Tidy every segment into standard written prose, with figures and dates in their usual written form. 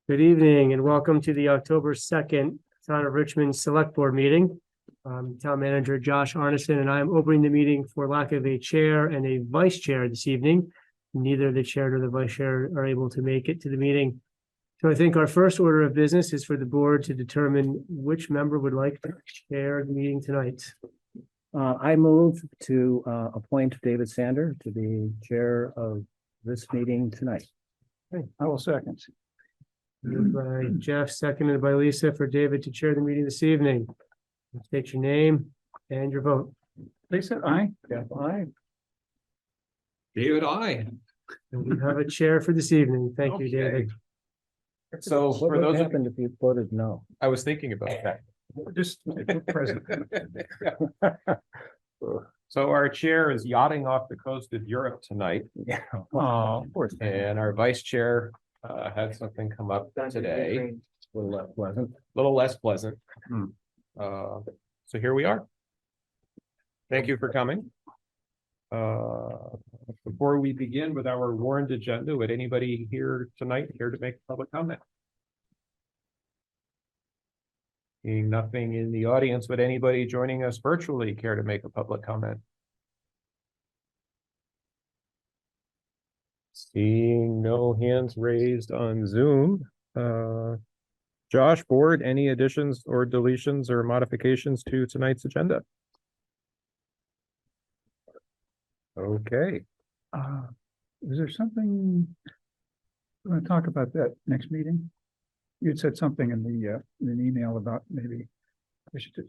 Good evening and welcome to the October 2nd Town of Richmond Selectboard meeting. Town Manager Josh Arneson and I am opening the meeting for lack of a chair and a vice chair this evening. Neither the chair nor the vice chair are able to make it to the meeting. So I think our first order of business is for the board to determine which member would like to chair the meeting tonight. I move to appoint David Sander to be chair of this meeting tonight. Okay. I will second. Moved by Jeff, seconded by Lisa for David to chair the meeting this evening. State your name and your vote. Lisa, aye. Jeff, aye. David, I. And we have a chair for this evening. Thank you, Okay. David. So What for would those, happen if you voted no? I was thinking about that. Just present. So our chair is yachting off the coast of Europe tonight, Yeah. Oh, Of course. and our vice chair had something come up today, A little less pleasant. a little less pleasant. Hmm. So here we are. Thank you for coming. Before we begin with our warrant agenda, would anybody here tonight here to make public comment? Seeing nothing in the audience, would anybody joining us virtually care to make a public comment? Seeing no hands raised on Zoom, Josh, board, any additions or deletions or modifications to tonight's agenda? Okay, is there something? We're going to talk about that next meeting. You'd said something in an email about maybe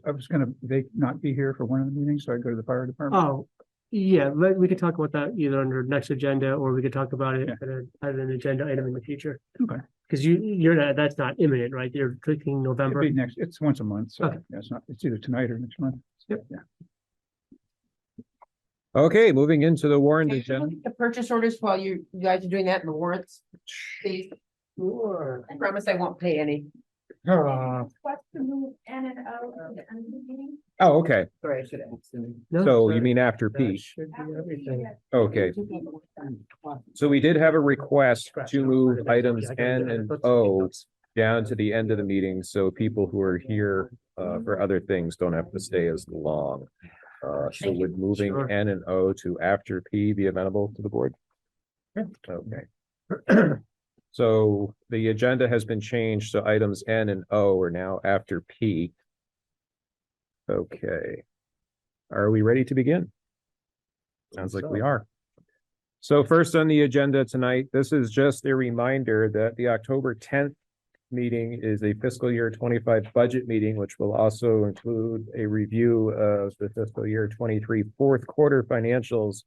I was going to not be here for one of the meetings, so I go to the fire department. Oh, yeah, we could talk about that either under next agenda or we could talk about it Yeah. as an agenda item in the future. Okay. Because you're not, that's not imminent, right? You're clicking It'll November. be next, it's once a month, so Okay. yeah, it's either tonight or next month. Yep. Yeah. okay, moving into the warrant Can you agenda. look at the purchase orders while you guys are doing that in the warrants? Please, Sure. I promise I won't pay any. What's the move N and O of the end of the meeting? Oh, okay, Sorry, I should have. No, so that- you mean after that P? should be everything. Okay, so we did have a request to move items N and O down to the end of the meeting, so people who are here for other things don't have to stay as long. So would moving Sure. N and O to after P be amenable to the board? Okay. So the agenda has been changed, so items N and O are now after P. Okay. Are we ready to begin? Sounds like we are. So first on the agenda tonight, this is just a reminder that the October 10th meeting is a fiscal year 25 budget meeting, which will also include a review of the fiscal year 23 fourth quarter financials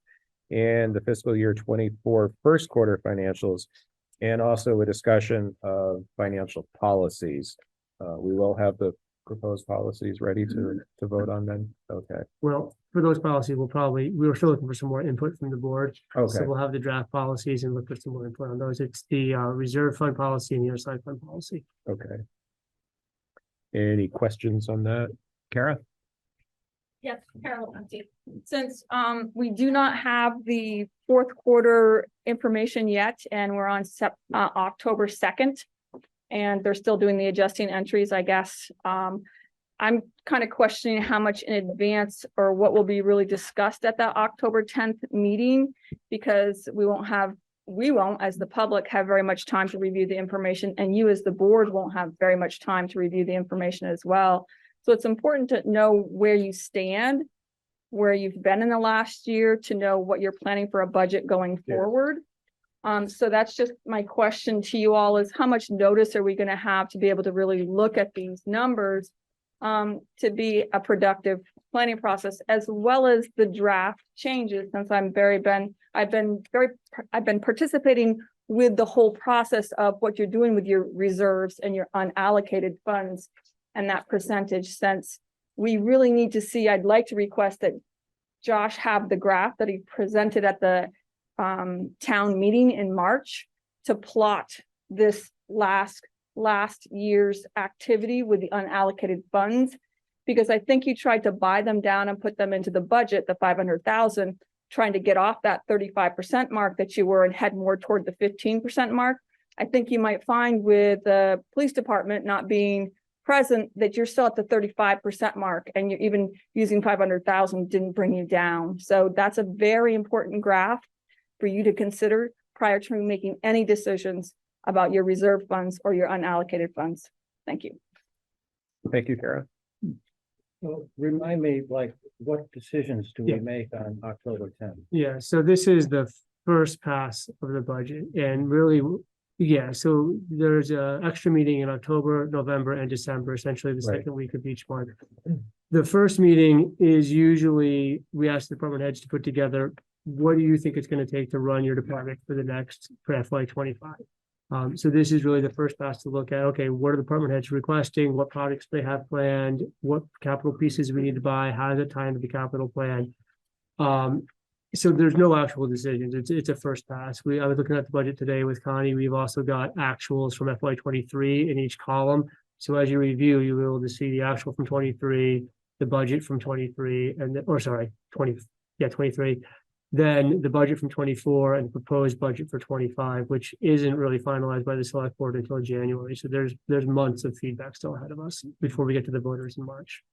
and the fiscal year 24 first quarter financials, and also a discussion of financial policies. We will have the proposed policies ready to vote on then. Okay. Well, for those policies, we were still looking for some more input from the board. Okay. So we'll have the draft policies and look for some more input on those. It's the reserve fund policy and the unassigned fund policy. Okay. Any questions on that? Kara? Yes, Carol, since we do not have the fourth quarter information yet, and we're on October 2nd, and they're still doing the adjusting entries, I guess. I'm kind of questioning how much in advance or what will be really discussed at that October 10th meeting, because we won't, as the public, have very much time to review the information, and you as the board won't have very much time to review the information as well. So it's important to know where you stand, where you've been in the last year, to know what you're planning for a budget going forward. So that's just my question to you all, is how much notice are we going to have to be able to really look at these numbers to be a productive planning process, as well as the draft changes, since I've been participating with the whole process of what you're doing with your reserves and your unallocated funds and that percentage. Since we really need to see, I'd like to request that Josh have the graph that he presented at the town meeting in March to plot this last year's activity with the unallocated funds, because I think you tried to buy them down and put them into the budget, the 500,000, trying to get off that 35% mark that you were and head more toward the 15% mark. I think you might find with the police department not being present, that you're still at the 35% mark, and you're even using 500,000 didn't bring you down. So that's a very important graph for you to consider prior to making any decisions about your reserve funds or your unallocated funds. Thank you. Thank you, Kara. Well, remind me, like, what decisions do we Yeah. make on October tenth? Yeah, so this is the first pass of the budget and really, yeah, so there's a extra meeting in October, November and December, essentially the Right. second week of each month. The first meeting is usually, we ask the department heads to put together, what do you think it's gonna take to run your department for the next, for FY 25? So this is really the first pass to look at, okay, what are the department heads requesting, what projects they have planned, what capital pieces we need to buy, how does it tie into the capital plan? So there's no actual decisions, it's a first pass. I was looking at the budget today with Connie, we've also got actuals from FY 23 in each column. So as you review, you'll be able to see the actual from 23, the budget from 23, and, 23. Then the budget from 24 and the proposed budget for 25, which isn't really finalized by the select board until January. So there's months of feedback still ahead of us before we get to the voters in March.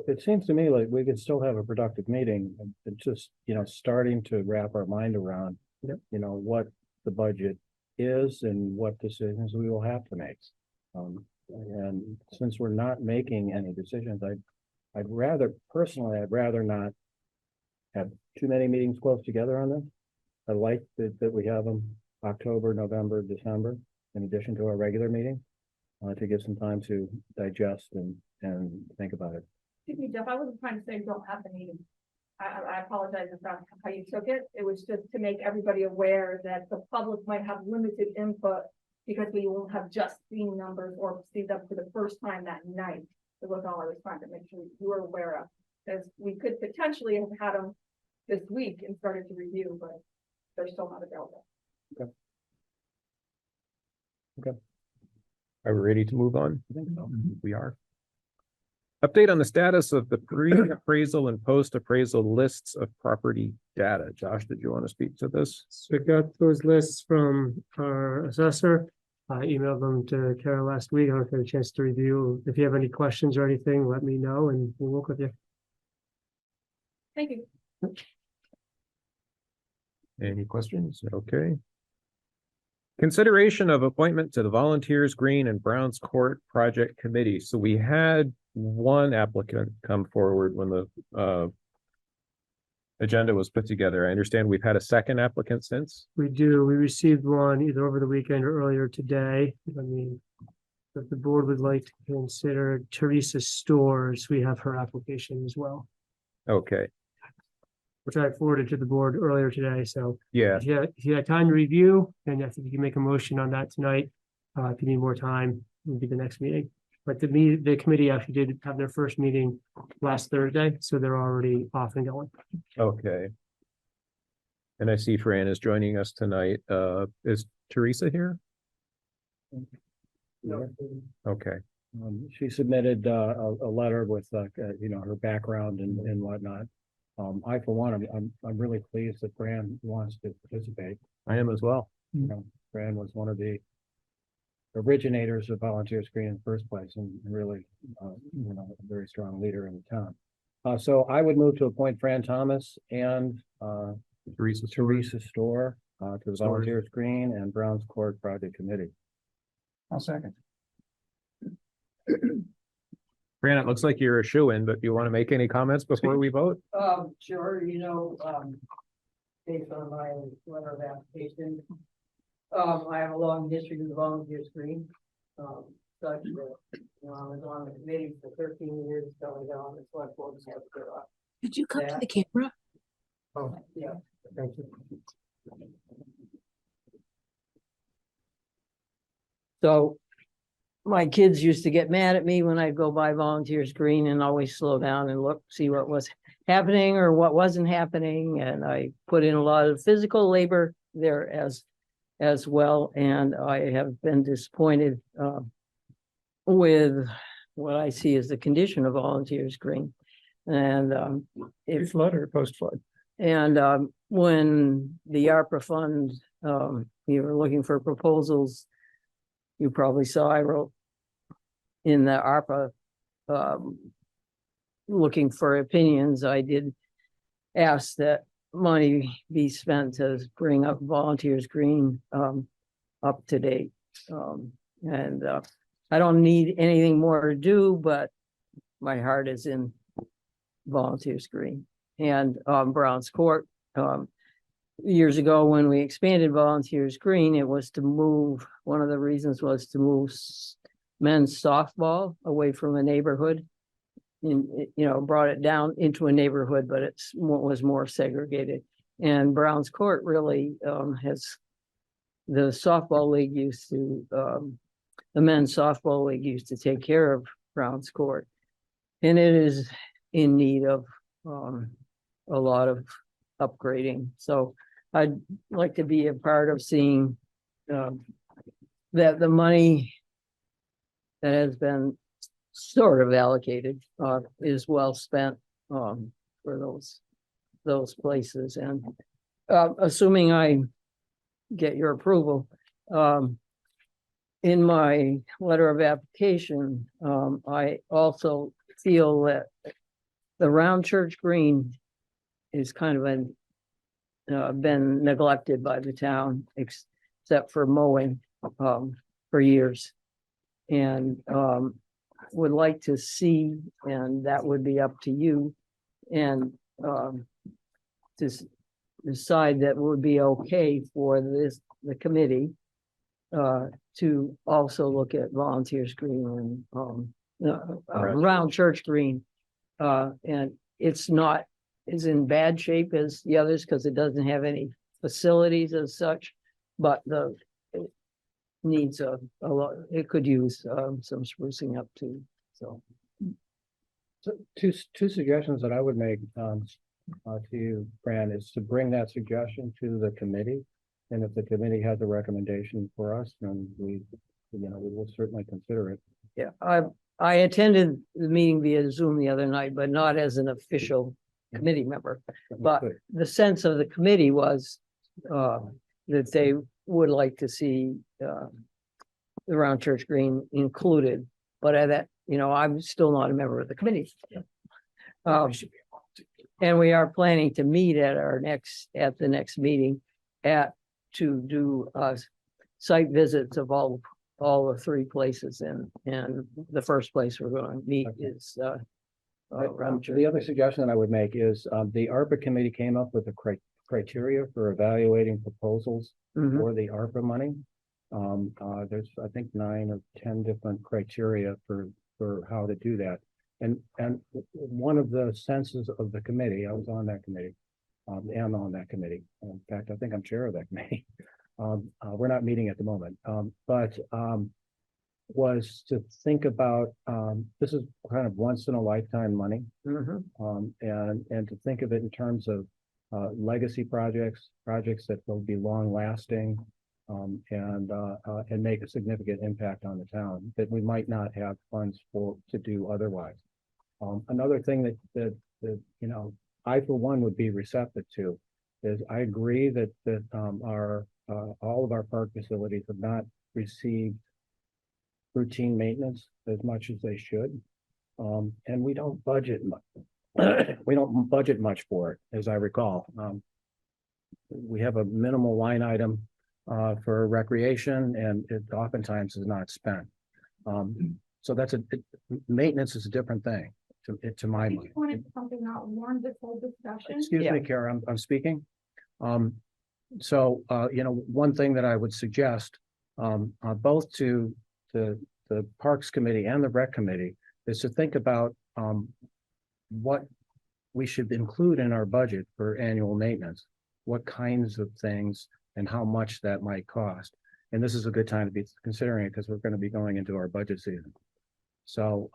It seems to me like we could still have a productive meeting and just, starting to wrap our mind around, Yep. What the budget is and what decisions we will have to make. And since we're not making any decisions, I'd rather not have too many meetings close together on this. I like that we have them October, November, December, in addition to our regular meeting, to give some time to digest and think about it. Excuse me, Jeff, I wasn't trying to say don't have the meeting. I apologize if that's how you took it. It was just to make everybody aware that the public might have limited input because we won't have just seen numbers or see them for the first time that night. It was all I was trying to make sure you were aware of. Because we could potentially have had them this week and started to review, but they're still not available. Are we ready to move on? I think so. We are. Update on the status of the pre-appraisal and post-appraisal lists of property data. Josh, did you want to speak to this? So we got those lists from our assessor. I emailed them to Kara last week. I don't have a chance to review. If you have any questions or anything, let me know and we'll work with you. Thank you. Any questions? Okay. Consideration of appointment to the Volunteers Green and Browns Court Project Committee. So we had one applicant come forward when the agenda was put together. I understand we've had a second applicant since. We do. We received one either over the weekend or earlier today. I mean, if the board would like to consider Teresa Stores, we have her application as well, Okay, which I forwarded to the board earlier today. So yeah, if you had time to review, then I think you can make a motion on that tonight. If you need more time, it'll be the next meeting. But the committee actually did have their first meeting last Thursday, so they're already off and going. okay. And I see Fran is joining us tonight. Is Teresa here? Okay, She submitted a letter with her background and whatnot. I, for one, I'm really pleased that Fran wants to participate. I am as well. Fran was one of the originators of Volunteers Green in the first place, and really, a very strong leader in the town. So I would move to appoint Fran Thomas and Teresa Store to the Volunteers Green and Browns Court Project Committee. I'll second. Fran, it looks like you're a shoo-in, but do you want to make any comments before we vote? Sure, based on my letter of application. I have a long history with the Volunteers Green. Such that, I was on the committee for 13 years, going down the select board. Did you come to Yeah. the camera? Oh, Yeah. thank you. So my kids used to get mad at me when I'd go by Volunteers Green and always slow down and look, see what was happening or what wasn't happening. And I put in a lot of physical labor there as well. And I have been disappointed with what I see as the condition of Volunteers Green. And if Flood or post flood? and when the ARPA fund You were looking for proposals. You probably saw I wrote in the ARPA, looking for opinions. I did ask that money be spent to bring up Volunteers Green, up to date. And I don't need anything more to do, but my heart is in Volunteers Green and Browns Court. Years ago, when we expanded Volunteers Green, it was to move, one of the reasons was to move men's softball away from a neighborhood. Brought it down into a neighborhood, but was more segregated. And Browns Court really has, the softball league used to, the men's softball league used to take care of Browns Court. And it is in need of a lot of upgrading. So I'd like to be a part of seeing that the money that has been sort of allocated is well spent for those places. And assuming I get your approval, in my letter of application, I also feel that the round church green is kind of been neglected by the town, except for mowing for years. And would like to see, and that would be up to you, and to decide that would be okay for the committee to also look at Volunteers Green and around Church Green. And it's not as in bad shape as the others because it doesn't have any facilities as such, but it needs a lot, it could use some sprucing up too, so. So two suggestions that I would make to you, Fran, is to bring that suggestion to the committee. And if the committee has a recommendation for us, then we will certainly consider it. Yeah, I attended the meeting via Zoom the other night, but not as an official committee member. But the sense of the committee was that they would like to see the Round Church Green included, but I'm still not a member of the committee. And we are planning to meet at the next meeting to do site visits of all the three places, and the first place we're going to meet is the other suggestion I would make is the ARPA committee came up with a criteria for evaluating proposals for the ARPA money. There's, I think, 9 or 10 different criteria for how to do that. And one of the senses of the committee, I was on that committee, am on that committee. In fact, I think I'm chair of that committee. We're not meeting at the moment, but was to think about, this is kind of once in a lifetime money. And to think of it in terms of legacy projects that will be long lasting, and make a significant impact on the town that we might not have funds to do otherwise. Another thing that I, for one, would be receptive to is I agree that all of our park facilities have not received routine maintenance as much as they should. And we don't budget much. We don't budget much for it, as I recall. We have a minimal line item for recreation, and it oftentimes is not spent. So maintenance is a different thing to my mind. Something not warned this whole discussion. Excuse me, Kara, I'm speaking. So one thing that I would suggest, both to the Parks Committee and the Rec Committee, is to think about what we should include in our budget for annual maintenance, what kinds of things and how much that might cost. And this is a good time to be considering it because we're going to be going into our budget season. So,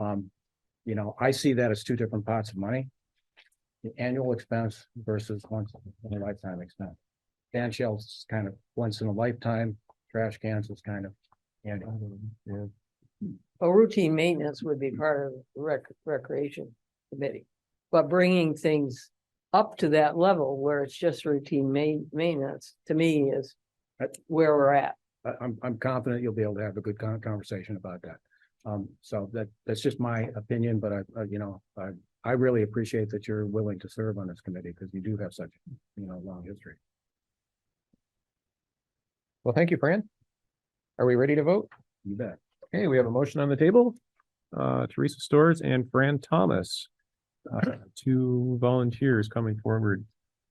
I see that as two different pots of money, the annual expense versus once in a lifetime expense. Band shells is kind of once in a lifetime, trash cans is kind of annual. Yeah. A routine maintenance would be part of the recreation committee, but bringing things up to that level where it's just routine maintenance, to me, is where we're at. I'm confident you'll be able to have a good conversation about that. So that's just my opinion, but I really appreciate that you're willing to serve on this committee because you do have such, long history. Well, thank you, Fran. Are we ready to vote? You bet. Okay, we have a motion on the table. Teresa Stores and Fran Thomas. Two volunteers coming forward.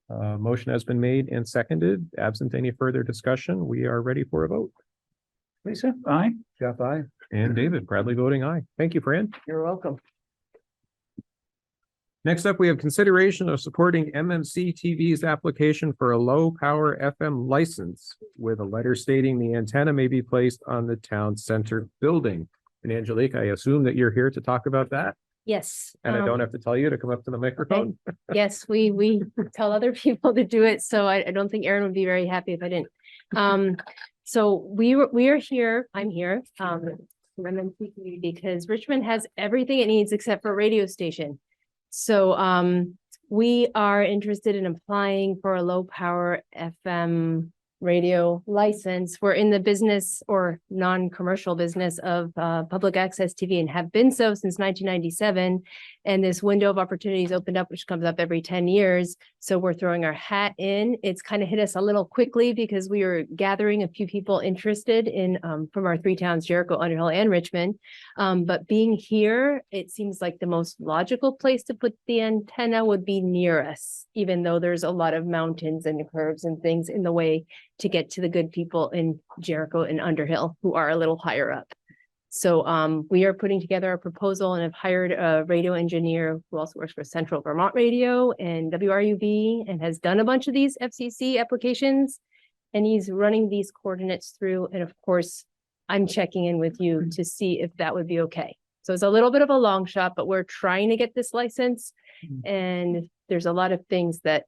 Motion has been made and seconded. Absent any further discussion, we are ready for a vote. Lisa, aye? Jeff, aye. And David, Bradley voting aye. Thank you, Fran. You're welcome. Next up, we have consideration of supporting MMCTV's application for a low power FM license with a letter stating the antenna may be placed on the town center building. And Angelique, I assume that you're here to talk about that, Yes. and I don't have to tell you to come up to the microphone. Yes, we tell other people to do it, so I don't think Aaron would be very happy if I didn't. So we are here, I'm here, from MMCTV because Richmond has everything it needs except for a radio station. So we are interested in applying for a low power FM radio license. We're in the business or non-commercial business of public access TV and have been so since 1997. And this window of opportunities opened up, which comes up every 10 years. So we're throwing our hat in. It's kind of hit us a little quickly because we were gathering a few people interested in from our three towns, Jericho, Underhill, and Richmond. But being here, it seems like the most logical place to put the antenna would be near us, even though there's a lot of mountains and curves and things in the way to get to the good people in Jericho and Underhill who are a little higher up. So we are putting together a proposal and have hired a radio engineer who also works for Central Vermont Radio and WRUV and has done a bunch of these FCC applications. And he's running these coordinates through. And of course, I'm checking in with you to see if that would be okay. So it's a little bit of a long shot, but we're trying to get this license. And there's a lot of things that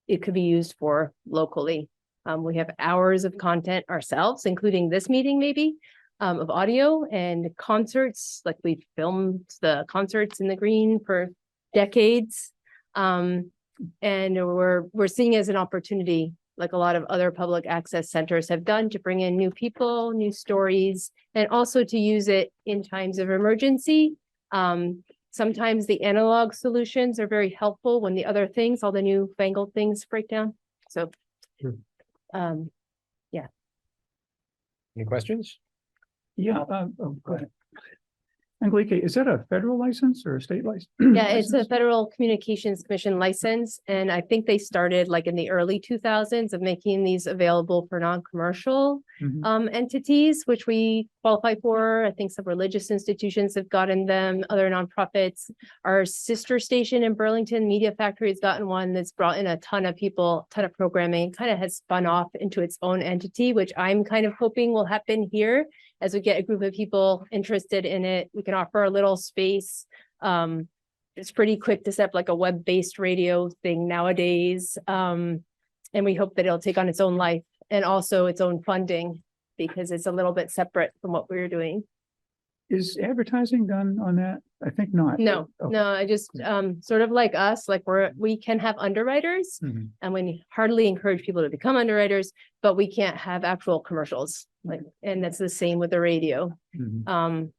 it could be used for locally. We have hours of content ourselves, including this meeting maybe, of audio and concerts. Like we filmed the concerts in the green for decades. And we're seeing it as an opportunity, like a lot of other public access centers have done, to bring in new people, new stories, and also to use it in times of emergency. Sometimes the analog solutions are very helpful when the other things, all the new fangled things break down. So, yeah. Any questions? Yeah, go ahead. Angelique, is that a federal license or a state license? Yeah, it's a Federal Communications Commission license, and I think they started like in the early 2000s of making these available for non-commercial entities, which we qualify for. I think some religious institutions have gotten them, other nonprofits. Our sister station in Burlington, Media Factory, has gotten one that's brought in a ton of people, ton of programming, kind of has spun off into its own entity, which I'm kind of hoping will happen here. As we get a group of people interested in it, we can offer a little space. It's pretty quick to set up like a web-based radio thing nowadays. And we hope that it'll take on its own life and also its own funding because it's a little bit separate from what we're doing. Is advertising done on that? I think not. No, Oh. no, I just sort of like us, like we can have underwriters Mhm. and we hardly encourage people to become underwriters, but we can't have actual commercials. Like, and that's the same with the radio. Mhm.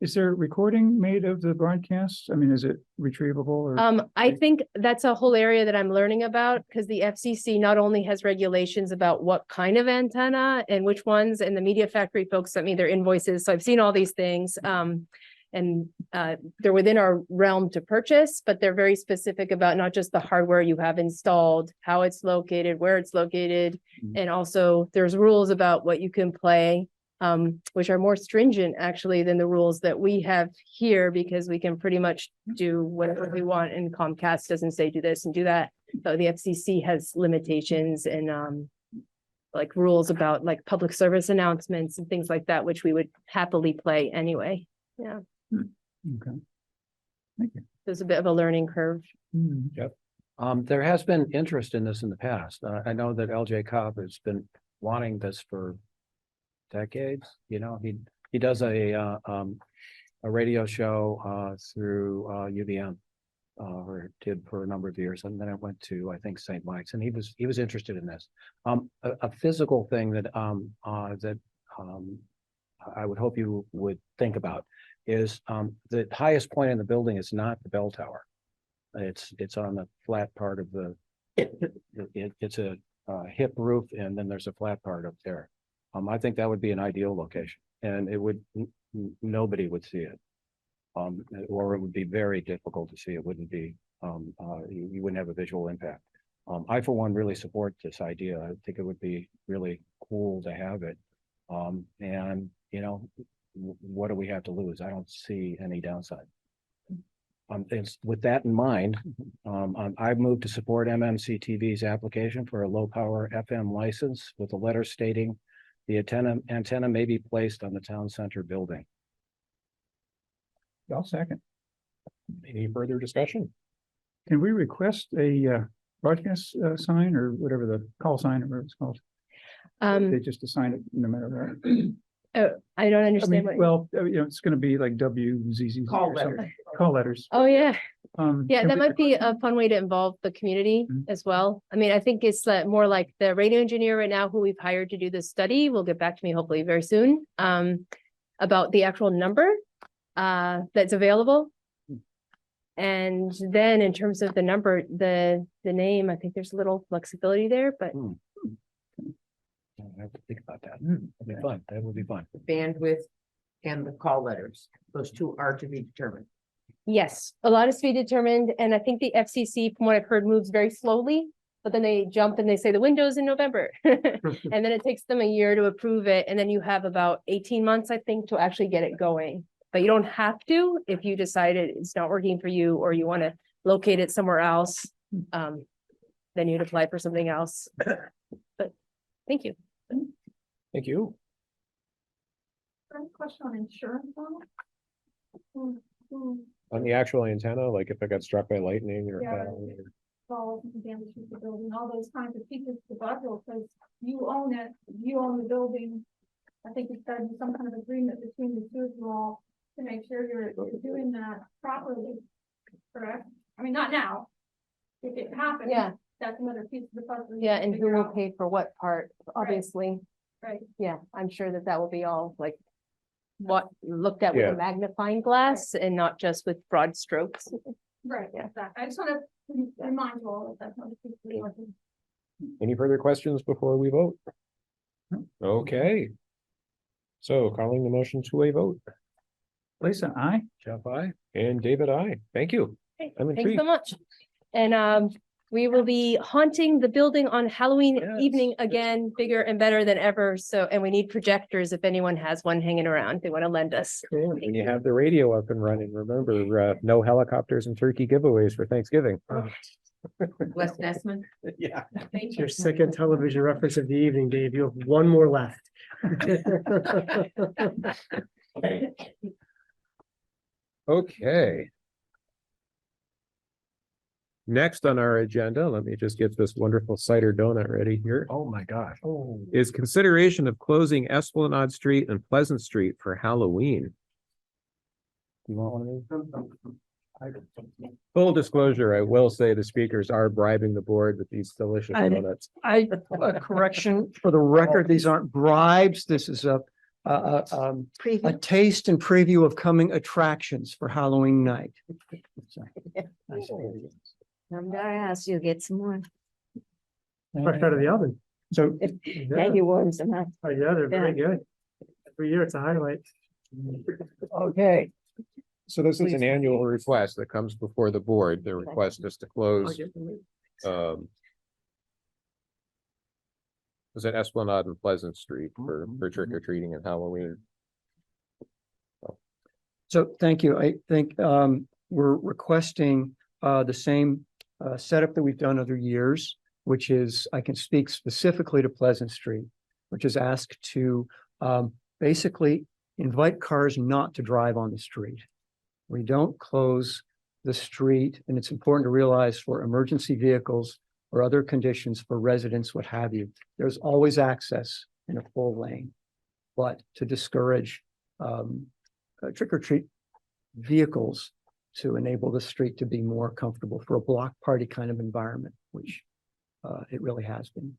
Is there recording made of the broadcast? I mean, is it retrievable or? I think that's a whole area that I'm learning about because the FCC not only has regulations about what kind of antenna and which ones, and the Media Factory folks sent me their invoices. So I've seen all these things. And they're within our realm to purchase, but they're very specific about not just the hardware you have installed, how it's located, where it's located. And also there's rules about what you can play. Which are more stringent actually than the rules that we have here because we can pretty much do whatever we want and Comcast doesn't say do this and do that. So the FCC has limitations and like rules about like public service announcements and things like that, which we would happily play anyway. Yeah, Okay. Thank you. there's a bit of a learning curve. There has been interest in this in the past. I know that LJ Cobb has been wanting this for decades. He does a radio show through UVM. or did for a number of years, and then I went to, I think, St. Mike's, and he was interested in this. A physical thing that I would hope you would think about is, the highest point in the building is not the bell tower. It's on the flat part of it's a hip roof, and then there's a flat part up there. I think that would be an ideal location, and it would, nobody would see it. Or it would be very difficult to see. It wouldn't be, you wouldn't have a visual impact. I, for one, really support this idea. I think it would be really cool to have it. And, you know, what do we have to lose? I don't see any downside. It's with that in mind, I've moved to support MMCTV's application for a low power FM license with a letter stating the antenna may be placed on the town center building. I'll second. Any further discussion? Can we request a broadcast sign or whatever the call sign or whatever it's called? They just assign it no matter what. I don't I understand mean, what. well, you know, it's gonna be like WZZ. Call or something. letters. Call letters. Oh, yeah. Yeah, Can that we- might be a fun way to involve the community Mhm. as well. I mean, I think it's more like the radio engineer right now who we've hired to do this study will get back to me hopefully very soon. About the actual number that's available. And then in terms of the number, the name, I think there's a little flexibility there, but I have to think about that. That'd be fun. That would be fun. Bandwidth and the call letters, those two are to be determined. yes, a lot is to be determined. And I think the FCC, from what I've heard, moves very slowly. But then they jump and they say the window's in November. And then it takes them a year to approve it. And then you have about 18 months, I think, to actually get it going. But you don't have to if you decided it's not working for you or you want to locate it somewhere else. Then you'd apply for something else. But thank you. Thank you. Question on insurance. On the actual antenna, like if it got struck by lightning or. Yeah. hail or- Falls and damage to the building, all those kinds of pieces to bundle, because you own it, you own the building. I think it's got to be some kind of agreement between the two of you all to make sure you're doing that properly, correct? I mean, not now. If it happens. Yeah. That's another piece of the puzzle. Yeah, and who will pay for what part, obviously. Right. Yeah, I'm sure that that will be all like what looked at with Yeah. a magnifying glass and not just with broad strokes. Right, Yeah. exactly. I just want to remind you all that that's not a piece of the puzzle. Any further questions before we vote? Okay. So calling the motion to a vote, Lisa, aye. Jeff, I. and David, I thank you. Okay, I'm thanks intrigued. so much. And we will be haunting the building on Halloween Yes. evening again, bigger and better than ever. So, and we need projectors if anyone has one hanging around, they want to lend us. When you have the radio up and running, remember, no helicopters and turkey giveaways for Thanksgiving. Wes Nessman. Yeah. It's your second television reference of the evening, Dave. You have one more left. Okay. Next on our agenda, let me just get this wonderful cider donut ready here, Oh, my gosh. Oh. is consideration of closing Esplanade Street and Pleasant Street for Halloween. You want one of these? Full disclosure, I will say the speakers are bribing the board with these delicious And- donuts. A correction for the record, these aren't bribes. This is a taste and preview of coming attractions for Halloween night. I'm gonna ask you, get some more. Fresh out of the oven. So Yeah, you warms them up. Oh, yeah, they're very good. Every year it's a highlight. Okay, So this is Please. an annual request that comes before the board. The request is to I'll close, get them. is it Esplanade and Pleasant Street for trick or treating and Halloween? so thank you. I think we're requesting the same setup that we've done other years, which is, I can speak specifically to Pleasant Street, which is asked to basically invite cars not to drive on the street. We don't close the street, and it's important to realize for emergency vehicles or other conditions for residents, what have you, there's always access in a full lane. But to discourage trick or treat vehicles to enable the street to be more comfortable for a block party kind of environment, which it really has been.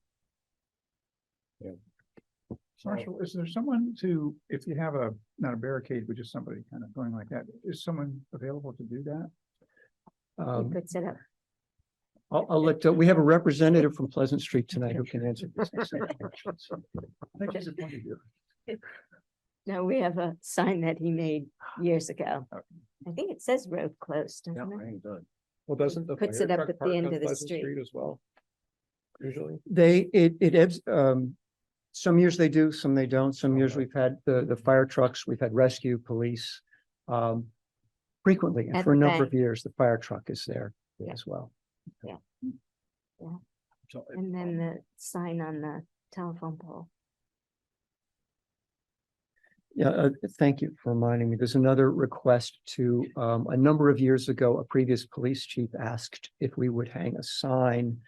Marshall, is there someone to, if you have not a barricade, but just somebody kind of going like that, is someone available to do that? Um, Good setup. I'll let, we have a representative from Pleasant Street tonight who can answer these questions. No, we have a sign that he made years ago. I think it says road closed, Yeah, doesn't it? ain't good. Well, doesn't the Puts fire it up truck at the park end on of the Pleasant street. As well? Usually? It ebbs, some years they do, some they don't. Some years we've had the fire trucks, we've had rescue, police. Frequently, and At for a the number of bank. years, the fire truck is there Yeah. as well. So, And then the sign on the telephone pole. Yeah, thank you for reminding me. There's another request to, a number of years ago, a previous police chief asked if we would hang a sign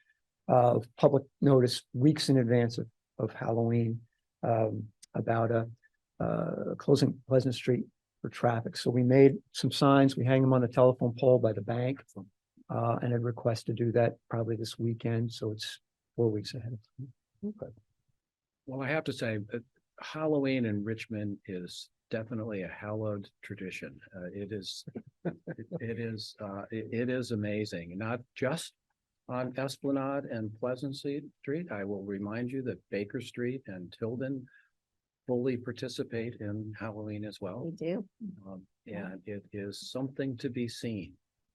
of public notice weeks in advance of Halloween, about closing Pleasant Street for traffic. So we made some signs, we hang them on the telephone pole by the bank, and a request to do that probably this weekend, so it's 4 weeks ahead. well, I have to say, Halloween in Richmond is definitely a hallowed tradition. It is amazing, not just on Esplanade and Pleasant Street. I will remind you that Baker Street and Tilden fully participate in Halloween as well. We do. And it is something to be seen,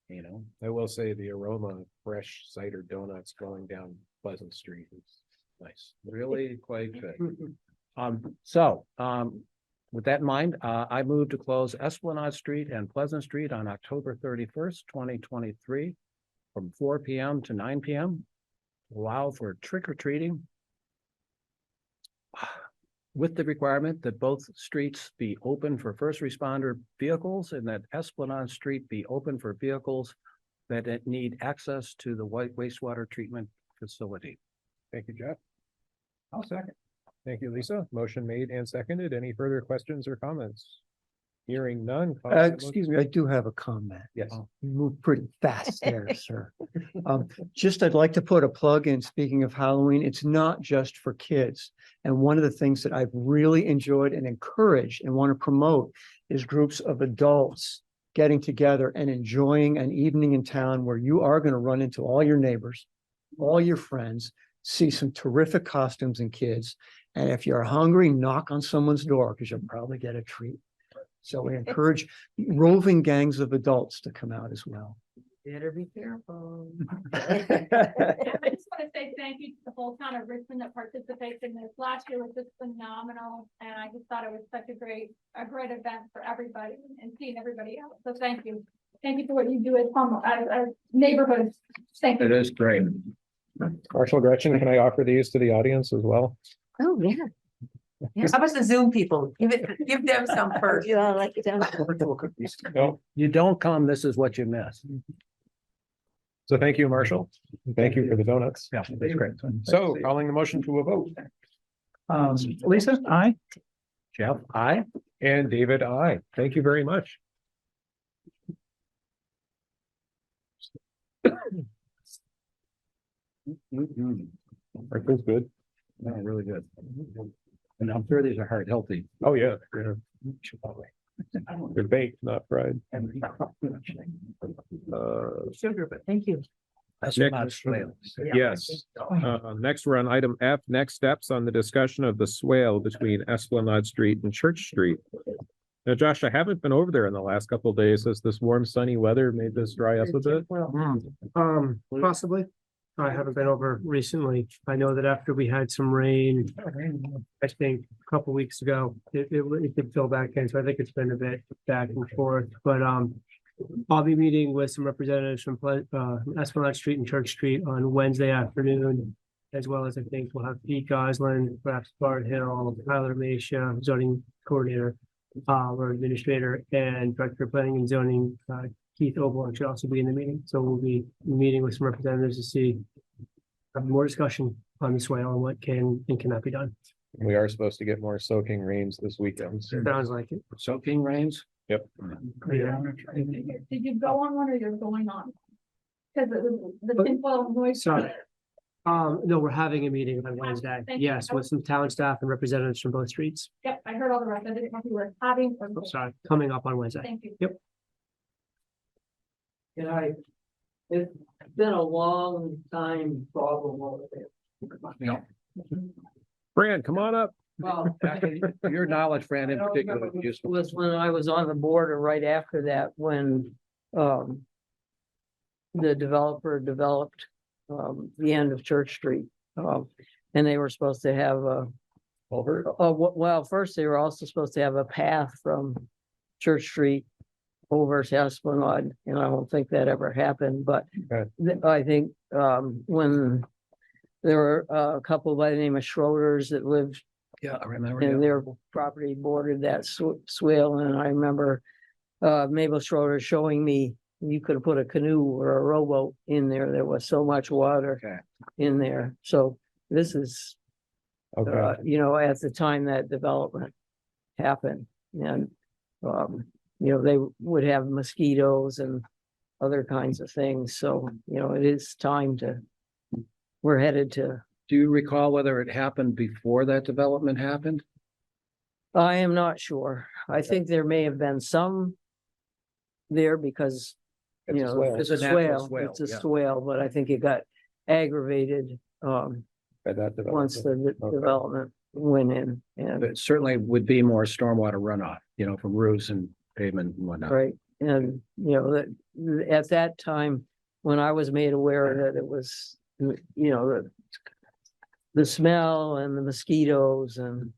you know. I will say the aroma of fresh cider donuts going down Pleasant Street is nice. Really quite good. With that in mind, I move to close Esplanade Street and Pleasant Street on October 31st, 2023, from 4 p.m. to 9 p.m. Allow for trick or treating, with the requirement that both streets be open for first responder vehicles and that Esplanade Street be open for vehicles that need access to the wastewater treatment facility. Thank you, Jeff. I'll second. Thank you, Lisa. Motion made and seconded. Any further questions or comments? Hearing none. Excuse me, I do have a comment. Yes. You moved pretty fast there, sir. Just, I'd like to put a plug in, speaking of Halloween, it's not just for kids. And one of the things that I've really enjoyed and encouraged and want to promote is groups of adults getting together and enjoying an evening in town where you are going to run into all your neighbors, all your friends, see some terrific costumes and kids. And if you're hungry, knock on someone's door because you'll probably get a treat. So we encourage roving gangs of adults to come out as well. Better be careful. I just want to say thank you to the whole town of Richmond that participates in this. Last year was just phenomenal, and I just thought it was such a great event for everybody and seeing everybody else. So thank you. Thank you for what you do as neighborhoods. Thank you. It is great. Marshall, Gretchen, can I offer these to the audience as well? Oh, yeah. How about the Zoom people? Give them some first. You all like it down. No. You don't come, this is what you miss. So thank you, Marshall. Thank you for the donuts. Yeah, that's great. So calling the motion to a vote. Lisa, aye. Jeff, aye. And David, aye. Thank you very much. Are those good? No, really good. And I'm sure these are heart healthy. Oh, yeah. Yeah. They're baked, not fried. Sugar, but thank you. That's Nick. not Swale. Yes. Next, we're on item F, next steps on the discussion of the swale between Esplanade Street and Church Street. Now, Josh, I haven't been over there in the last couple of days. Has this warm, sunny weather made this dry up a bit? Possibly. I haven't been over recently. I know that after we had some rain, I think a couple weeks ago, it did fill back in. So I think it's been a bit back and forth, but I'll be meeting with some representatives from Esplanade Street and Church Street on Wednesday afternoon, as well as I think we'll have Pete Gosselin, perhaps Bart Hill, Tyler Masha, zoning coordinator, or administrator, and director of planning and zoning, Keith Obolon should also be in the meeting. So we'll be meeting with some representatives to see, have more discussion on the swale and what can and cannot be done. We are supposed to get more soaking rains this weekend. Sounds like it. Soaking rains? Yep. Did you go on one or you're going on? Cause it was the tinfoil noise. Sorry. No, we're having a meeting on Wednesday. Thank you. Yes, with some town staff and representatives from both streets. Yep, I heard all the rest. I didn't know if you were having or. I'm sorry, coming up on Wednesday. Thank you. It's been a long time problem over there. Fran, come on up. Well, Your knowledge, Fran, in I don't particular, remember is if it useful. was when I was on the board or right after that, when, the developer developed, the end of Church Street. And they were supposed to have a, well, first they were also supposed to have a path from Church Street over to Esplanade, and I don't think that ever happened, but Okay. I think, when there were a couple by the name of Schroeder's that lived Yeah, I remember. and yeah. their property bordered that swale, and I remember Mabel Schroeder showing me you could have put a canoe or a rowboat in there. There was so much water Okay. in there. So this is, Okay, you know, at the time that development happened, and you know, they would have mosquitoes and other kinds of things. So, you know, it is time to, we're headed to, Do you recall whether it happened before that development happened? I am not sure. I think there may have been some there because, you It's a know, swale. it's It's a a natural swale, swale, it's a yeah. swale, but I think it got aggravated by that once development. the Okay. development went in and, It certainly would be more stormwater runoff, you know, from roofs and pavement and whatnot. right, and, you know, that at that time, when I was made aware that it was, you know, the smell and the mosquitoes and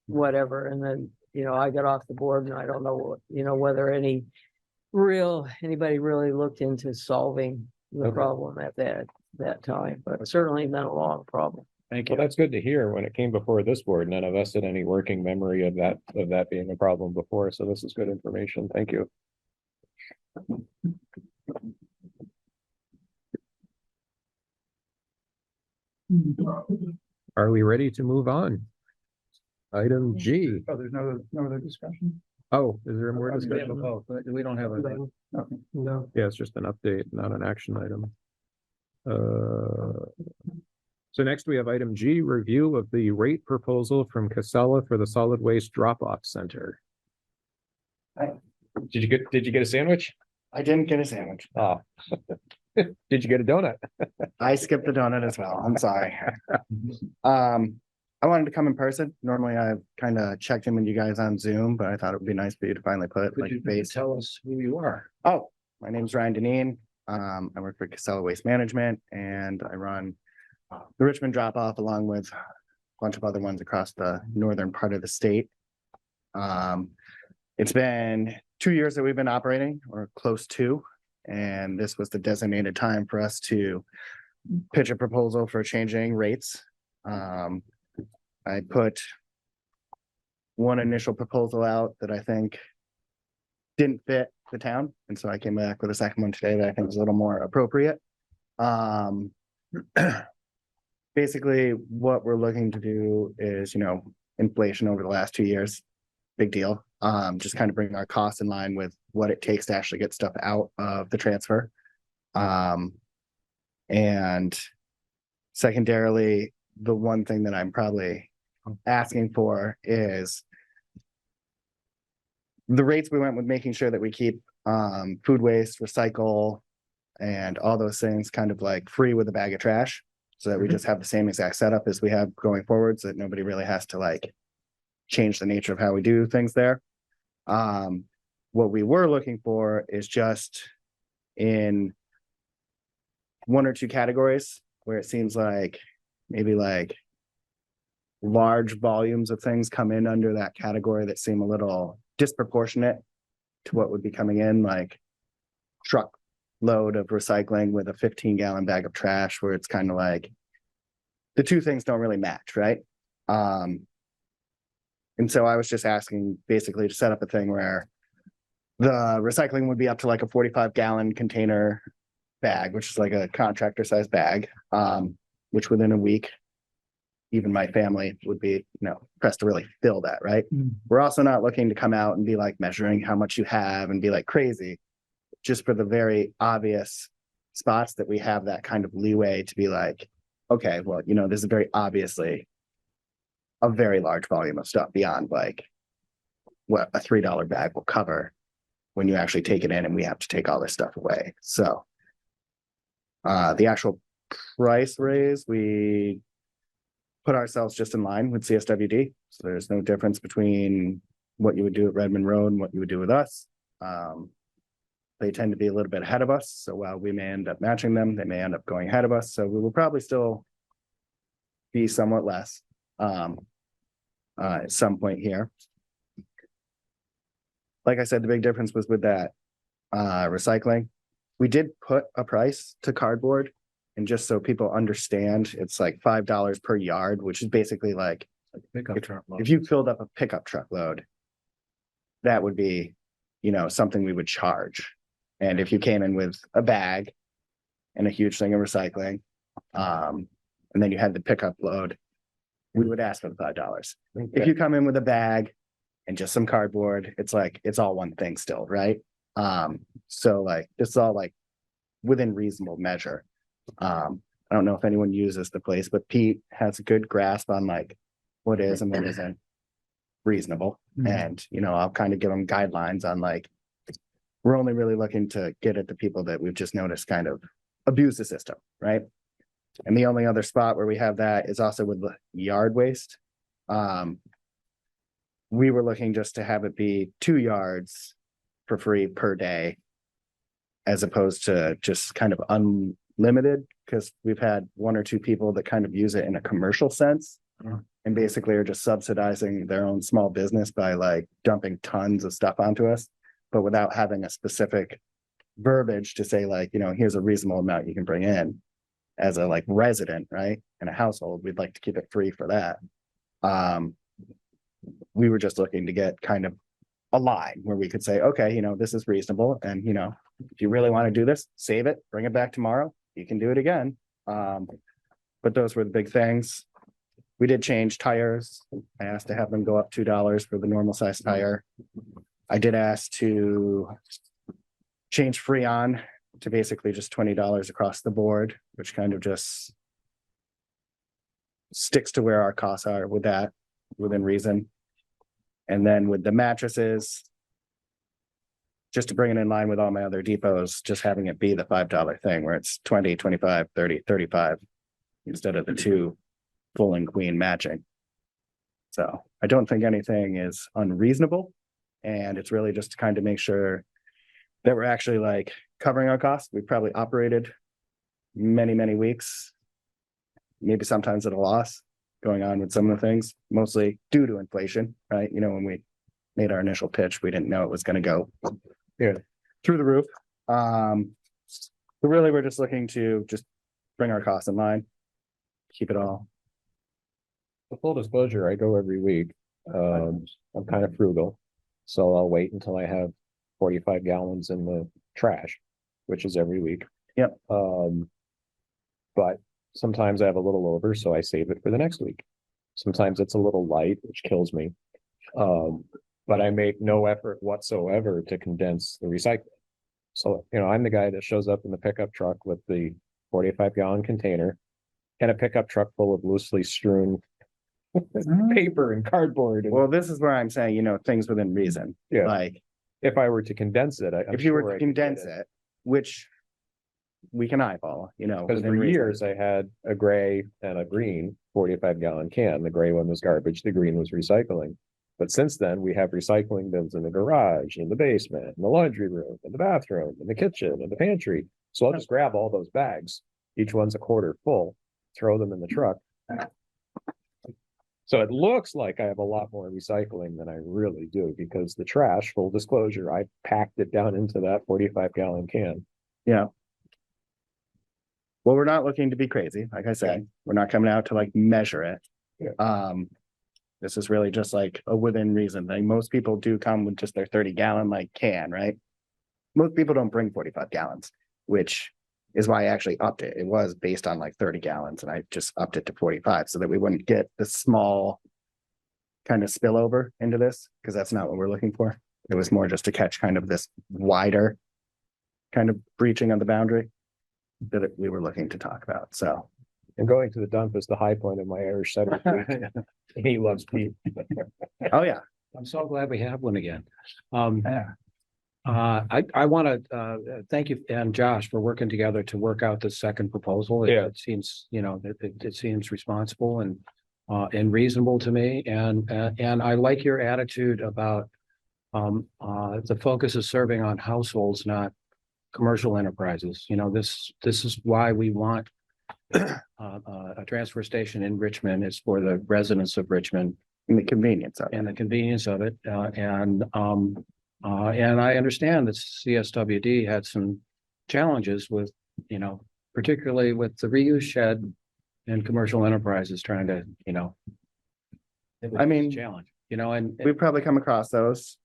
whatever, and then, you know, I got off the board and I don't know what, you know, whether anybody really looked into solving the Okay. problem at that time, but it's certainly been a long problem. Thank Well, you. that's good to hear. When it came before this board, none of us had any working memory of that being a problem before. So this is good information. Thank you. Are we ready to move on? Item G. Oh, there's no other discussion? Oh, is there more Okay. discussion? Oh, but we don't have a, Okay. No, Yeah, it's just an update, not an action item. So next we have item G, review of the rate proposal from Casella for the solid waste drop-off center. Did you get a sandwich? I didn't get a sandwich. Oh. Did you get a donut? I skipped the donut as well. I'm sorry. I wanted to come in person. Normally I've kind of checked in with you guys on Zoom, but I thought it would be nice for you to finally put could like you face. tell us who you are? Oh, my name's Ryan Deneen. I work for Casella Waste Management and I run the Richmond drop off along with a bunch of other ones across the northern part of the state. It's been 2 years that we've been operating or close to, and this was the designated time for us to pitch a proposal for changing rates. I put one initial proposal out that I think didn't fit the town, and so I came back with a second one today that I think is a little more appropriate. Basically, what we're looking to do is, you know, inflation over the last 2 years, big deal. Just kind of bring our costs in line with what it takes to actually get stuff out of the transfer. And secondarily, the one thing that I'm probably asking for is the rates we went with, making sure that we keep food waste, recycle, and all those things kind of like free with a bag of trash, so that we just have the same exact setup as we have going forward, so that nobody really has to like change the nature of how we do things there. What we were looking for is just in one or two categories where it seems like maybe like large volumes of things come in under that category that seem a little disproportionate to what would be coming in, like truck load of recycling with a 15-gallon bag of trash, where it's kind of like the two things don't really match, right? And so I was just asking basically to set up a thing where the recycling would be up to like a 45-gallon container bag, which is like a contractor size bag, which within a week even my family would be, pressed to really fill that, right? Mm. We're also not looking to come out and be like measuring how much you have and be like crazy. Just for the very obvious spots that we have that kind of leeway to be like, okay, well, this is very obviously a very large volume of stuff beyond like what a $3 bag will cover when you actually take it in and we have to take all this stuff away. So the actual price raise, we put ourselves just in line with CSWD. So there's no difference between what you would do at Redmond Road and what you would do with us. They tend to be a little bit ahead of us. So while we may end up matching them, they may end up going ahead of us. So we will probably still be somewhat less at some point here. Like I said, the big difference was with that recycling. We did put a price to cardboard, and just so people understand, it's like $5 per yard, which is basically like if you filled up a pickup truck load, that would be, something we would charge. And if you came in with a bag and a huge thing of recycling, and then you had the pickup load, we would ask for the $5. If you come in with a bag and just some cardboard, it's like, it's all one thing still, right? So like, it's all like within reasonable measure. I don't know if anyone uses the place, but Pete has a good grasp on like what is and what isn't reasonable. And, I'll kind of give them guidelines on like, we're only really looking to get at the people that we've just noticed kind of abuse the system, right? And the only other spot where we have that is also with the yard waste. We were looking just to have it be 2 yards for free per day, as opposed to just kind of unlimited, because we've had 1 or 2 people that kind of use it in a commercial sense. And basically are just subsidizing their own small business by like dumping tons of stuff onto us, but without having a specific verbiage to say like, here's a reasonable amount you can bring in as a like resident, right? In a household, we'd like to keep it free for that. We were just looking to get kind of a line where we could say, okay, this is reasonable. And, if you really want to do this, save it, bring it back tomorrow. You can do it again. But those were the big things. We did change tires. I asked to have them go up $2 for the normal size tire. I did ask to change Freon to basically just $20 across the board, which kind of just sticks to where our costs are with that within reason. And then with the mattresses, just to bring it in line with all my other depots, just having it be the $5 thing where it's 20, 25, 30, 35 instead of the 2 full and queen matching. So I don't think anything is unreasonable. And it's really just to kind of make sure that we're actually like covering our costs. We probably operated many, many weeks, maybe sometimes at a loss going on with some of the things, mostly due to inflation, right? When we made our initial pitch, we didn't know it was going to go through the roof. But really, we're just looking to just bring our costs in line, keep it all. For full disclosure, I go every week. I'm kind of frugal, so I'll wait until I have 45 gallons in the trash, which is every week. Yep. But sometimes I have a little over, so I save it for the next week. Sometimes it's a little light, which kills me. But I make no effort whatsoever to condense the recycling. So, I'm the guy that shows up in the pickup truck with the 45-gallon container and a pickup truck full of loosely strewn paper and cardboard. Well, this is where I'm saying, things within reason. Yeah. Like if I were to condense it, if you were to condense it, which we can eyeball, because for years I had a gray and a green 45-gallon can. The gray one was garbage, the green was recycling. But since then, we have recycling bins in the garage, in the basement, in the laundry room, in the bathroom, in the kitchen, in the pantry. So I'll just grab all those bags. Each one's a quarter full, throw them in the truck. So it looks like I have a lot more recycling than I really do, because the trash, full disclosure, I packed it down into that 45-gallon can. Yeah. Well, we're not looking to be crazy. Like I said, we're not coming out to like measure it. Yeah. This is really just like a within reason thing. Most people do come with just their 30-gallon like can, right? Most people don't bring 45 gallons, which is why I actually upped it. It was based on like 30 gallons and I just upped it to 45 so that we wouldn't get the small kind of spillover into this, because that's not what we're looking for. It was more just to catch kind of this wider kind of breaching of the boundary that we were looking to talk about. So And going to the dump is the high point of my Irish setter. He loves Pete. oh yeah, I'm so glad we have one again. Yeah. I want to thank you and Josh for working together to work out the second proposal. Yeah. It seems, you know, it seems responsible and reasonable to me. And I like your attitude about the focus is serving on households, not commercial enterprises. You know, this is why we want a transfer station in Richmond. Is for the residents of Richmond and the convenience of it. and the convenience of it. And I understand that CSWD had some challenges with, you know, particularly with the reuse shed and commercial enterprises trying to, you know. I mean, challenge, you know, and We've probably come across those.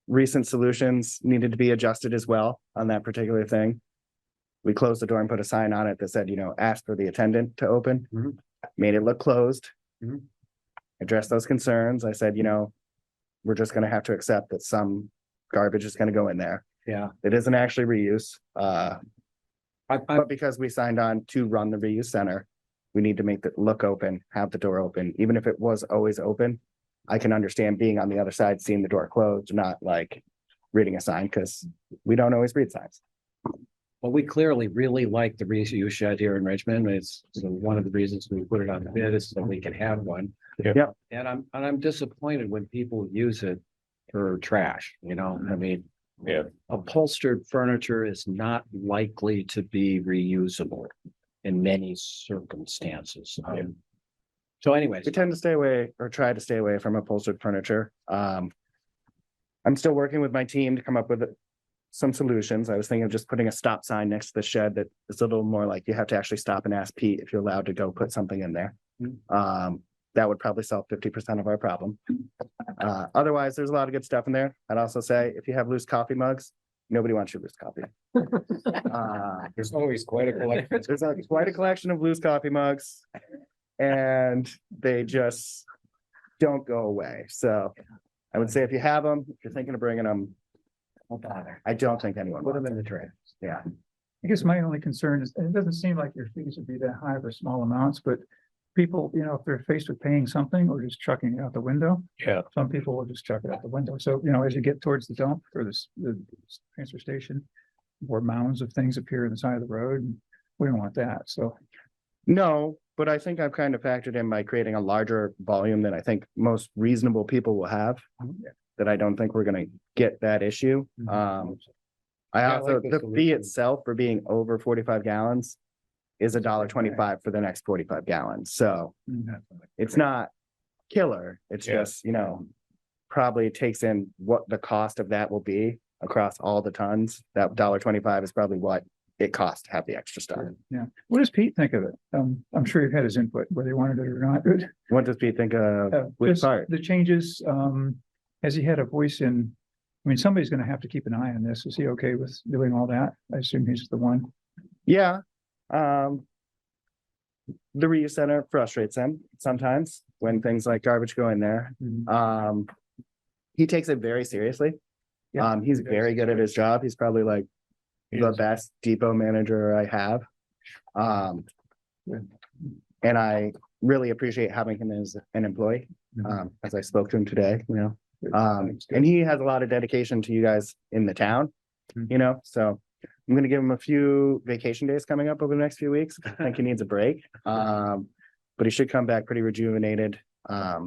Recent solutions needed to be adjusted as well on that particular thing. We closed the door and put a sign on it that said, you know, ask for the attendant to open. Mhm. Made it look closed. Mhm. Addressed those concerns. I said, you know, we're just gonna have to accept that some garbage is gonna go in there. yeah, It isn't actually reuse. I, But because we signed on to run the reuse center, we need to make it look open, have the door open, even if it was always open. I can understand being on the other side, seeing the door closed, not like reading a sign, because we don't always read signs. well, we clearly really like the reuse shed here in Richmond. It's one of the reasons we put it on the bid is so we can have one. Yeah. And I'm disappointed when people use it for trash, you know, I mean. Yeah. Upholstered furniture is not likely to be reusable in many circumstances. So anyways, We tend to stay away or try to stay away from upholstered furniture. I'm still working with my team to come up with some solutions. I was thinking of just putting a stop sign next to the shed that is a little more like you have to actually stop and ask Pete if you're allowed to go put something in there. That would probably solve 50% of our problem. Otherwise, there's a lot of good stuff in there. I'd also say if you have loose coffee mugs, nobody wants your loose coffee. There's always quite a collection. There's quite a collection of loose coffee mugs. And they just don't go away. So I would say if you have them, if you're thinking of bringing them, don't bother. I don't think anyone put wants them in them. the trash. Yeah. I guess my only concern is, and it doesn't seem like your fees would be that high for small amounts, but people, you know, if they're faced with paying something or just chucking it out the window, Yeah. some people will just chuck it out the window. So, you know, as you get towards the dump or the transfer station, more mounds of things appear on the side of the road, and we don't want that. So, No, but I think I've kind of factored in by creating a larger volume than I think most reasonable people will have. That I don't think we're gonna get that issue. I I also, like the the fee solution. itself for being over 45 gallons is $1.25 for the next 45 gallons. So it's not killer. It's Yeah. just, you know, probably takes in what the cost of that will be across all the tons. That $1.25 is probably what it costs to have the extra stuff. yeah. What does Pete think of it? I'm sure you've had his input, whether he wanted it or not. What does Pete think of which Just part? the changes, has he had a voice in, I mean, somebody's gonna have to keep an eye on this. Is he okay with doing all that? I assume he's the one. Yeah. The reuse center frustrates him sometimes when things like garbage go in there. He takes it very seriously. Yeah, He's he does. very good at his job. He's probably like the best depot manager I have. And I really appreciate having him as an employee, as I spoke to him today, you know. And he has a lot of dedication to you guys in the town, you know, so I'm gonna give him a few vacation days coming up over the next few weeks. I think he needs a break. But he should come back pretty rejuvenated. A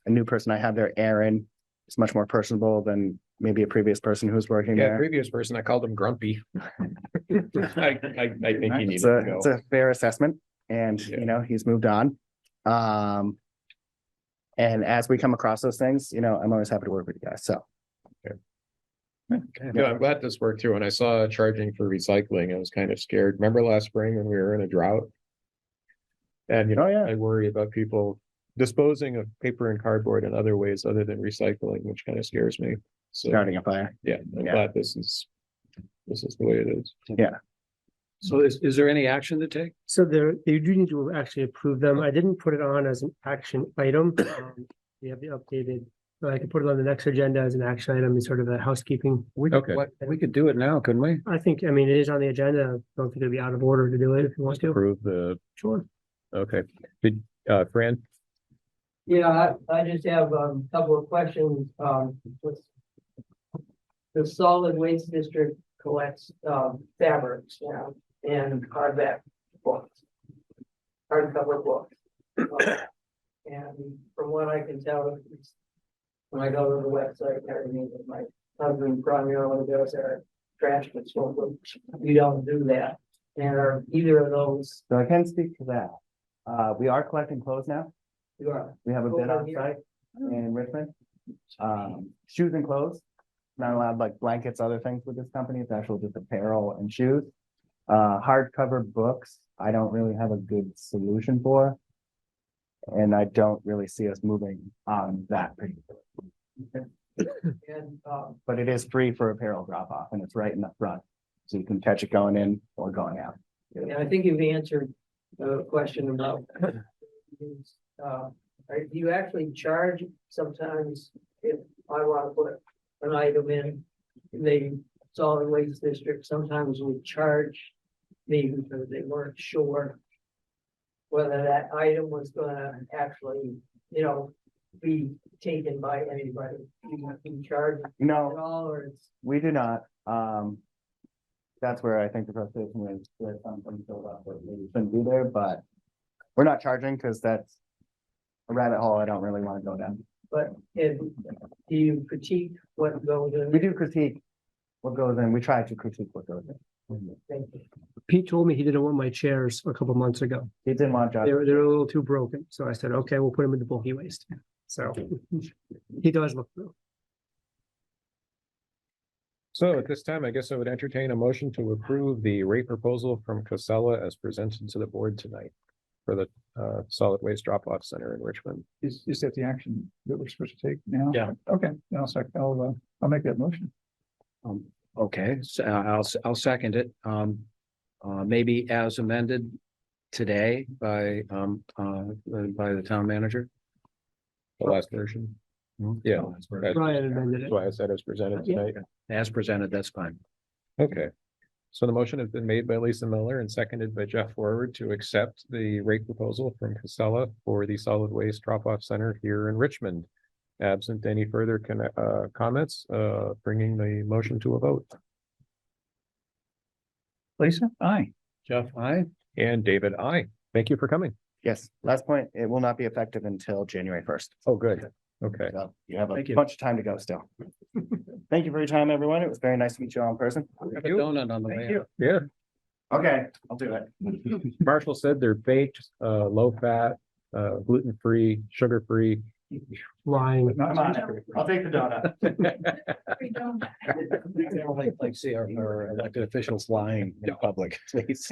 new person I have there, Aaron, is much more personable than maybe a previous person who was working Yeah, there. previous person, I called him grumpy. I think he needed It's to it's go. a fair assessment and, Yeah. you know, he's moved on. And as we come across those things, you know, I'm always happy to work with you guys. So. Yeah, I'm glad this worked through. When I saw charging for recycling, I was kind of scared. Remember last spring when we were in a drought? And, you know, Oh, yeah. I worry about people disposing of paper and cardboard in other ways other than recycling, which kind of scares me. So, Starting a fire. yeah, I'm Yeah. glad this is the way it is. Yeah. So is there any action to take? So you do need to actually approve them. I didn't put it on as an action item. We have the updated, but I could put it on the next agenda as an action item and sort of a housekeeping. Okay. We could do it now, couldn't we? I think, I mean, it is on the agenda. I don't think it'd be out of order to do it if you want to. Approve the, Sure. okay. Did, Fran? Yeah, I just have a couple of questions. With the solid waste district collects fabrics now and hardback books, hardcover books. And from what I can tell, it's, when I go to the website and everything, that my husband primarily does our trash disposal. We don't do that. And are either of those, So I can speak to that. We are collecting clothes now. you are, We have a bid Over on here. site in Richmond. Shoes and clothes. Not allowed like blankets, other things with this company. It's actually just apparel and shoes. Hardcover books, I don't really have a good solution for. And I don't really see us moving on that particular. and But it is free for apparel drop off and it's right in the front. So you can catch it going in or going out. and I think you've answered the question about. Do you actually charge sometimes if I want to put an item in the solid waste district, sometimes we charge me because they weren't sure whether that item was gonna actually, be taken by anybody. You can charge it No, at all, or it's, we do not. That's where I think the frustration is, there's something filled up that maybe shouldn't be there, but we're not charging because that's a rabbit hole I don't really want to go down. but do you critique what goes in? We do critique what goes in. We try to critique what goes in. Thank you. Pete told me he didn't want my chairs a couple months ago. He didn't want Josh. They're a little too broken. So I said, okay, we'll put them in the bulky waste. So he does look through. So at this time, I guess I would entertain a motion to approve the rate proposal from Casella as presented to the board tonight for the solid waste drop-off center in Richmond. Is that the action that we're supposed to take now? Yeah. Okay, then I'll make that motion. Okay, so I'll second it. Maybe as amended today by the town manager. The last version. Yeah. Brian amended it. That's why I said as presented tonight. As presented, that's fine. Okay. So the motion has been made by Lisa Miller and seconded by Jeff Forward to accept the rate proposal from Casella for the solid waste drop-off center here in Richmond. Absent any further comments, bringing the motion to a vote. Lisa, aye. Jeff, aye. And David, aye. Thank you for coming. Yes, last point, it will not be effective until January 1st. Oh, good. Okay. So you have a Thank you. bunch of time to go still. Thank you for your time, everyone. It was very nice to meet you all in person. Have a donut on the way out. Yeah. Okay, I'll do it. Marshall said they're baked, low fat, gluten-free, sugar-free. Lying. Come on, I'll take the donut. They don't like see our elected officials lying in public, please.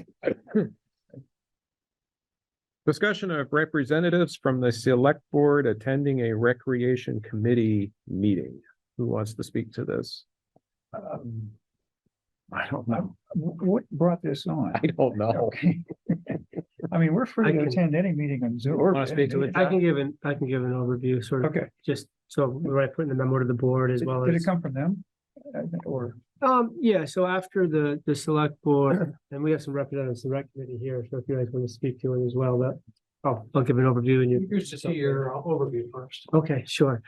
Discussion of representatives from the select board attending a recreation committee meeting. Who wants to speak to this? I don't know. What brought this on? I don't know. Okay. I mean, we're free I to can- attend any meeting on Zoom. Wanna speak to it? I can give an overview, sort of, Okay, just so we're right putting the memo to the board as well did as. it come from them? Or, Yeah, so after the select board, and we have some representatives from the rec committee here, so if you guys want to speak to it as well, but I'll give an overview and you. Here's just your overview first. Okay, sure.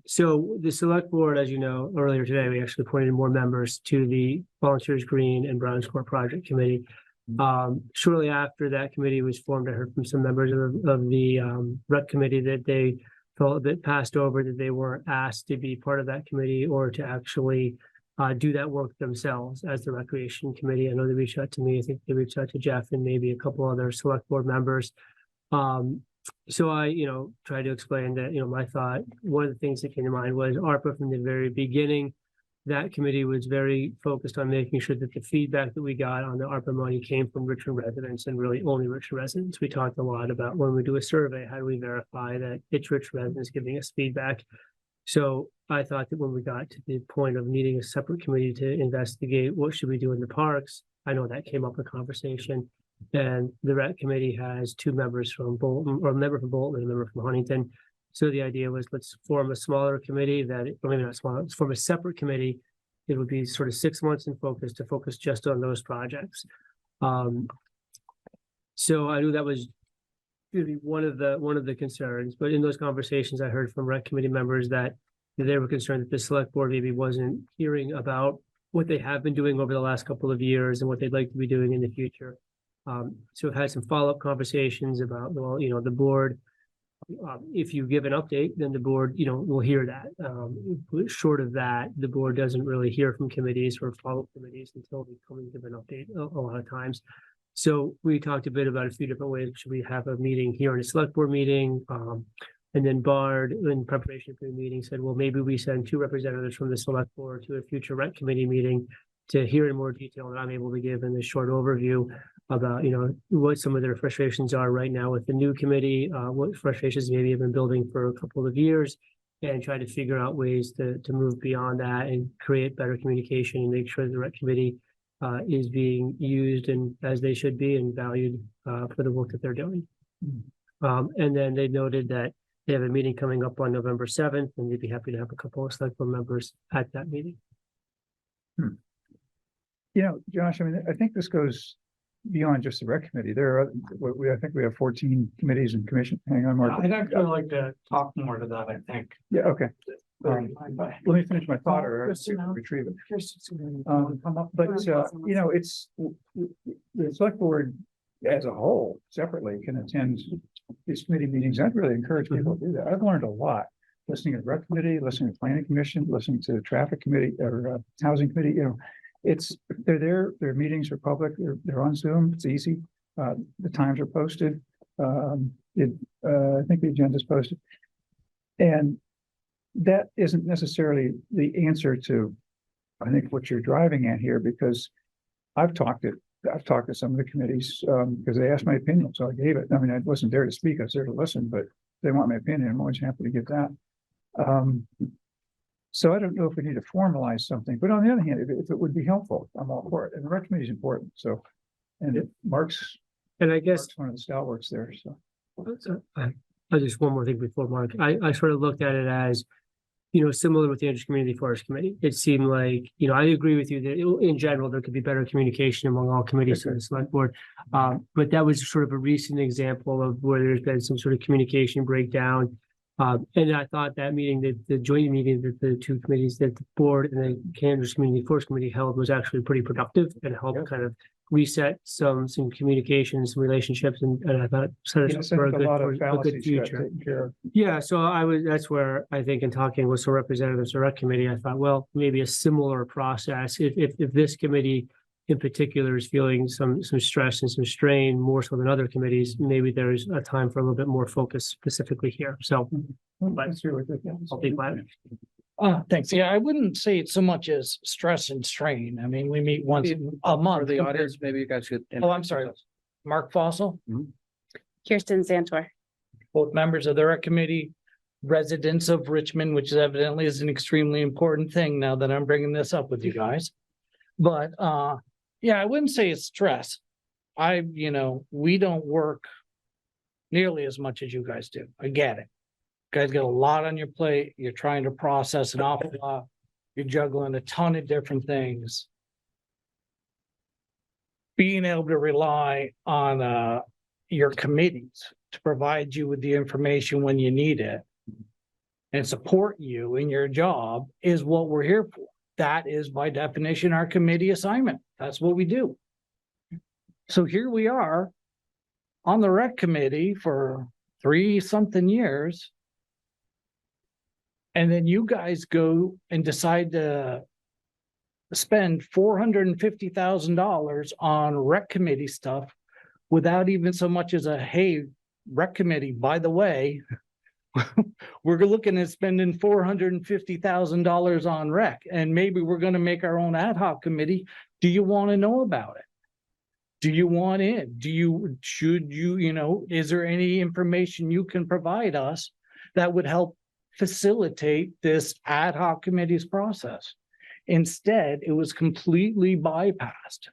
So the select board, as you know, earlier today, we actually appointed more members to the Volunteers Green and Browns Court Project Committee. Shortly after that committee was formed, I heard from some members of the rec committee that they felt that passed over, that they weren't asked to be part of that committee or to actually do that work themselves as the recreation committee. I know they reached out to me. I think they reached out to Jeff and maybe a couple other select board members. So I, tried to explain that, my thought, one of the things that came to mind was ARPA from the very beginning. That committee was very focused on making sure that the feedback that we got on the ARPA money came from Richmond residents and really only Richmond residents. We talked a lot about when we do a survey, how do we verify that it's Richmond residents giving us feedback? So I thought that when we got to the point of needing a separate committee to investigate what should we do in the parks, I know that came up in conversation. And the rec committee has two members from Bolton, or a member from Bolton and a member from Huntington. So the idea was, let's form a smaller committee that, or maybe not smaller, let's form a separate committee. It would be sort of 6 months in focus to focus just on those projects. So I knew that was really one of the concerns, but in those conversations, I heard from rec committee members that they were concerned that the select board maybe wasn't hearing about what they have been doing over the last couple of years and what they'd like to be doing in the future. So I've had some follow-up conversations about, well, the board, if you give an update, then the board, will hear that. Short of that, the board doesn't really hear from committees or follow-up committees until they come and give an update a lot of times. So we talked a bit about a few different ways. Should we have a meeting here in a select board meeting? And then Bard, in preparation for the meeting, said, well, maybe we send 2 representatives from the select board to a future rec committee meeting to hear in more detail than I'm able to give in this short overview about, what some of their frustrations are right now with the new committee, what frustrations maybe have been building for a couple of years, and try to figure out ways to move beyond that and create better communication and make sure the rec committee is being used and as they should be and valued for the work that they're doing. And then they noted that they have a meeting coming up on November 7th, and they'd be happy to have a couple of select board members at that meeting. Josh, I think this goes beyond just the rec committee. There are, I think we have 14 committees and commission. Hang on, Mark. I'd actually like to talk more to that, I think. Yeah, okay. Let me finish my thought or retrieve it. But it's the select board as a whole separately can attend these committee meetings. I'd really encourage people to do that. I've learned a lot listening to the rec committee, listening to planning commission, listening to the traffic committee or housing committee. They're there. Their meetings are public. They're on Zoom. It's easy. The times are posted. I think the agenda is posted, and that isn't necessarily the answer to, I think, what you're driving at here, because I've talked to some of the committees because they asked my opinion, so I gave it. I wasn't there to speak; I was there to listen. But they want my opinion. I'm always happy to give that. So I don't know if we need to formalize something, but on the other hand, if it would be helpful, I'm all for it. And the rec committee is important. So, and it Mark's, and I guess one of the stalwarts there. So, I just one more thing before Mark. I sort of looked at it as, similar with the Interest Community Forest Committee. It seemed like, I agree with you that in general, there could be better communication among all committees in the select board. But that was sort of a recent example of where there's been some sort of communication breakdown. And I thought that meeting, the joint meeting that the two committees, that the board and the Kansas Community Forest Committee held, was actually pretty productive and helped kind of reset some communications, relationships, and I thought set us up for a good future. Yeah, so that's where I think in talking with some representatives of the rec committee, I thought, well, maybe a similar process. If this committee in particular is feeling some stress and some strain more so than other committees, maybe there's a time for a little bit more focus specifically here. So I'll be glad. Thanks. Yeah, I wouldn't say it's so much as stress and strain. We meet once a month. For the audience, maybe you guys could. Oh, I'm sorry. Mark Fossil, Kirsten Santor. both members of the rec committee, residents of Richmond, which evidently is an extremely important thing now that I'm bringing this up with you guys. But yeah, I wouldn't say it's stress. We don't work nearly as much as you guys do. I get it. You guys got a lot on your plate. You're trying to process an awful lot. You're juggling a ton of different things. Being able to rely on your committees to provide you with the information when you need it and support you in your job is what we're here for. That is by definition our committee assignment. That's what we do. So here we are on the rec committee for 3-something years. And then you guys go and decide to spend $450,000 on rec committee stuff without even so much as hey, rec committee, by the way, we're looking at spending $450,000 on rec, and maybe we're going to make our own ad hoc committee. Do you want to know about it? Do you want in? Is there any information you can provide us that would help facilitate this ad hoc committee's process. Instead, it was completely bypassed.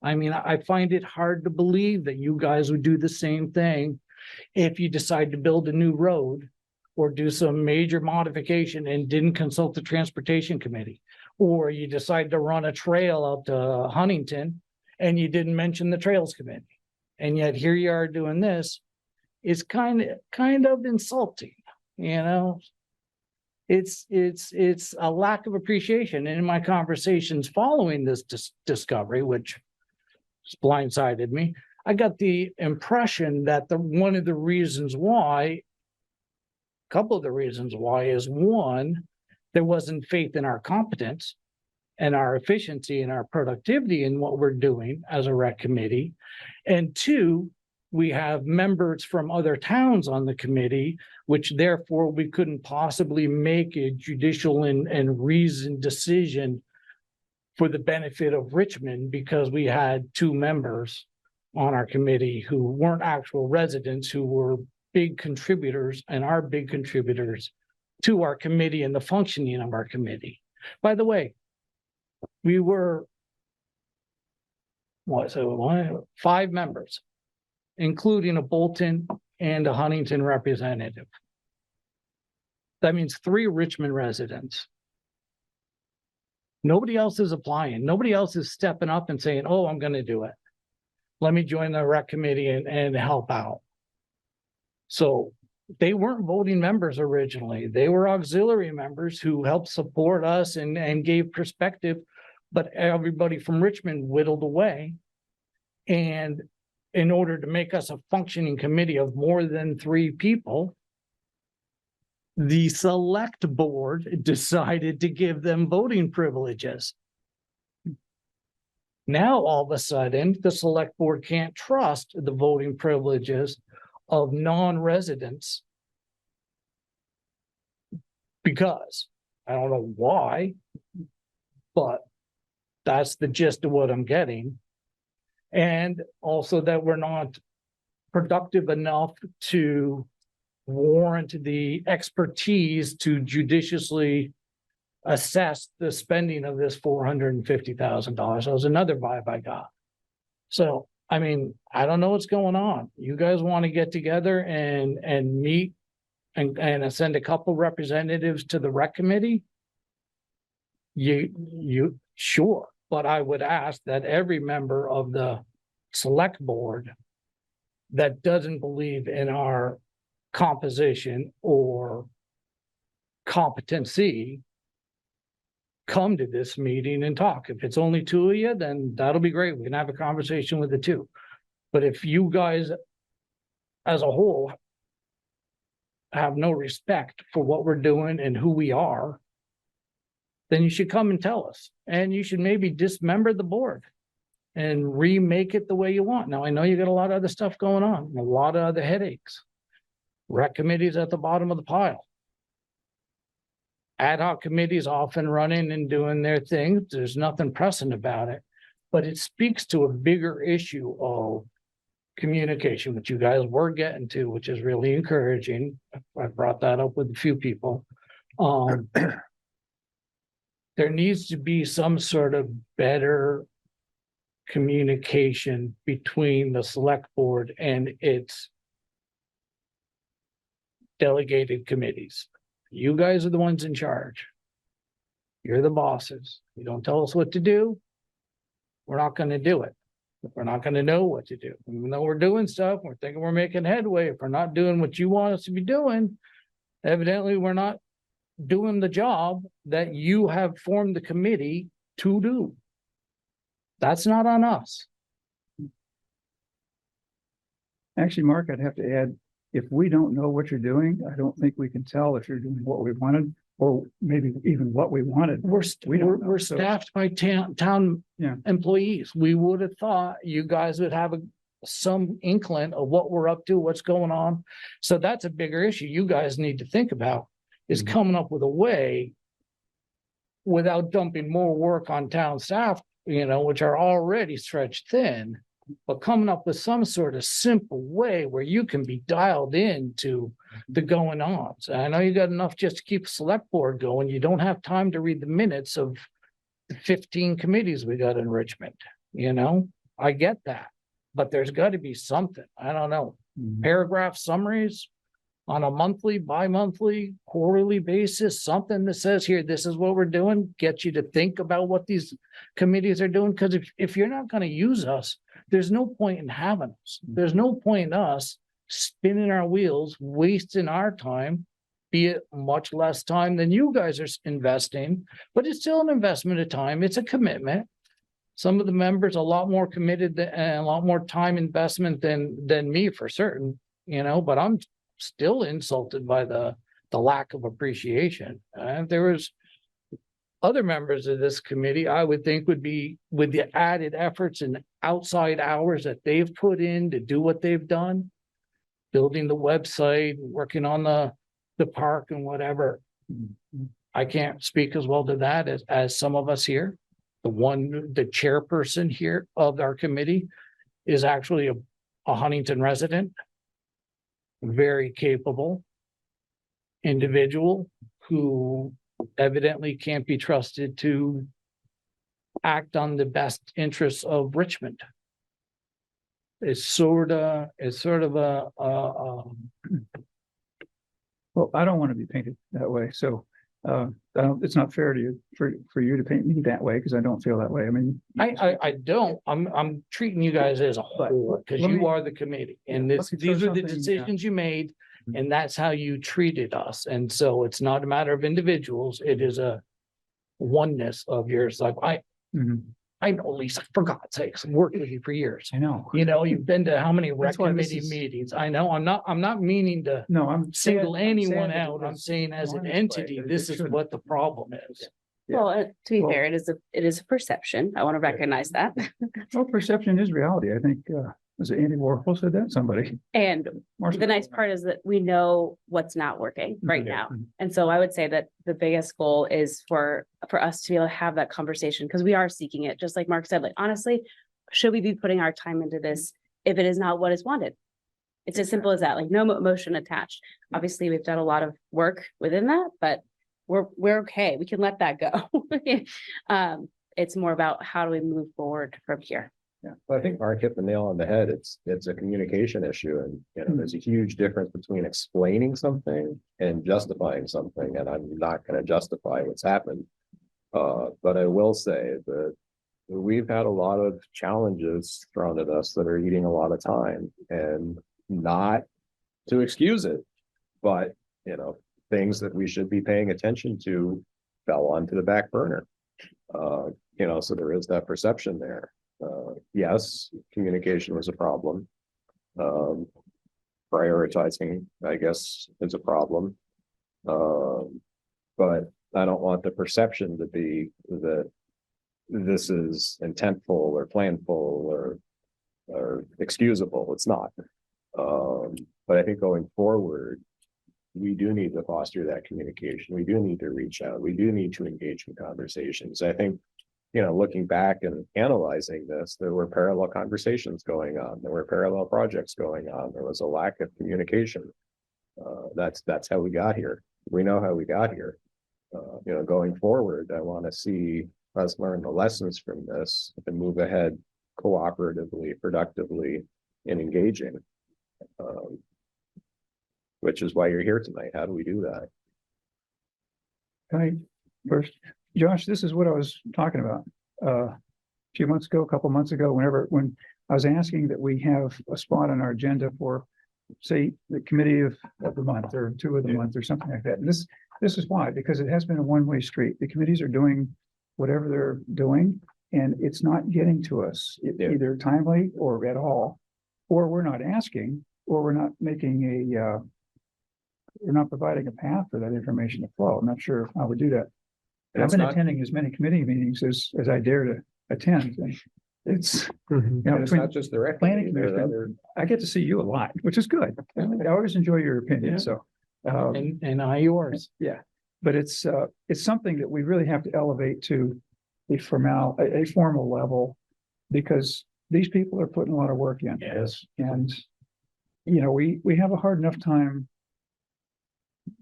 I mean, I find it hard to believe that you guys would do the same thing if you decide to build a new road or do some major modification and didn't consult the transportation committee, or you decide to run a trail up to Huntington and you didn't mention the trails committee. And yet here you are doing this. It's kind of insulting, you know? It's a lack of appreciation. And in my conversations following this discovery, which blindsided me, I got the impression that one of the reasons why, a couple of the reasons why is, one, there wasn't faith in our competence and our efficiency and our productivity in what we're doing as a rec committee. And two, we have members from other towns on the committee, which therefore we couldn't possibly make a judicial and reasoned decision for the benefit of Richmond, because we had two members on our committee who weren't actual residents, who were big contributors and are big contributors to our committee and the functioning of our committee. By the way, we were five members, including a Bolton and a Huntington representative. That means 3 Richmond residents. Nobody else is applying. Nobody else is stepping up and saying, oh, I'm going to do it. Let me join the rec committee and help out. So they weren't voting members originally. They were auxiliary members who helped support us and gave perspective, but everybody from Richmond whittled away. And in order to make us a functioning committee of more than 3 people, the select board decided to give them voting privileges. Now, all of a sudden, the select board can't trust the voting privileges of non-residents because I don't know why, but that's the gist of what I'm getting. And also that we're not productive enough to warrant the expertise to judiciously assess the spending of this $450,000. That was another vibe I got. So, I mean, I don't know what's going on. You guys want to get together and meet and send a couple representatives to the rec committee? You sure, but I would ask that every member of the select board that doesn't believe in our composition or competency come to this meeting and talk. If it's only 2 of you, then that'll be great. We can have a conversation with the 2. But if you guys as a whole have no respect for what we're doing and who we are, then you should come and tell us. And you should maybe dismember the board and remake it the way you want. Now, I know you got a lot of other stuff going on, a lot of other headaches. Rec committees at the bottom of the pile. Ad hoc committees often running and doing their thing. There's nothing pressing about it, but it speaks to a bigger issue of communication, which you guys were getting to, which is really encouraging. I brought that up with a few people. There needs to be some sort of better communication between the select board and its delegated committees. You guys are the ones in charge. You're the bosses. You don't tell us what to do, we're not going to do it. We're not going to know what to do. Even though we're doing stuff, we're thinking we're making headway. If we're not doing what you want us to be doing, evidently we're not doing the job that you have formed the committee to do. That's not on us. Actually, Mark, I'd have to add, if we don't know what you're doing, I don't think we can tell if you're doing what we wanted or maybe even what we wanted. We're So- staffed by town Yeah. employees. We would have thought you guys would have some inkling of what we're up to, what's going on. So that's a bigger issue you guys need to think about, is coming up with a way without dumping more work on town staff, which are already stretched thin, but coming up with some sort of simple way where you can be dialed in to the going ons. I know you got enough just to keep a select board going. You don't have time to read the minutes of the 15 committees we got in Richmond, you know? I get that, but there's got to be something. I don't know. Paragraph summaries on a monthly, bi-monthly, quarterly basis, something that says here, this is what we're doing, get you to think about what these committees are doing. Because if you're not going to use us, there's no point in having us. There's no point in us spinning our wheels, wasting our time, be it much less time than you guys are investing, but it's still an investment of time. It's a commitment. Some of the members a lot more committed and a lot more time investment than me for certain, you know, but I'm still insulted by the lack of appreciation. And there was other members of this committee, I would think would be with the added efforts and outside hours that they've put in to do what they've done, building the website, working on the park and whatever. I can't speak as well to that as some of us here. The chairperson here of our committee is actually a Huntington resident, very capable individual who evidently can't be trusted to act on the best interests of Richmond. It's sort of a Well, I don't want to be painted that way, so it's not fair to you, for you to paint me that way, because I don't feel that way. I mean. I don't, I'm treating you guys as a whole, because let you me- are the committee, and let me throw these are the something, decisions you made, and that's how you treated us, and so it's not a matter of individuals, it is a oneness of yours, like Mhm. I know, Lisa, for God's sakes, I've worked with you for years. I know. You know, you've been to how many rec That's why this committee is- meetings, I know, I'm not meaning to No, I'm. sad- single I'm sad anyone that it out, I'm was saying as an on display, entity, but it this is shouldn't. what the problem is. Yeah. Well, to be Well- fair, it is a perception. I want to recognize that. Well, perception is reality. I think, was it Andy Warhol said that? Somebody. And Marshall- the nice part is that we know what's not working right Yeah. now. And so I would say that the biggest goal is for us to be able to have that conversation, because we are seeking it, just like Mark said, like, honestly, should we be putting our time into this if it is not what is wanted? It's as simple as that, like no emotion attached. Obviously, we've done a lot of work within that, but we're okay. We can let that go. It's more about how do we move forward from here? Well, I think Mark hit the nail on the head. It's a communication issue, and you know, there's a huge difference between explaining something and justifying something, and I'm not going to justify what's happened. But I will say that we've had a lot of challenges thrown at us that are eating a lot of time, and not to excuse it, but you know, things that we should be paying attention to fell onto the back burner. You know, so there is that perception there. Yes, communication was a problem. Prioritizing, I guess, is a problem. But I don't want the perception to be that this is intentful or planful or excusable. It's not. But I think going forward, we do need to foster that communication. We do need to reach out. We do need to engage in conversations. I think, you know, looking back and analyzing this, there were parallel conversations going on. There were parallel projects going on. There was a lack of communication. That's how we got here. We know how we got here. You know, going forward, I want to see us learn the lessons from this and move ahead cooperatively, productively, and engaging. Which is why you're here tonight. How do we do that? Can I first, Josh, this is what I was talking about. A few months ago, a couple months ago, when I was asking that we have a spot on our agenda for, say, the committee of the month or two of the month or something like that. And this is why, because it has been a one-way street. The committees are doing whatever they're doing, and it's not getting to us either timely or at all, or we're not asking, or we're not making we're not providing a path for that information to flow. I'm not sure how we do that. I've been attending as many committee meetings as I dare to attend, and it's, you know, It's between not just the rec planning committee, there are commission, I get to see you a lot, which is good. I always enjoy your opinion, Yeah. so. And I yours. Yeah, but it's something that we really have to elevate to a formal level, because these people are putting a lot of work in. Yes. And, you know, we have a hard enough time.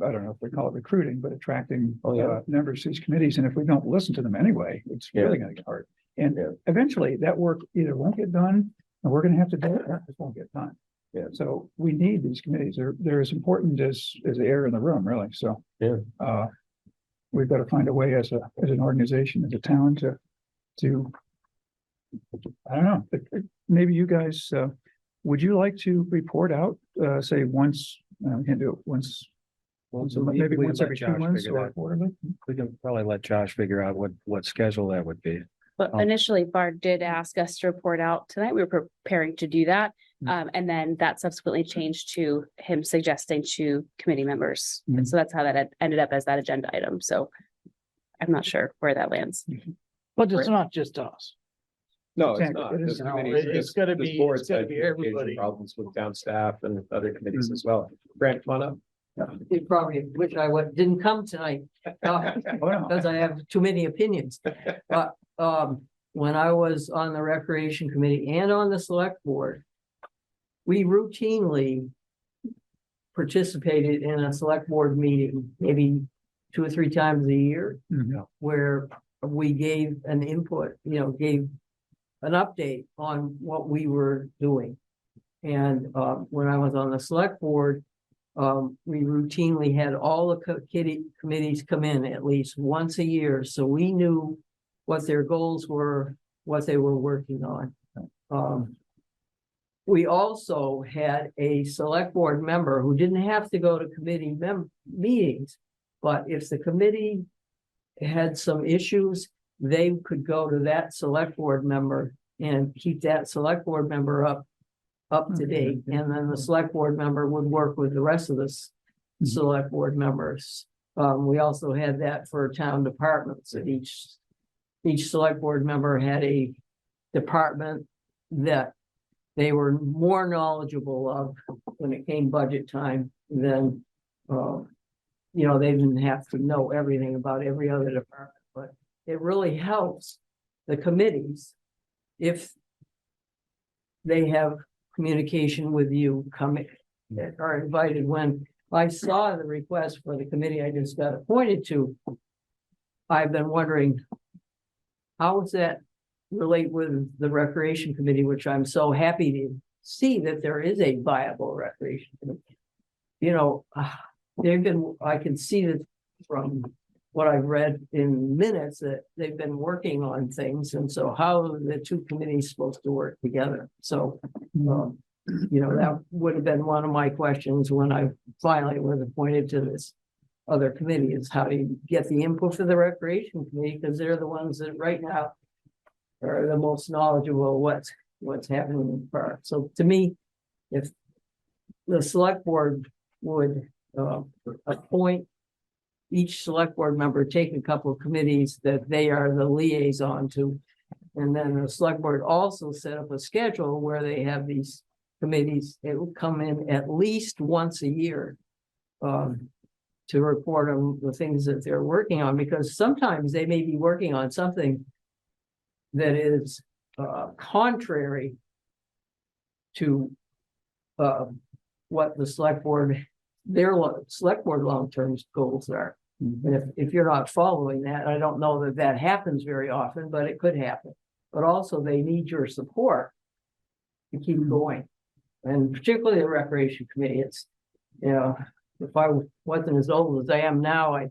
I don't know if we call it recruiting, but attracting members to these committees. And if we don't listen to them anyway, it's really gonna get hard. And eventually that work either won't get done, or we're gonna have to do it, or it just won't get done. Yeah. So we need these committees. They're as important as the air in the room, really. So. Yeah. We've got to find a way as an organization, as a town to, I don't know, maybe you guys, would you like to report out, say once, we can do it once, maybe we once let every 2 Josh months figure or that. quarterly? We can probably let Josh figure out what schedule that would be. But initially, Bart did ask us to report out tonight. We were preparing to do that. And then that subsequently changed to him suggesting to committee members. And so that's how that ended up as that agenda item. So I'm not sure where that lands. But it's not just us. No, it's Exactly. not. It This is- No, committee- it's this- gotta this be- board's it's gotta had be communication everybody. Problems with town staff and other committees as well. Grant, come on up. You probably wish I didn't come tonight, because I have too many opinions. But, when I was on the Recreation Committee and on the Select Board, we routinely participated in a Select Board meeting, maybe 2 or 3 times a year, where we gave an input, gave an update on what we were doing. And, when I was on the Select Board, we routinely had all the committees come in at least once a year, so we knew what their goals were, what they were working on. We also had a Select Board member who didn't have to go to committee meetings, but if the committee had some issues, they could go to that Select Board member and keep that Select Board member up to date, and then the Select Board member would work with the rest of the Select Board members. We also had that for town departments, that each Select Board member had a department that they were more knowledgeable of when it came budget time than, they didn't have to know everything about every other department, but it really helps the committees if they have communication with you that are invited. When I saw the request for the committee I just got appointed to, I've been wondering, how does that relate with the Recreation Committee, which I'm so happy to see that there is a viable Recreation Committee. I can see that from what I've read in minutes that they've been working on things, and so how are the 2 committees supposed to work together? So, that would have been one of my questions when I finally was appointed to this other committee, is how do you get the input for the Recreation Committee, because they're the ones that right now are the most knowledgeable what's happening in the park. So to me, if the Select Board would appoint each Select Board member, take a couple of committees that they are the liaison to, and then the Select Board also set up a schedule where they have these committees, it will come in at least once a year to report on the things that they're working on, because sometimes they may be working on something that is contrary to what the Select Board, their Select Board long-term goals are. And if you're not following that, I don't know that happens very often, but it could happen. But also they need your support to keep going. And particularly the Recreation Committee, it's, if I wasn't as old as I am now, I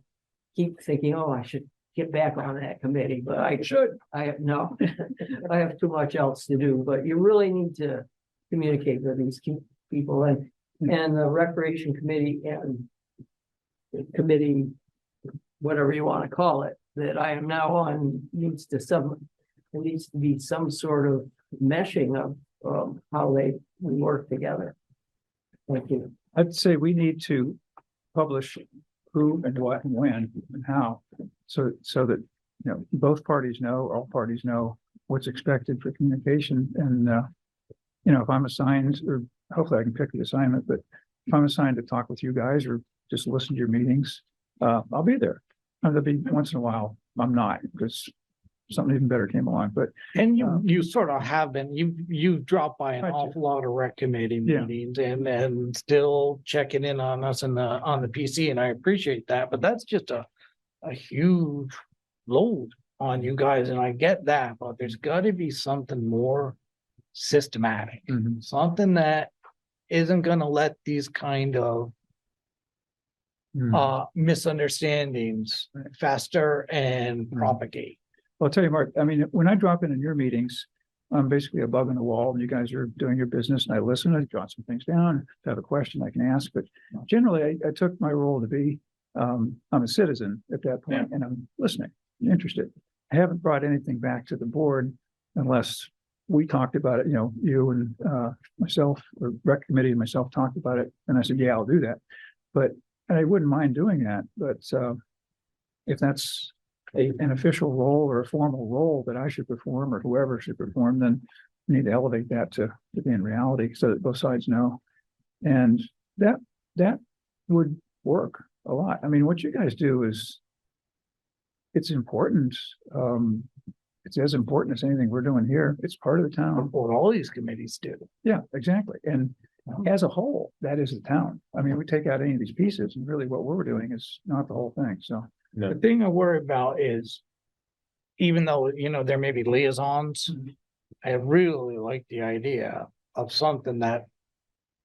keep thinking, oh, I should get back on that committee, but I have no, I have too much else to do, but you really need to communicate with these people, and the Recreation Committee and the committee, whatever you want to call it, that I am now on, needs to be some sort of meshing of how they work together. Thank you. I'd say we need to publish who and what and when and how, so that, both parties know, all parties know what's expected for communication. And, if I'm assigned, or hopefully I can pick the assignment, but if I'm assigned to talk with you guys or just listen to your meetings, I'll be there. And there'll be once in a while, I'm not, because something even better came along, but And you sort of have been, you've dropped by an I do. awful lot of rec committee Yeah. meetings and still checking in on us on the PC, and I appreciate that, but that's just a huge load on you guys, and I get that, but there's gotta be something more systematic, Mhm. something that isn't gonna let these kind of misunderstandings fester and propagate. I'll tell you, Mark, I mean, when I drop in your meetings, I'm basically a bug in the wall and you guys are doing your business and I listen, I jot some things down. If I have a question I can ask, but generally I took my role to be, I'm a citizen at that point and I'm listening, interested. I haven't brought anything back to the board unless we talked about it, you and myself, or rec committee and myself talked about it. And I said, yeah, I'll do that. But I wouldn't mind doing that, but if that's an official role or a formal role that I should perform or whoever should perform, then we need to elevate that to being reality so that both sides know. And that would work a lot. I mean, what you guys do is, it's important. It's as important as anything we're doing here. It's part of the town. What all these committees do. Yeah, exactly. And as a whole, that is the town. I mean, we take out any of these pieces and really what we're doing is not the whole thing. So. The thing I worry about is, even though, there may be liaisons, I really like the idea of something that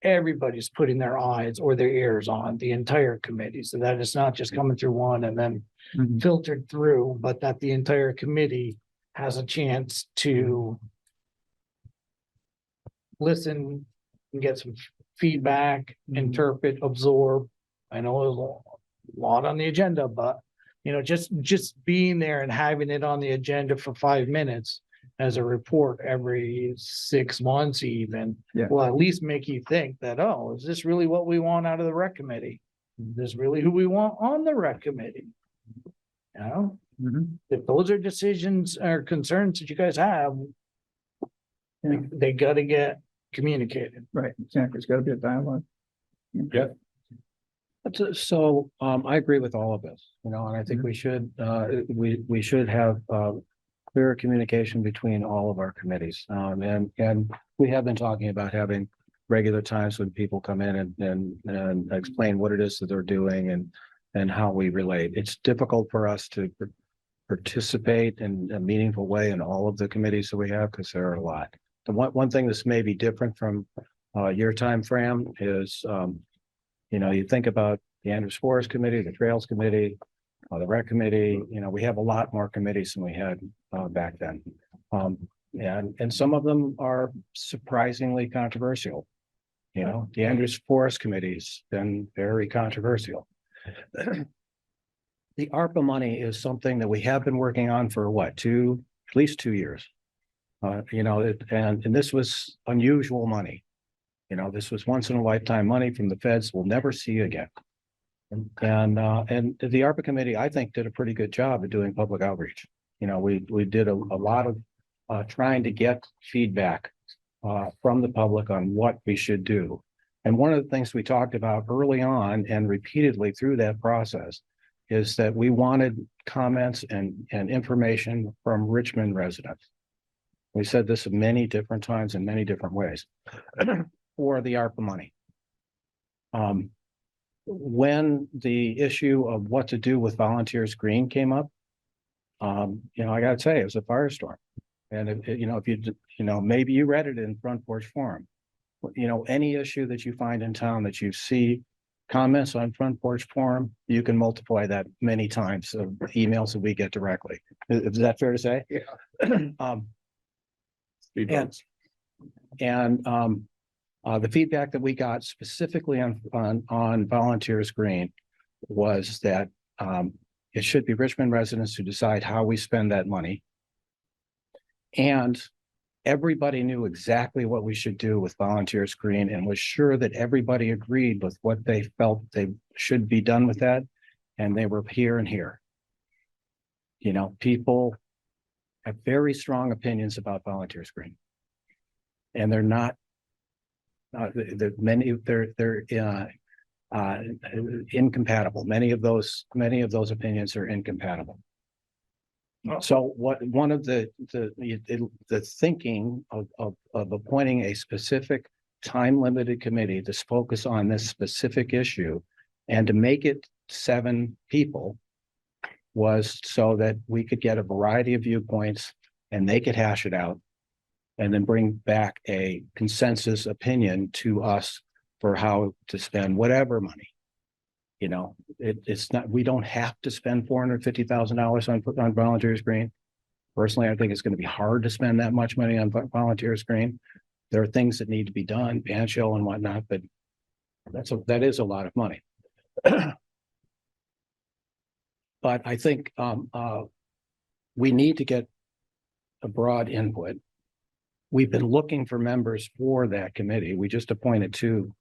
everybody's putting their eyes or their ears on, the entire committee, so that it's not just coming through one and then filtered through, but that the entire committee has a chance to listen and get some feedback, interpret, absorb. I know there's a lot on the agenda, but just being there and having it on the agenda for 5 minutes as a report every 6 months even, will at least make you think that, oh, is this really what we want out of the rec committee? Is this really who we want on the rec committee? If those are decisions or concerns that you guys have, they gotta get communicated. Right, exactly. It's gotta be a dialogue. Yeah. So, I agree with all of this, and I think we should have, clear communication between all of our committees. And we have been talking about having regular times when people come in and explain what it is that they're doing and how we relate. It's difficult for us to participate in a meaningful way in all of the committees that we have, because there are a lot. The one thing that's maybe different from your time frame is, you think about the Andrews Forest Committee, the Trails Committee, the Rec Committee, we have a lot more committees than we had back then. And some of them are surprisingly controversial. The Andrews Forest Committee's been very controversial. The ARPA money is something that we have been working on for at least 2 years. And this was unusual money. This was once in a lifetime money from the feds we'll never see again. And the ARPA committee, I think, did a pretty good job of doing public outreach. We did a lot of trying to get feedback from the public on what we should do. And one of the things we talked about early on and repeatedly through that process is that we wanted comments and information from Richmond residents. We said this many different times in many different ways for the ARPA money. When the issue of what to do with Volunteers Green came up, I gotta say, it was a firestorm. And if maybe you read it in Front Porch Forum. Any issue that you find in town that you see comments on Front Porch Forum, you can multiply that many times of emails that we get directly. Is that fair to say? Yeah. The feedback that we got specifically on Volunteers Green was that it should be Richmond residents who decide how we spend that money. And everybody knew exactly what we should do with Volunteers Green and was sure that everybody agreed with what they felt they should be done with that. And they were here and here. People have very strong opinions about Volunteers Green. And they're not, they're incompatible. Many of those opinions are incompatible. So one of the thinking of appointing a specific time-limited committee to focus on this specific issue and to make it 7 people was so that we could get a variety of viewpoints and they could hash it out and then bring back a consensus opinion to us for how to spend whatever money. You know, it's not, we don't have to spend $450,000 on volunteers green. Personally, I think it's going to be hard to spend that much money on volunteers green. There are things that need to be done, ban shell and whatnot, but that is a lot of money. But I think we need to get a broad input. We've been looking for members for that committee. We just appointed 2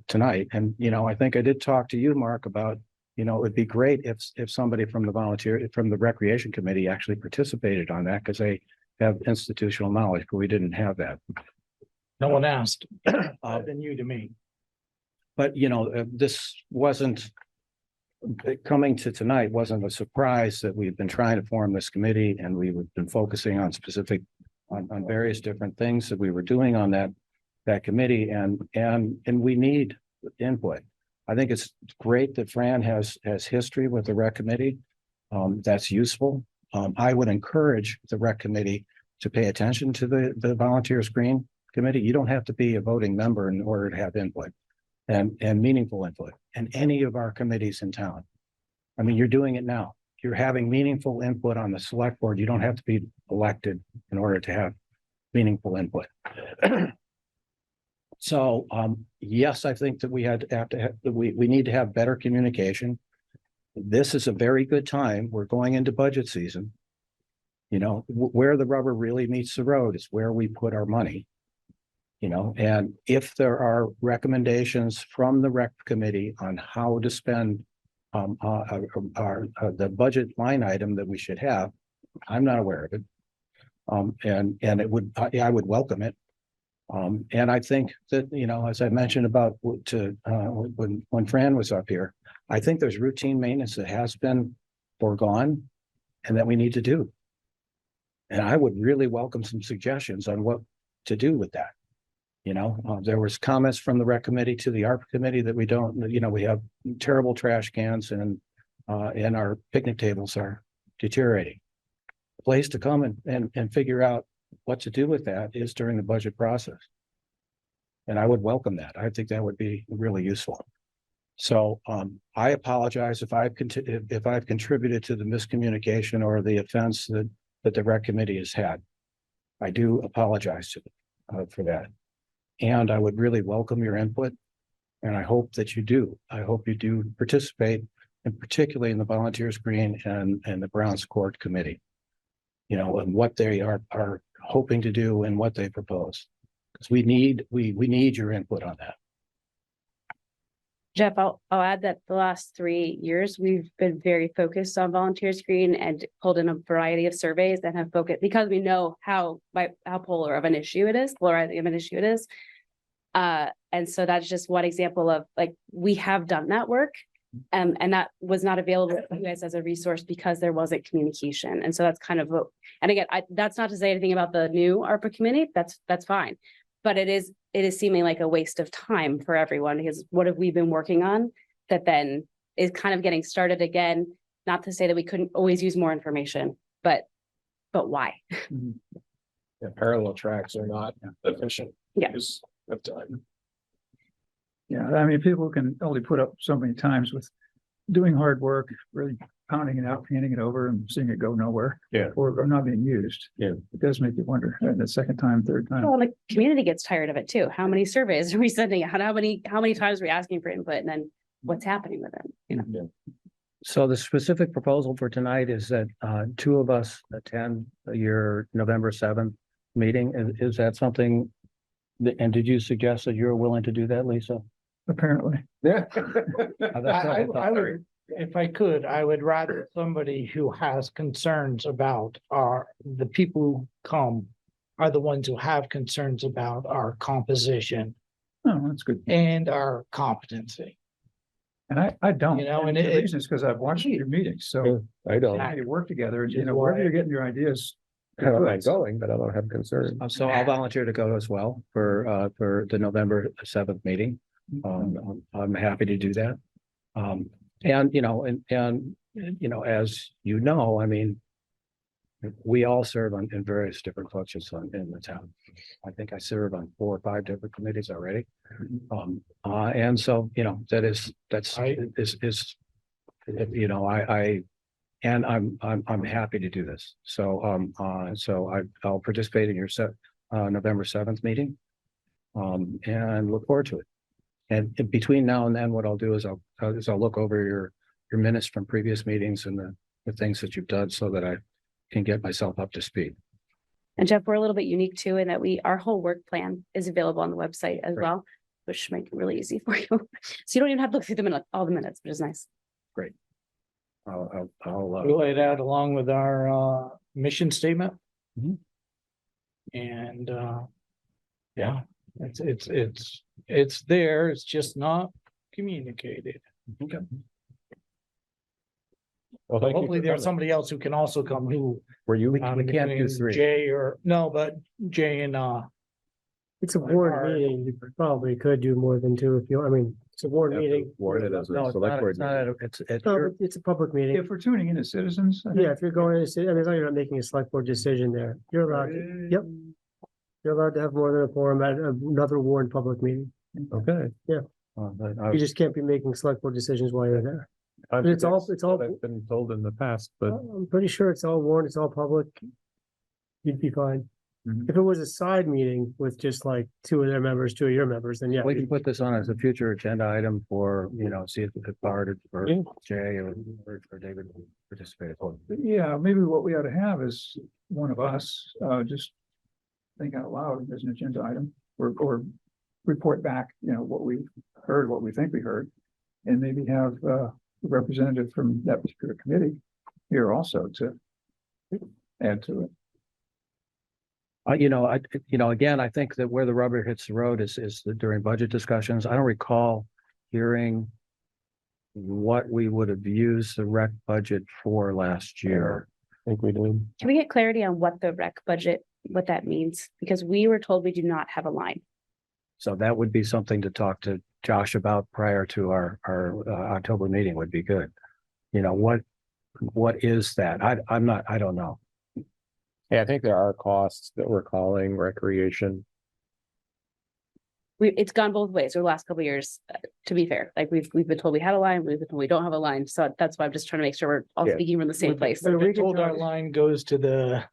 tonight. And, you know, I think I did talk to you, Mark, about, you know, it would be great if somebody from the recreation committee actually participated on that because they have institutional knowledge, but we didn't have that. No one asked, than you to me. But, you know, this wasn't coming to tonight wasn't a surprise that we've been trying to form this committee and we've been focusing on on various different things that we were doing on that committee and we need input. I think it's great that Fran has history with the rec committee. That's useful. I would encourage the rec committee to pay attention to the volunteers green committee. You don't have to be a voting member in order to have input and meaningful input in any of our committees in town. I mean, you're doing it now. You're having meaningful input on the select board. You don't have to be elected in order to have meaningful input. So, yes, I think that we need to have better communication. This is a very good time. We're going into budget season. You know, where the rubber really meets the road is where we put our money. You know, and if there are recommendations from the rec committee on how to spend the budget line item that we should have, I'm not aware of it. And I would welcome it. And I think that, you know, as I mentioned about when Fran was up here, I think there's routine maintenance that has been foregone and that we need to do. And I would really welcome some suggestions on what to do with that. You know, there was comments from the rec committee to the ARP committee that we don't, you know, we have terrible trash cans and our picnic tables are deteriorating. The place to come and figure out what to do with that is during the budget process. And I would welcome that. I think that would be really useful. So I apologize if I've contributed to the miscommunication or the offense that the rec committee has had. I do apologize to them for that. And I would really welcome your input. And I hope that you do. I hope you do participate, and particularly in the Volunteers Green and the Browns Court Committee. You know, and what they are hoping to do and what they propose. Because we need your input on that. Jeff, I'll add that the last 3 years, we've been very focused on Volunteers Green and pulled in a variety of surveys that have focused because we know how polarizing of an issue it is. And so that's just one example of like, we have done that work. And that was not available to you guys as a resource because there wasn't communication. And so that's kind of what, and again, that's not to say anything about the new ARPA committee. That's fine. But it is seeming like a waste of time for everyone because what have we been working on that then is kind of getting started again? Not to say that we couldn't always use more information, but why? Yeah, parallel tracks are not efficient. Yeah. Use of time. Yeah, I mean, people can only put up so many times with doing hard work, really pounding it out, handing it over and seeing it go nowhere. Yeah. Or not being used. Yeah. It does make you wonder, the second time, third time. Well, the community gets tired of it too. How many surveys are we sending out? How many times are we asking for input and then what's happening with them? You know? Yeah. So the specific proposal for tonight is that 2 of us attend your November 7th meeting. Is that something? And did you suggest that you're willing to do that, Lisa? Apparently. Yeah. I would, if I could, I would rather somebody who has concerns about the people who come are the ones who have concerns about our composition Oh, that's good. and our competency. And I don't. You know, and the it- reason is because I've watched your meetings, so I don't. you work together, and Which is wherever why- you're getting your ideas. I don't mind going, but I don't have concern. So I'll volunteer to go as well for the November 7th meeting. I'm happy to do that. And, as you know, I mean, we all serve in various different functions in the town. I think I serve on 4 or 5 different committees already. And so, I'm happy to do this. So, I'll participate in your November 7th meeting. And look forward to it. And in between now and then, what I'll do is I'll look over your minutes from previous meetings and the things that you've done so that I can get myself up to speed. And Jeff, we're a little bit unique too, in that our whole work plan is available on the website as well, which make it really easy for you. So you don't even have to look through all the minutes, which is nice. I'll We lay it out along with our mission statement. Mhm. And yeah, it's there, it's just not communicated. okay. Well, thank you Hopefully for there's coming. somebody else who can also come who. Were you? We can't do between 3. Jay but Jay and It's a board Our- meeting. You probably could do more than 2 if you, I mean, it's a board meeting. Warn it as a No, select board. it's not, it's, No, but it's a public meeting. If we're tuning in as citizens. I think- Yeah, if you're going to, I mean, as long as you're not making a select board decision there, you're allowed, yep. You're allowed to have more than a forum at another warned public meeting. Okay. You just can't be making select board decisions while you're there. It's all- I've been told in the past, but I'm pretty sure it's all warned, it's all public. You'd be fine. Mhm. If it was a side meeting with just like 2 of their members, 2 of your members, then yeah. we can put this on as a future agenda item for, see if Bart or Yeah. Jay or David will participate. Yeah, maybe what we ought to have is one of us, just think out loud as an agenda item, or report back, what we heard, what we think we heard. And maybe have, a representative from that particular committee here also to add to it. Again, I think that where the rubber hits the road is during budget discussions. I don't recall hearing what we would have used the rec budget for last year. I think we did. Can we get clarity on what the rec budget, what that means? Because we were told we do not have a line. So that would be something to talk to Josh about prior to our October meeting would be good. What is that? I don't know. Yeah, I think there are costs that we're calling recreation. It's gone both ways over the last couple of years, to be fair. Like we've been told we had a line, we've been told we don't have a line. So that's why I'm just trying to make sure we're all Yeah. speaking from the same place. So We've we been can told our talk- line goes to the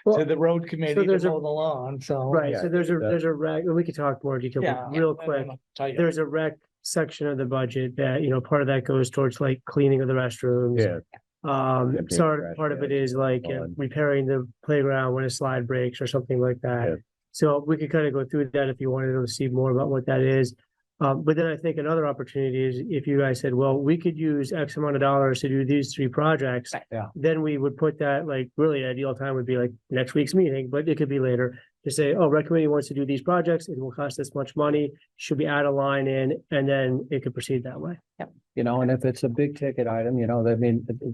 Well, to the road committee to there's a- mow the lawn, so. Right, Yeah, so there's that- a rec, and we could talk more detail, Yeah. but real and quick. then I'll tell you. There's a rec section of the budget that, part of that goes towards like cleaning of the restrooms. Yeah. Emptying So trash part of it cans, is like lawn. repairing the playground when a slide breaks or something like Yeah. that. So we could kind of go through that if you wanted to see more about what that is. But then I think another opportunity is if you guys said, well, we could use X amount of dollars to do these 3 projects. Right. Yeah. Then we would put that, like, really ideal time would be like next week's meeting, but it could be later. To say, oh, rec committee wants to do these projects, it will cost this much money, should we add a line in, and then it could proceed that way. And if it's a big ticket item,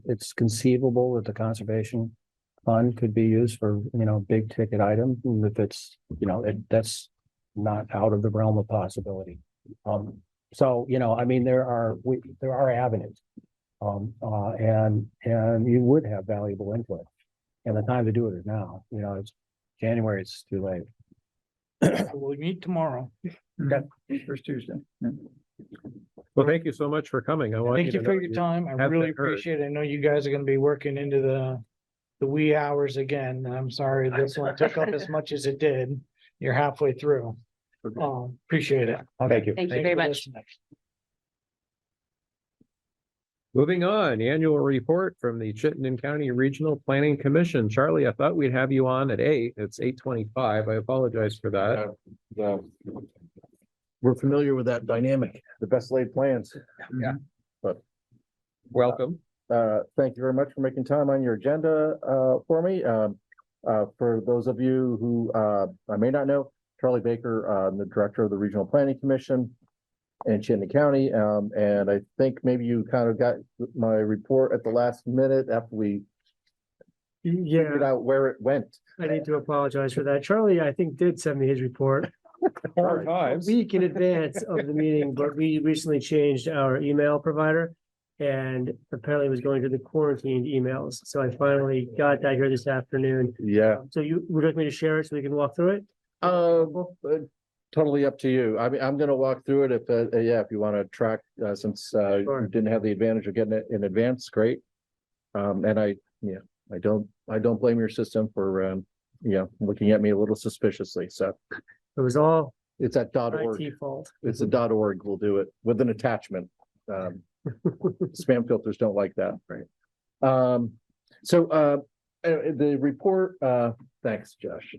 it's conceivable that the conservation fund could be used for, big ticket item. And if it's, that's not out of the realm of possibility. There are avenues. And you would have valuable input. And the time to do it is now, it's January, it's too late. We'll meet tomorrow. First Tuesday. Yeah. Well, thank you so much for coming. I want Thank you to for know your time. I have really been heard. appreciate it. I know you guys are gonna be working into the wee hours again. I'm sorry this one took up as much as it did. You're halfway through. Appreciate it. Thank you. Thank you very for much. listening. Moving on, annual report from the Chittenden County Regional Planning Commission. Charlie, I thought we'd have you on at 8. It's 8:25. I apologize for that. We're familiar with that dynamic, the best laid plans. Welcome. Thank you very much for making time on your agenda for me. For those of you who I may not know, Charlie Baker, I'm the Director of the Regional Planning Commission. in Chittenden County. And I think maybe you kind of got my report at the last minute after we figured Yeah, out where it went. I need to apologize for that. Charlie, I think, did send me his report a Archives. week in advance of the meeting, but we recently changed our email provider. And apparently it was going to the quarantined emails. So I finally got that here this afternoon. Yeah. So you would like me to share it so we can walk through it? Totally up to you. I mean, I'm gonna walk through it if, yeah, if you want to track, since, you Sure. didn't have the advantage of getting it in advance, great. And I don't blame your system for, looking at me a little suspiciously. So It was all it's at .org. IT fault. It's a .org. We'll do it with an attachment. Spam filters don't like that, right? The report, thanks, Josh.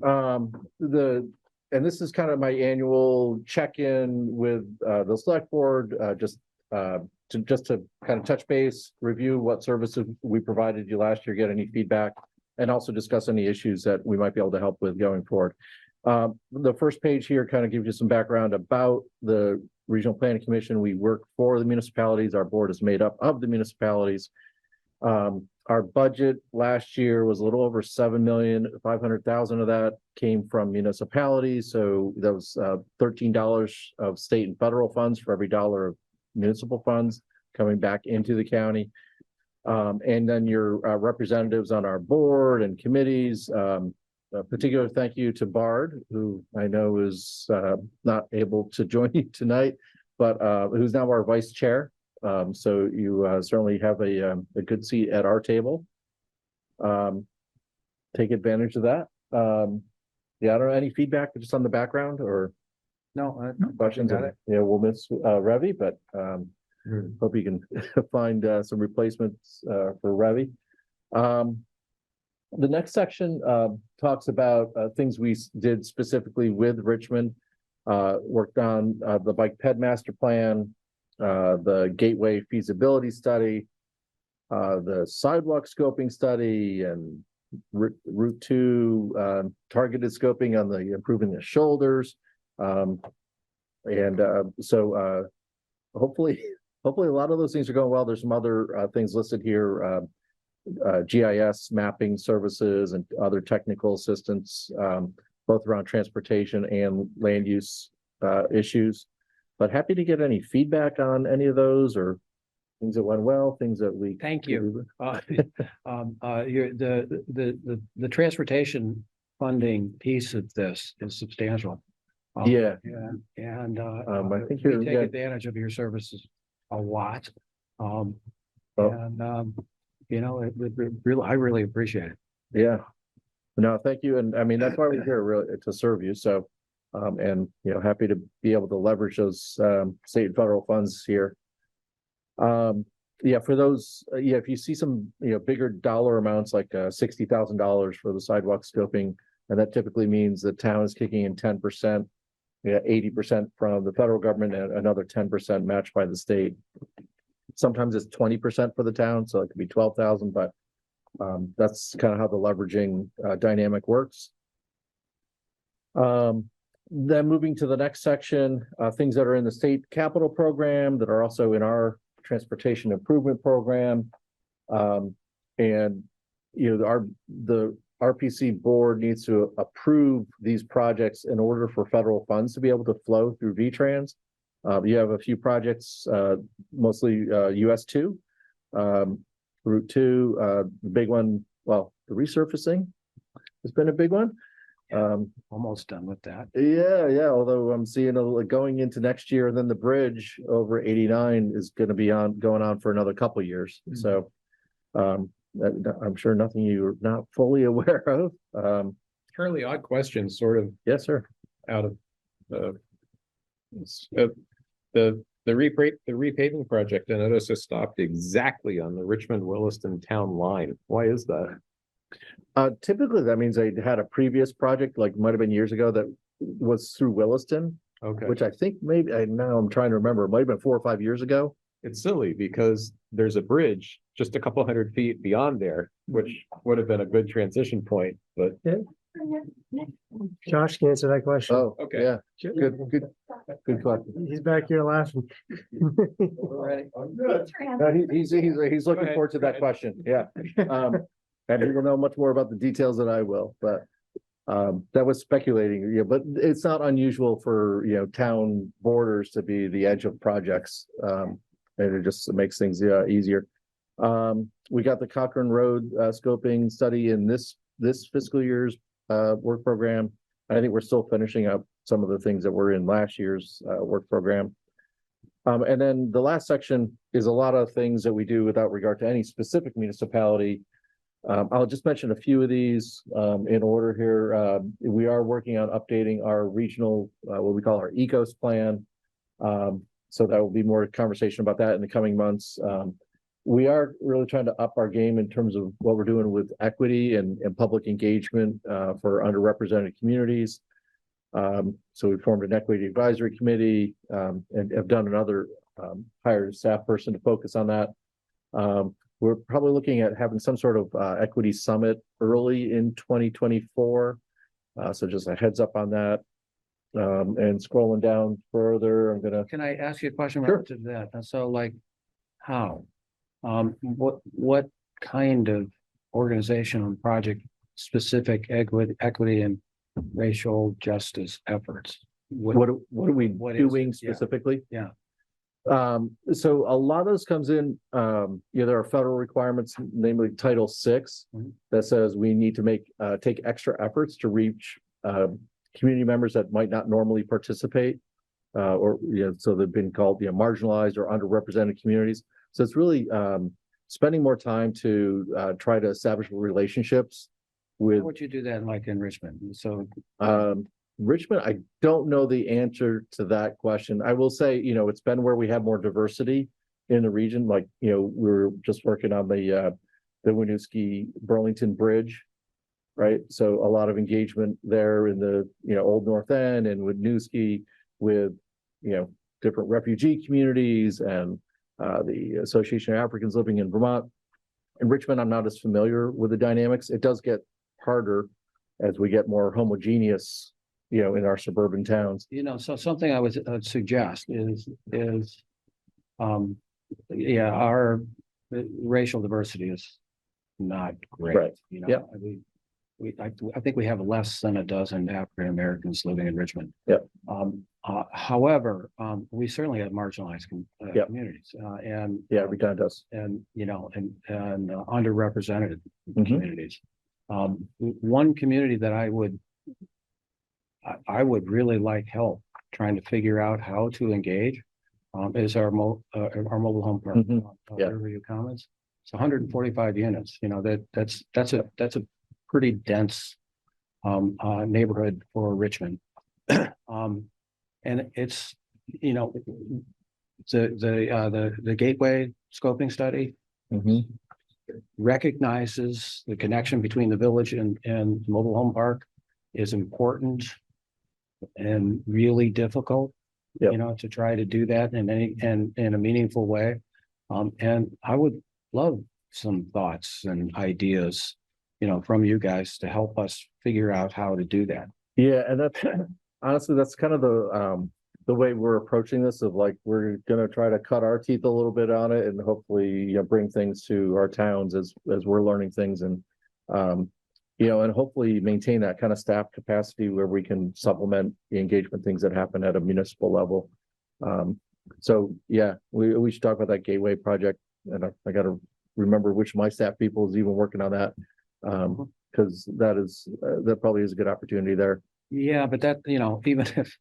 And this is kind of my annual check-in with the select board, just to kind of touch base, review what services we provided you last year, get any feedback, and also discuss any issues that we might be able to help with going forward. The first page here kind of gives you some background about the Regional Planning Commission. We work for the municipalities. Our board is made up of the municipalities. Our budget last year was a little over 7,500,000 of that came from municipalities. So that was $13 of state and federal funds for every dollar of municipal funds coming back into the county. And then your representatives on our board and committees. A particular thank you to Bard, who I know is not able to join you tonight, but who's now our vice chair. So you certainly have a good seat at our table. Take advantage of that. Yeah, I don't know, any feedback just on the background or No, questions? got it. Yeah, we'll miss Revy, but hope you can find some replacements for Revy. The next section talks about things we did specifically with Richmond. Worked on the bike ped master plan, the gateway feasibility study, the sidewalk scoping study, and Route 2 targeted scoping on the improving the shoulders. So hopefully a lot of those things are going well. There's some other things listed here. GIS mapping services and other technical assistance, both around transportation and land use issues. But happy to get any feedback on any of those or things that went well, things that we. Thank you. The transportation funding piece of this is substantial. Yeah. And I think we you're take advantage of your services a lot. I really appreciate it. Yeah. No, thank you. And I mean, that's why we're here really to serve you. So, happy to be able to leverage those state and federal funds here. For those, if you see some, bigger dollar amounts like $60,000 for the sidewalk scoping, and that typically means the town is kicking in 10%, 80% from the federal government and another 10% matched by the state. Sometimes it's 20% for the town, so it could be 12,000, but that's kind of how the leveraging dynamic works. Then moving to the next section, things that are in the state capital program that are also in our transportation improvement program. The RPC board needs to approve these projects in order for federal funds to be able to flow through VTrans. You have a few projects, mostly US 2, Route 2, the big one, well, the resurfacing has been a big one. Almost done with that. Yeah. Although I'm seeing going into next year, and then the bridge over 89 is going to be going on for another couple of years. So I'm sure nothing you're not fully aware of. Fairly odd question, sort of. Yes, sir. Out of the repaving project, I noticed it stopped exactly on the Richmond-Williston town line. Why is that? Typically that means they had a previous project, like might have been years ago, that was through Williston, Okay. which I think maybe now I'm trying to remember, it might have been 4 or 5 years ago. It's silly because there's a bridge just a couple hundred feet beyond there, which would have been a good transition point, but Josh can answer that question. Oh, Okay. yeah, good question. He's back here laughing. No, he's looking forward to that question, yeah. And he will know much more about the details than I will, but that was speculating, yeah, but it's not unusual for, town borders to be the edge of projects. And it just makes things easier. We got the Cochrane Road scoping study in this fiscal year's work program. I think we're still finishing up some of the things that were in last year's work program. And then the last section is a lot of things that we do without regard to any specific municipality. I'll just mention a few of these in order here. We are working on updating our regional, what we call our ECOS plan. So that will be more conversation about that in the coming months. We are really trying to up our game in terms of what we're doing with equity and public engagement for underrepresented communities. So we formed an equity advisory committee and have done another hired staff person to focus on that. We're probably looking at having some sort of equity summit early in 2024. So just a heads up on that. And scrolling down further, I'm gonna. Can I ask you a question Sure. relative to that? And so like, how? What kind of organizational and project specific equity and racial justice efforts? What are we what is doing it? Yeah. specifically? Yeah. So a lot of this comes in, there are federal requirements, namely Title VI, Mhm. that says we need to take extra efforts to reach community members that might not normally participate, or so they've been called marginalized or underrepresented communities. So it's really spending more time to try to establish relationships with. How would you do that like in Richmond? So Richmond, I don't know the answer to that question. I will say, it's been where we have more diversity in the region. Like, we're just working on the Winooski Burlington Bridge, right? So a lot of engagement there in the, Old North End and Winooski with, different refugee communities and the Association of Africans Living in Vermont. In Richmond, I'm not as familiar with the dynamics. It does get harder as we get more homogeneous, in our suburban towns. so something I would suggest is our racial diversity is not great. Right. Yep. I think we have less than a dozen African Americans living in Richmond. Yep. However, we certainly have marginalized Yep. communities, and Every town does. and underrepresented Mhm. communities. One community that I would really like help trying to figure out how to engage is our mobile home park. Mhm. Yeah. Riverview Commons. It's 145 units. That's a pretty dense neighborhood for Richmond. And it's the gateway scoping study Mhm. recognizes the connection between the village and mobile home park is important and really difficult, Yep. to try to do that in a meaningful way. And I would love some thoughts and ideas, from you guys to help us figure out how to do that. Yeah, and that's honestly, that's kind of the way we're approaching this of like, we're gonna try to cut our teeth a little bit on it and hopefully, bring things to our towns as we're learning things and, and hopefully maintain that kind of staff capacity where we can supplement the engagement things that happen at a municipal level. So yeah, we should talk about that gateway project, and I gotta remember which of my staff people is even working on that. Because that probably is a good opportunity there. Yeah, but that, even if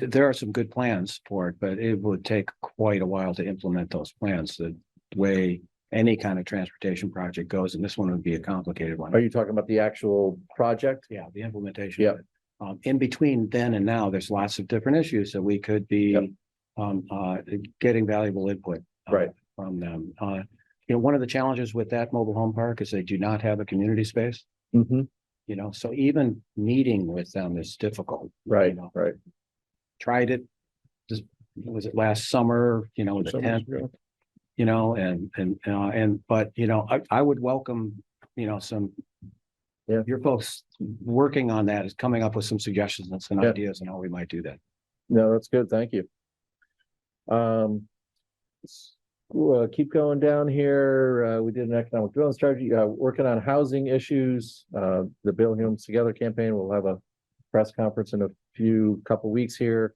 there are some good plans for it, but it would take quite a while to implement those plans the way any kind of transportation project goes, and this one would be a complicated one. Are you talking about the actual project? Yeah, the implementation. of it. In between then and now, there's lots of different issues that we could be getting valuable input Right. from them. One of the challenges with that mobile home park is they do not have a community space. Mm-hmm. So even meeting with them is difficult. Right, right. Tried it, was it last summer, the 10th, but I would welcome, some your folks working on that is coming up with some suggestions and some Yeah. ideas on how we might do that. No, that's good. Thank you. We'll keep going down here. We did an economic development strategy, working on housing issues, the Building Homes Together campaign. We'll have a press conference in a couple weeks here.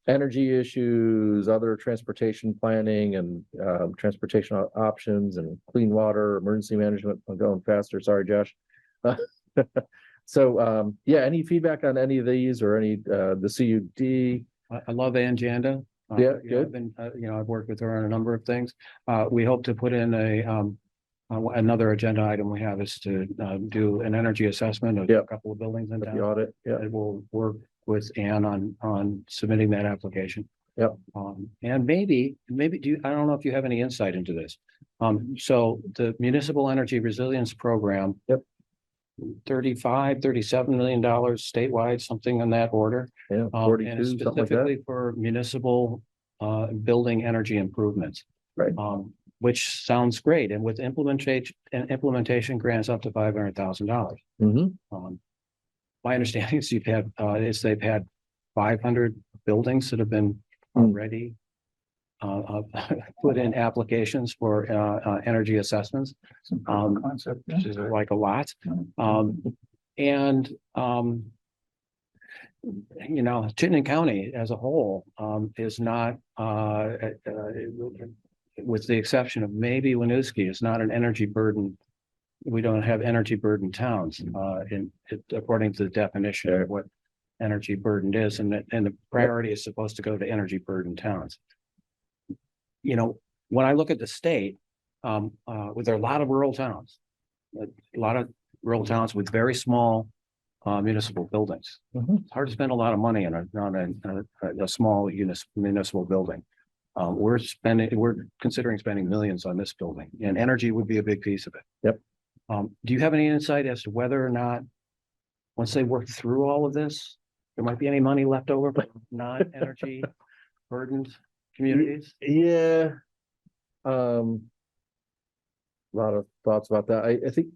Energy issues, other transportation planning and transportation options and clean water, emergency management. I'm going faster. Sorry, Josh. So, yeah, any feedback on any of these or any, the CUD? I love Ann Janda. Yeah, I've good. been, I've worked with her on a number of things. We hope to put in another agenda item we have is to do an energy assessment of Yep. a couple of buildings in The town. audit, yeah. And we'll work with Ann on submitting that application. Yep. And maybe I don't know if you have any insight into this. So the Municipal Energy Resilience Program. Yep. $37 million statewide, something in that order. Yeah, And 42, it's something like that. specifically for municipal building energy improvements. Right. Which sounds great. And with implementation grants up to $500,000. Mm-hmm. My understanding is they've had 500 buildings that have been already put in applications for energy assessments. Concept. yeah. Which is like a lot. Chittenden County as a whole is not, with the exception of maybe Winooski, is not an energy burden. We don't have energy burden towns according to the definition of what energy burden is, and the priority is supposed to go to energy burden towns. When I look at the state, there are a lot of rural towns, with very small municipal buildings. Mhm. It's hard to spend a lot of money on a small municipal building. We're considering spending millions on this building, and energy would be a big piece of it. Yep. Do you have any insight as to whether or not, once they work through all of this, there might be any money left over for non-energy burdened communities? Yeah. A lot of thoughts about that. I think,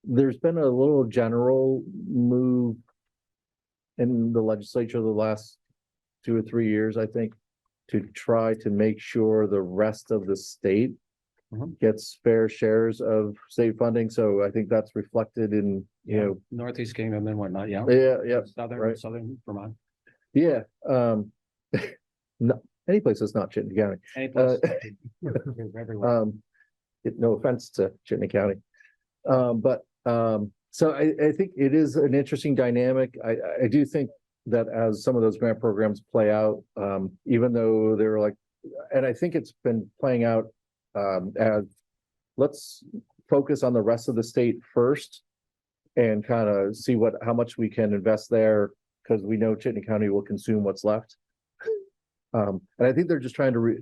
there's been a little general move in the legislature the last 2 or 3 years, I think, to try to make sure the rest of the state gets fair shares of state funding. So I think that's reflected in, Northeast Kingdom and whatnot, yeah. yeah, Southern Vermont. yeah. No, any place that's not Chittenden County. Any place. Everywhere. No offense to Chittenden County. So I think it is an interesting dynamic. I do think that as some of those grant programs play out, even though they're like, and I think it's been playing out as let's focus on the rest of the state first and kind of see how much we can invest there, because we know Chittenden County will consume what's left. And I think they're just trying to,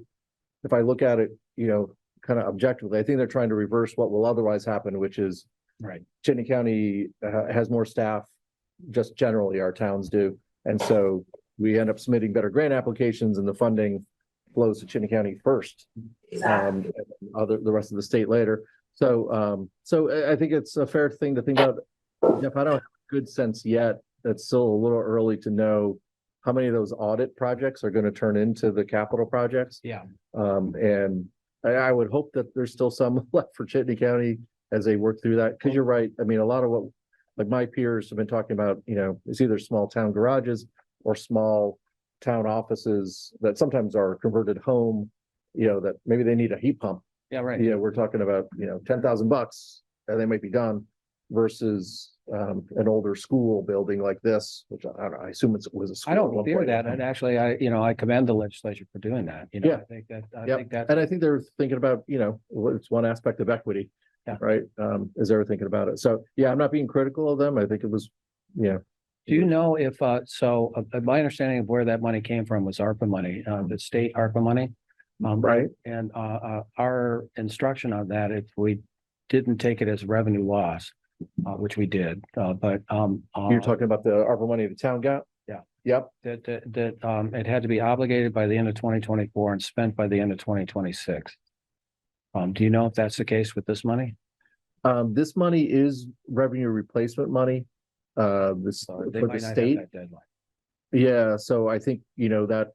if I look at it, kind of objectively, I think they're trying to reverse what will otherwise happen, which is Right. Chittenden County has more staff, just generally our towns do. And so we end up submitting better grant applications and the funding flows to Chittenden County first. And the rest of the state later. So I think it's a fair thing to think about. Jeff, I don't have a good sense yet. It's still a little early to know how many of those audit projects are going to turn into the capital projects. Yeah. And I would hope that there's still some left for Chittenden County as they work through that. Cause you're right. I mean, a lot of what, like my peers have been talking about, it's either small town garages or small town offices that sometimes are converted home, that maybe they need a heat pump. Yeah, right. We're talking about, $10,000 and they might be done versus an older school building like this, which I don't know, I assume it was a school. I at don't one fear point. that. And actually, I commend the legislature for doing that. Yeah. I think that, Yep. And I think they're thinking about, it's one aspect of equity. Yeah. Right. As they were thinking about it. So, yeah, I'm not being critical of them. I think it was, do you know if, my understanding of where that money came from was ARPA money, the state ARPA money. Right. And, our instruction on that, if we didn't take it as revenue loss, which we did, but, You're talking about the ARPA money the town got? Yeah. Yep. that it had to be obligated by the end of 2024 and spent by the end of 2026. Do you know if that's the case with this money? This money is revenue replacement money. This for the state. Yeah, so I think, that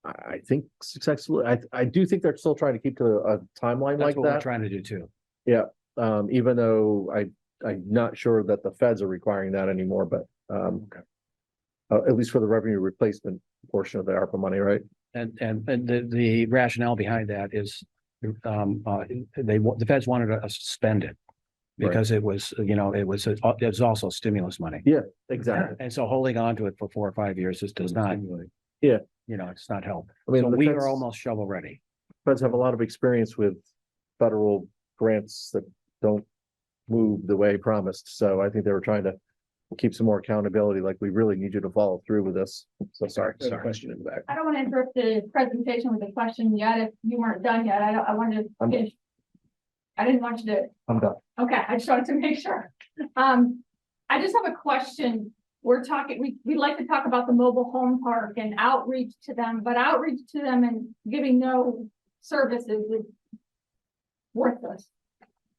I think successfully, I do think they're still trying to keep to a timeline like that. Trying to do too. Yeah, even though I'm not sure that the feds are requiring that anymore, but at least for the revenue replacement portion of the ARPA money, right? And the rationale behind that is, the feds wanted to suspend it. Because it was, it was also stimulus money. Yeah, exactly. And so holding on to it for 4 or 5 years just does not. Yeah. It's not help. I mean, So the we feds- are almost shovel ready. Feds have a lot of experience with federal grants that don't move the way promised, so I think they were trying to keep some more accountability, like we really need you to follow through with this. So sorry, there's a question in the back. I don't want to interrupt the presentation with a question yet, if you weren't done yet, I wanted to finish. I didn't want you to. I'm done. Okay, I just wanted to make sure. I just have a question. We're talking, we like to talk about the mobile home park and outreach to them, but outreach to them and giving no services is worthless.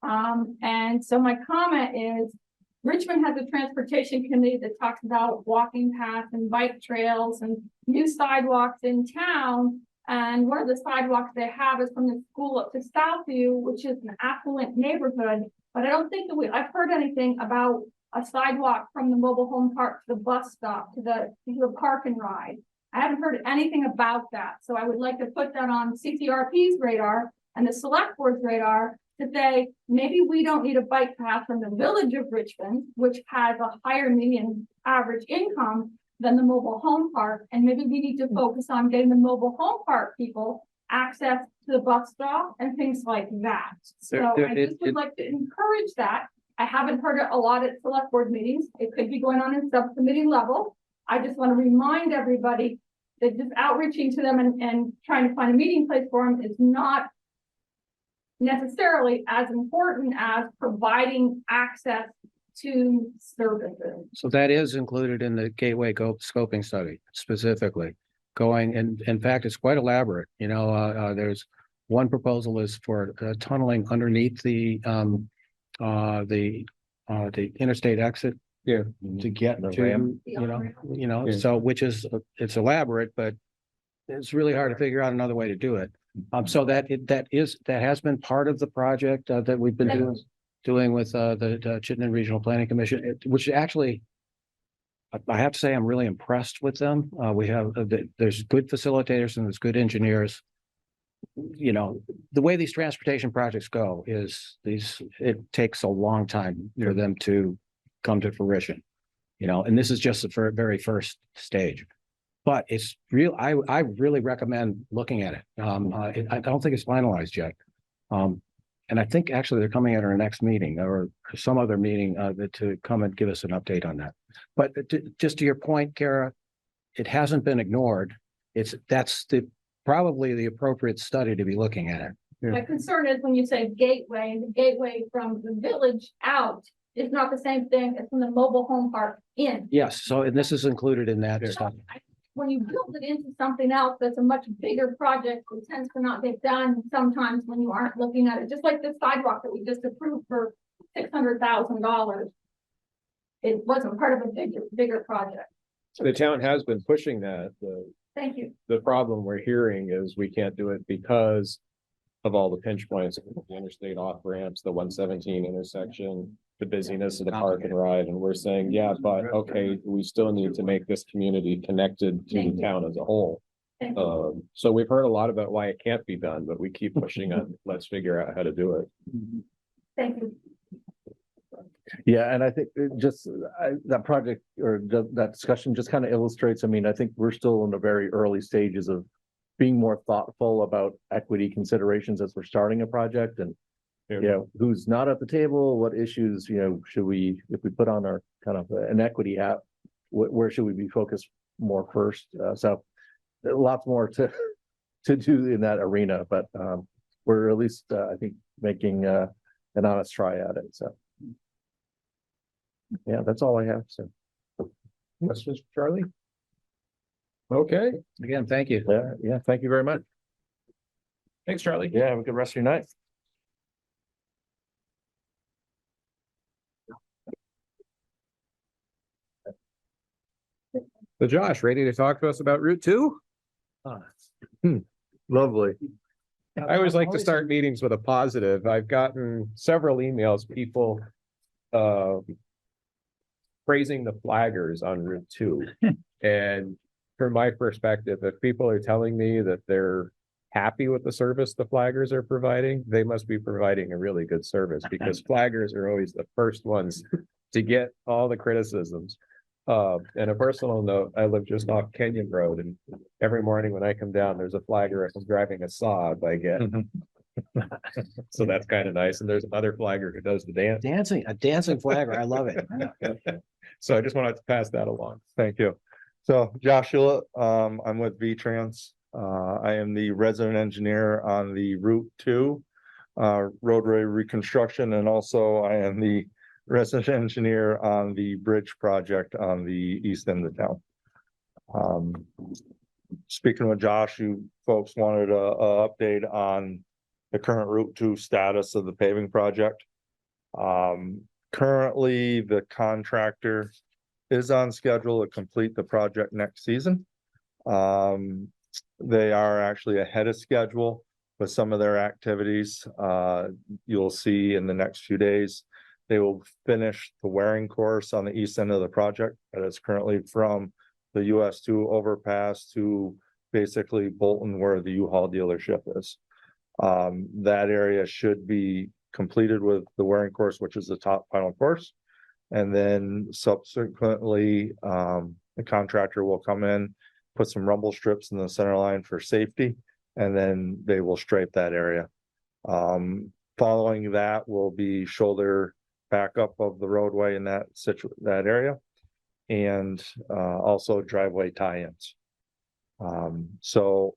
And so my comment is, Richmond has a transportation committee that talks about walking paths and bike trails and new sidewalks in town. And one of the sidewalks they have is from the school up to Southview, which is an affluent neighborhood. But I don't think that I've heard anything about a sidewalk from the mobile home park to the bus stop, to the park and ride. I haven't heard anything about that. So I would like to put that on CCRP's radar and the select board's radar to say, maybe we don't need a bike path from the village of Richmond, which has a higher median average income than the mobile home park. And maybe we need to focus on getting the mobile home park people access to the bus stop and things like that. So I just would like to encourage that. I haven't heard it a lot at select board meetings. It could be going on in subcommittee level. I just want to remind everybody that just outreaching to them and trying to find a meeting place for them is not necessarily as important as providing access to services. So that is included in the Gateway scoping study specifically. Going, and in fact, it's quite elaborate. There's one proposal is for tunneling underneath the interstate exit. Yeah. To get to, so which is, it's elaborate, but it's really hard to figure out another way to do it. So that has been part of the project that we've been doing with the Chittenden Regional Planning Commission, which actually, I have to say, I'm really impressed with them. We have, there's good facilitators and there's good engineers. The way these transportation projects go is it takes a long time for them to come to fruition, and this is just the very first stage. But it's real. I really recommend looking at it. I don't think it's finalized yet. And I think actually they're coming at our next meeting or some other meeting to come and give us an update on that. But just to your point, Kara, it hasn't been ignored. That's probably the appropriate study to be looking at it. My concern is when you say gateway, the gateway from the village out is not the same thing as from the mobile home park in. Yes, so and this is included in that stuff. When you build it into something else that's a much bigger project, it tends to not get done sometimes when you aren't looking at it. Just like this sidewalk that we just approved for $600,000. It wasn't part of a bigger project. The town has been pushing that. Thank you. The problem we're hearing is we can't do it because of all the pinch points, the interstate off ramps, the 117 intersection, the busyness of the park and ride. And we're saying, yeah, but okay, we still need to make this community connected to the town as a whole. So we've heard a lot about why it can't be done, but we keep pushing on, let's figure out how to do it. Thank you. Yeah, and I think that project or that discussion just kind of illustrates, I think we're still in the very early stages of being more thoughtful about equity considerations as we're starting a project and, who's not at the table, what issues, should we, if we put on our kind of an equity hat, where should we be focused more first? So lots more to do in that arena, but we're at least, I think, making an honest try at it. So. Yeah, that's all I have. So. Questions, Charlie? Okay. Again, thank you. Yeah, thank you very much. Thanks, Charlie. Yeah, have a good rest of your night. So Josh, ready to talk to us about Route 2? Lovely. I always like to start meetings with a positive. I've gotten several emails, people praising the flaggers on Route 2. And from my perspective, if people are telling me that they're happy with the service the flaggers are providing, they must be providing a really good service, because flaggers are always the first ones to get all the criticisms. And a personal note, I live just off Kenyon Road, and every morning when I come down, there's a flagger. If I'm driving a sod, I get. So that's kind of nice. And there's another flagger who does the dance. A dancing flagger. I love it. So I just wanted to pass that along. Thank you. So Joshua, I'm with VTrans. I am the resident engineer on the Route 2 roadway reconstruction, and also I am the resident engineer on the bridge project on the east end of town. Speaking with Josh, you folks wanted a update on the current Route 2 status of the paving project. Currently, the contractor is on schedule to complete the project next season. They are actually ahead of schedule with some of their activities. You'll see in the next few days, they will finish the wearing course on the east end of the project. That is currently from the US 2 overpass to basically Bolton, where the U-Haul dealership is. That area should be completed with the wearing course, which is the top final course. And then subsequently, the contractor will come in, put some rumble strips in the center line for safety, and then they will stripe that area. Following that will be shoulder backup of the roadway in that area, and also driveway tie-ins. So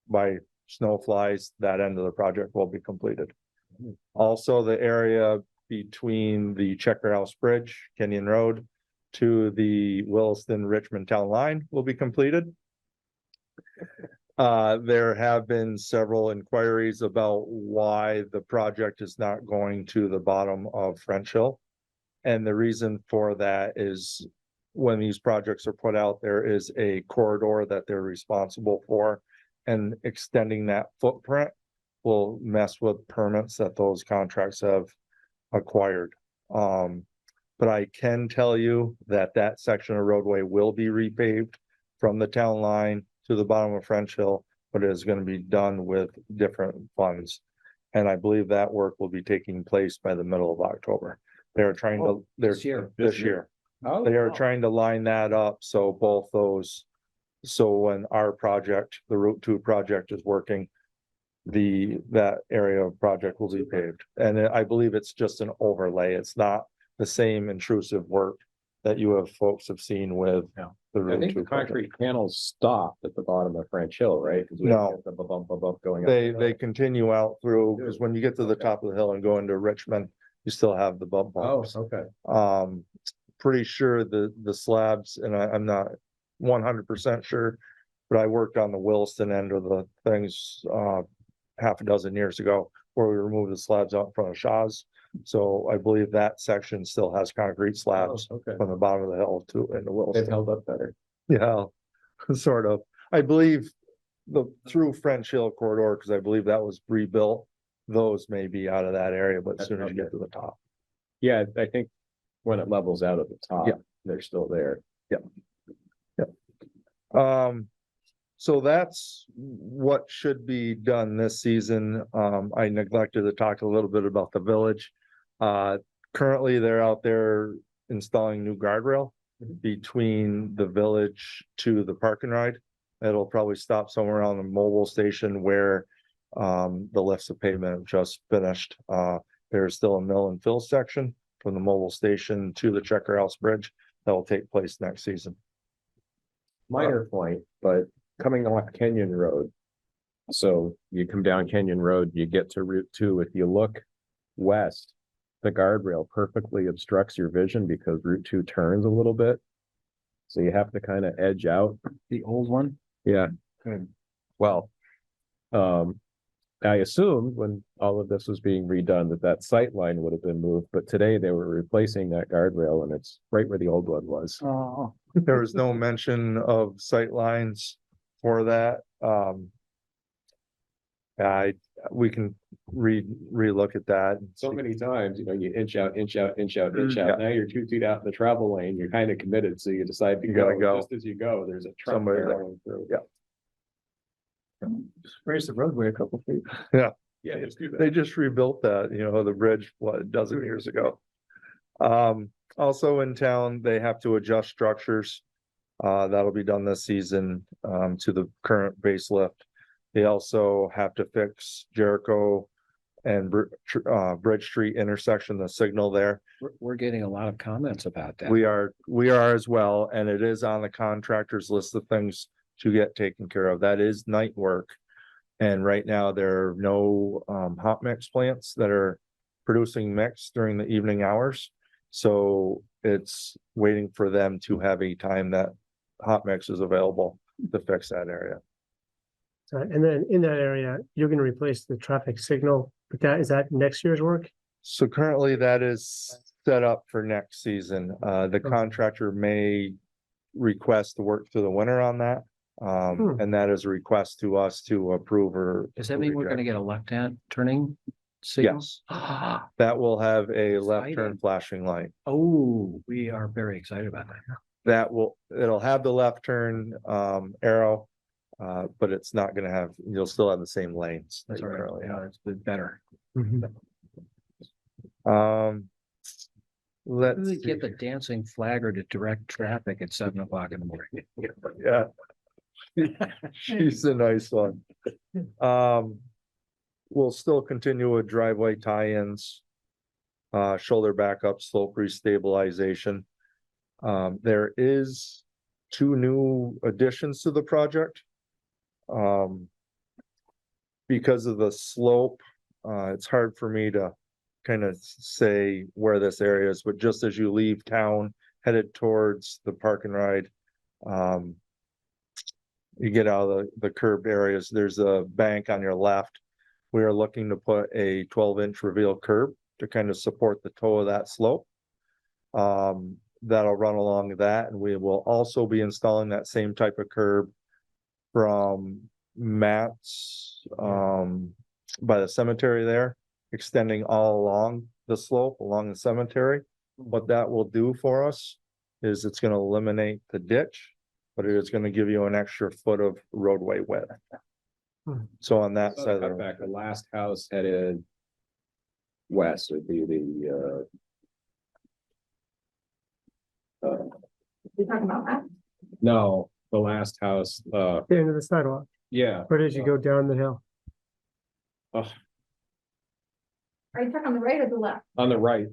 by snow flies, that end of the project will be completed. Also, the area between the Checker House Bridge, Kenyon Road, to the Williston Richmond Town Line will be completed. There have been several inquiries about why the project is not going to the bottom of French Hill. And the reason for that is when these projects are put out, there is a corridor that they're responsible for, and extending that footprint will mess with permits that those contracts have acquired. But I can tell you that that section of roadway will be repaved from the town line to the bottom of French Hill, but it is going to be done with different funds. And I believe that work will be taking place by the middle of October. They're trying to, this year. They are trying to line that up, so both those, so when our project, the Route 2 project is working, that area of project will be paved. And I believe it's just an overlay. It's not the same intrusive work that you folks have seen with the I Route think 2 the concrete panels stopped at the bottom of French Hill, right? 'Cause we No. have the bump going up. They continue out through, because when you get to the top of the hill and go into Richmond, you still have the bump bumps. Okay. Pretty sure the slabs, and I'm not 100% sure, but I worked on the Williston end of the things half a dozen years ago, where we removed the slabs out in front of Shaw's. So I believe that section still has concrete slabs Okay. from the bottom of the hill to in the They've Williston. held up better. Yeah, sort of. I believe through French Hill corridor, because I believe that was rebuilt. Those may be out of that area, but as soon as you get to the top. Yeah, I think when it levels out at the top, Yeah. they're still there. So that's what should be done this season. I neglected to talk a little bit about the village. Currently, they're out there installing new guardrail between the village to the park and ride. It'll probably stop somewhere around the mobile station where the lifts of pavement have just finished. There's still a mill and fill section from the mobile station to the Checker House Bridge that will take place next season. Minor point, but coming off Kenyon Road. So you come down Kenyon Road, you get to Route 2. If you look west, the guardrail perfectly obstructs your vision because Route 2 turns a little bit. So you have to kind of edge out. The old one? Yeah. Good. Well, I assumed when all of this was being redone that sight line would have been moved, but today they were replacing that guardrail and it's right where the old one was. Oh. There was no mention of sight lines for that. We can relook at that. and So see. many times, you inch out, inch out, inch out, inch out. Now you're 2 feet out in the travel lane, you're kind of committed, so you decide to You gotta go. go. Just as you go, there's a truck Somebody there. barreling through. Yeah. Raise the roadway a couple feet. Yeah, just do They that. just rebuilt that, the bridge, what, a dozen years ago. Also in town, they have to adjust structures. That'll be done this season, to the current base lift. They also have to fix Jericho and Bridge Street intersection, the signal there. We're getting a lot of comments about that. We are as well, and it is on the contractor's list of things to get taken care of. That is night work. And right now, there are no hot mix plants that are producing mix during the evening hours. So it's waiting for them to have a time that hot mix is available to fix that area. And then in that area, you're gonna replace the traffic signal, but is that next year's work? So currently that is set up for next season. The contractor may request to work through the winter on that. And that is a request to us to approve or. Does that mean we're gonna get a left-hand turning signal? Yes, that will have a left turn Exciting. flashing light. Oh, we are very excited about that. It'll have the left turn arrow. But it's not gonna have, you'll still have the same lanes. that That's you all right. currently have. Yeah, it's been better. Let's Really see. get the dancing flagger to direct traffic at 7 o'clock in the morning. Yeah. She's a nice one. We'll still continue with driveway tie-ins. Shoulder backup, slope restabilization. There is 2 new additions to the project. Because of the slope, it's hard for me to kind of say where this area is, but just as you leave town, headed towards the park and ride, you get out of the curbed areas, there's a bank on your left. We are looking to put a 12-inch reveal curb to kind of support the toe of that slope. That'll run along that, and we will also be installing that same type of curb from Matt's, by the cemetery there, extending all along the slope, along the cemetery. What that will do for us is it's gonna eliminate the ditch, but it is gonna give you an extra foot of roadway width. So on that side of The last house headed west would be the, You're talking about that? no, the last house, The end of the sidewalk, yeah. or did you go down the hill? Are you talking on the right or the left? On the right,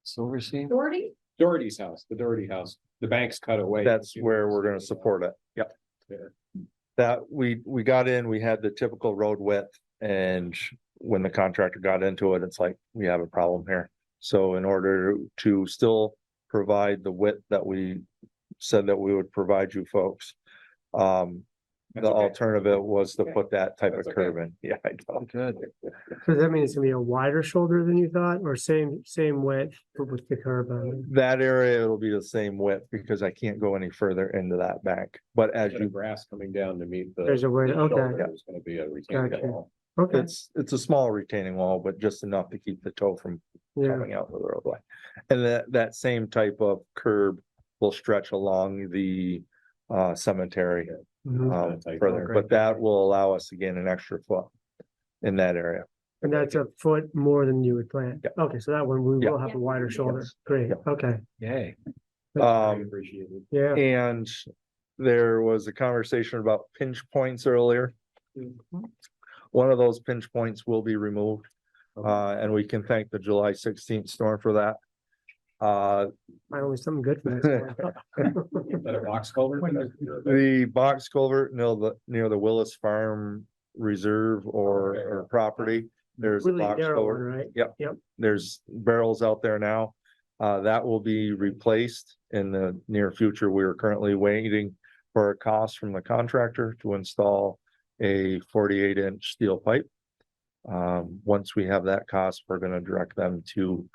Silverstein? Doherty? Doherty's house, the Doherty house, the bank's cut away. That's where we're gonna support it. Yep. That we got in, we had the typical road width, and when the contractor got into it, it's like, we have a problem here. So in order to still provide the width that we said that we would provide you folks, the alternative was to put that type of curb in. Yeah, I know. Good. So does that mean it's gonna be a wider shoulder than you thought, or same width, but with the curb on it? That area, it'll be the same width because I can't go any further into that bank. But as you, Grass coming down to meet the. There's a way, okay, There's gonna be a retaining Gotcha. wall. okay, it's a small retaining wall, but just enough to keep the toe from yeah, coming out of the roadway. And that same type of curb will stretch along the cemetery mhm. further, but that will allow us to gain an extra foot in that area. And that's a foot more than you would plan. Yeah. Okay, so that one, we will have a wider shoulder, Yes. great, Yeah. okay, Yay. Appreciated. yeah. And there was a conversation about pinch points earlier. One of those pinch points will be removed. And we can thank the July 16th storm for that. Finally, something good for this. That a box culvert? The box culvert near the Willis Farm Reserve or property, there's a Really box narrow one, culvert. right? Yep. Yep. There's barrels out there now. That will be replaced in the near future. We are currently waiting for a cost from the contractor to install a 48-inch steel pipe. Once we have that cost, we're gonna direct them to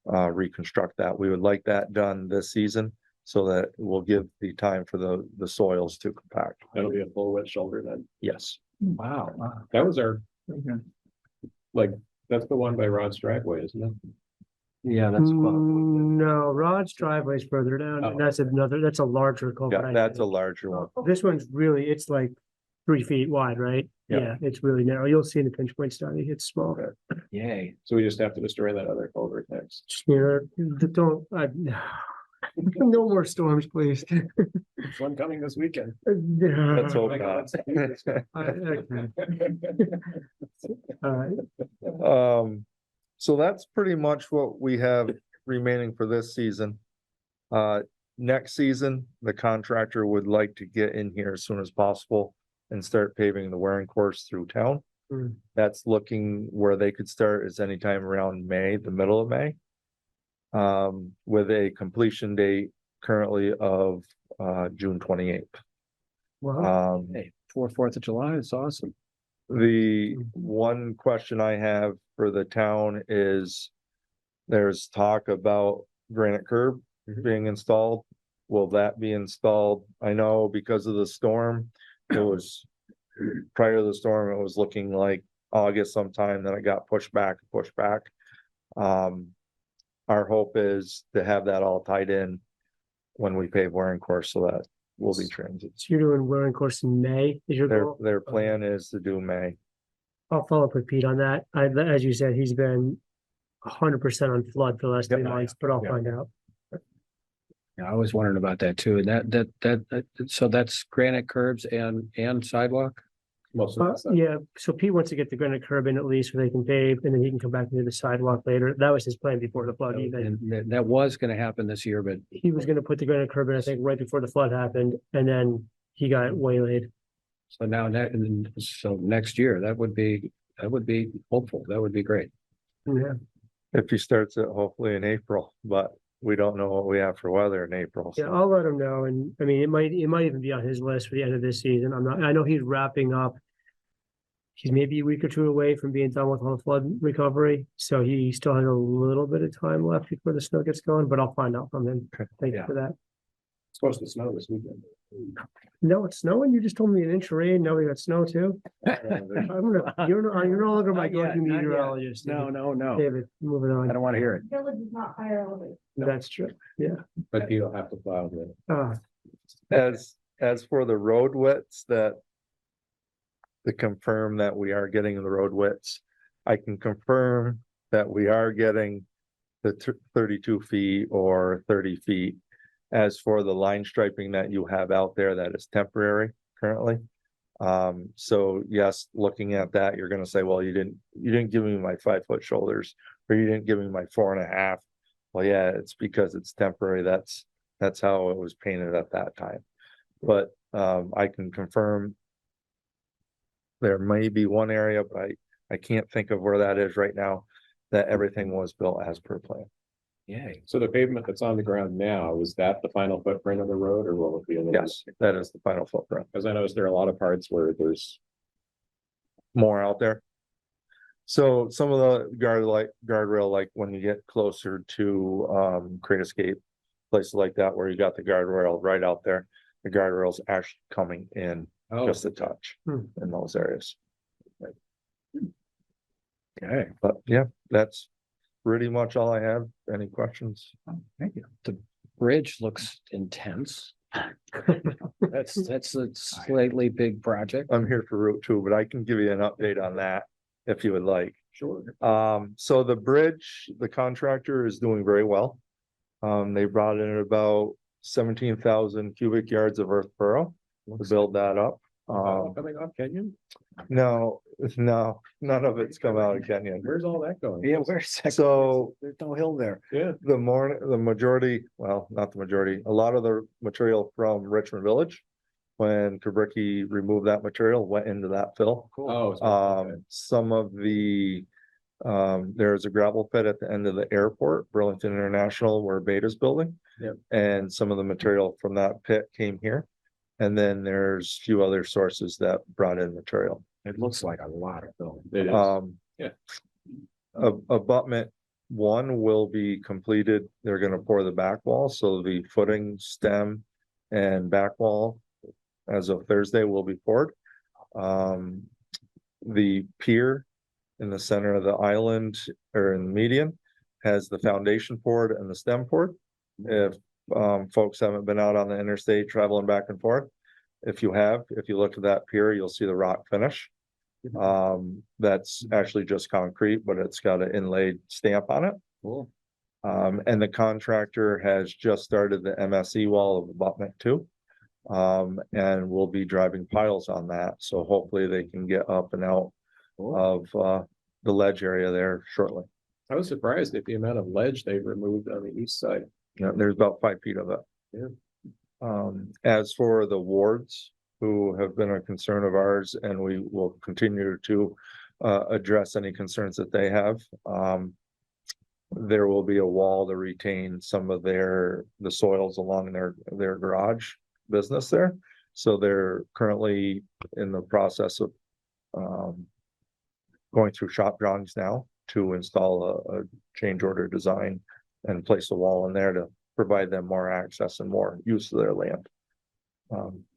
reconstruct that. We would like that done this season. so that it will give the time for the soils to compact. That'll be a full wet shoulder then. Yes. Wow. That was our, Okay. like, that's the one by Rod's driveway, isn't it? Yeah, that's. No, Rod's driveway is further down, and that's a larger culvert. Yeah, I that's a think. larger one. This one's really, it's like 3 feet wide, right? Yeah. Yeah, it's really narrow. You'll see in the pinch point study, it's small. Yay. So we just have to destroy that other culvert next. You know, don't, no more storms, please. There's one coming this weekend. Let's hope not. So that's pretty much what we have remaining for this season. Next season, the contractor would like to get in here as soon as possible and start paving the wearing course through town. Mm. That's looking where they could start is anytime around May, the middle of May. With a completion date currently of June 28th. Wow. Hey, for 4th of July, it's awesome. The one question I have for the town is there's talk about granite curb being installed. Will that be installed? I know because of the storm, it was prior to the storm, it was looking like August sometime, then it got pushed back. Our hope is to have that all tied in when we pave wearing course, so that will be transit. So you're doing wearing course in May, is your goal? Their plan is to do May. I'll follow up with Pete on that. As you said, he's been 100% on flood for the last 3 months, but I'll find out. Yeah, I was wondering about that too. So that's granite curbs and sidewalk? Most of the Yeah, so Pete wants to get the granite curb in at least where they can pave, and then he can come back and do the sidewalk later. That was his plan before the flood even. And that was gonna happen this year, but He was gonna put the granite curb in, I think, right before the flood happened, and then he got waylaid. so now so next year, that would be hopeful. That would be great. Yeah, If he starts it hopefully in April, but we don't know what we have for weather in April. yeah, So I'll let him know, and I mean, it might even be on his list for the end of this season. I know he's wrapping up. He's maybe a week or two away from being done with all the flood recovery, so he still has a little bit of time left before the snow gets going, but I'll find out from him. Thank you Yeah. for that. It's supposed to snow this weekend. No, it's snowing. You just told me an inch of rain. Now we got snow too. You're no longer my Not yet, go-to not yet. meteorologist. No. David, moving I on. don't want to hear it. Village is not higher elevated. That's true. Yeah. But you'll have to plow the. as for the road widths to confirm that we are getting the road widths, I can confirm that we are getting the 32 feet or 30 feet. As for the line striping that you have out there, that is temporary currently. So yes, looking at that, you're gonna say, well, you didn't give me my 5-foot shoulders, or you didn't give me my 4.5. Well, yeah, it's because it's temporary. That's how it was painted at that time. But I can confirm there may be one area, but I can't think of where that is right now, that everything was built as per plan. Yay. So the pavement that's on the ground now, is that the final footprint of the road, or will it be a little? Yes, that is the final footprint. Because I noticed there are a lot of parts where there's. More out there. So some of the guardrail, like when you get closer to Great Escape, places like that where you got the guardrail right out there, the guardrail's actually coming in just a touch in those areas. Okay. But yeah, that's pretty much all I have. Any questions? Thank you. The bridge looks intense. That's a slightly big project. I'm here for Route 2, but I can give you an update on that if you would like. Sure. So the bridge, the contractor is doing very well. They brought in about 17,000 cubic yards of earth furrow to build that up. Coming off Kenyon? No, none of it's come out of Kenyon. Where's all that going? Yeah, where's that? So There's no hill there. Yeah. the majority, well, not the majority, a lot of the material from Richmond Village, when Kubricki removed that material, went into that fill. Oh. Some of the, there's a gravel pit at the end of the airport, Burlington International, where Beta's building. Yep. And some of the material from that pit came here. And then there's a few other sources that brought in material. It looks like a lot of film. It is. Abutment one will be completed. They're gonna pour the back wall, so the footing, stem and back wall as of Thursday will be poured. The pier in the center of the island or in the median has the foundation poured and the stem poured. If folks haven't been out on the interstate traveling back and forth, if you look at that pier, you'll see the rock finish. That's actually just concrete, but it's got an inlaid stamp on it. Cool. And the contractor has just started the MSE wall of abutment 2. And we'll be driving piles on that, so hopefully they can get up and out of the ledge area there shortly. I was surprised at the amount of ledge they've removed on the east side. Yeah, there's about 5 feet of it. Yeah. As for the wards, who have been a concern of ours, and we will continue to address any concerns that they have. There will be a wall to retain some of the soils along their garage business there. So they're currently in the process of going through shop drawings now to install a change order design and place a wall in there to provide them more access and more use of their land.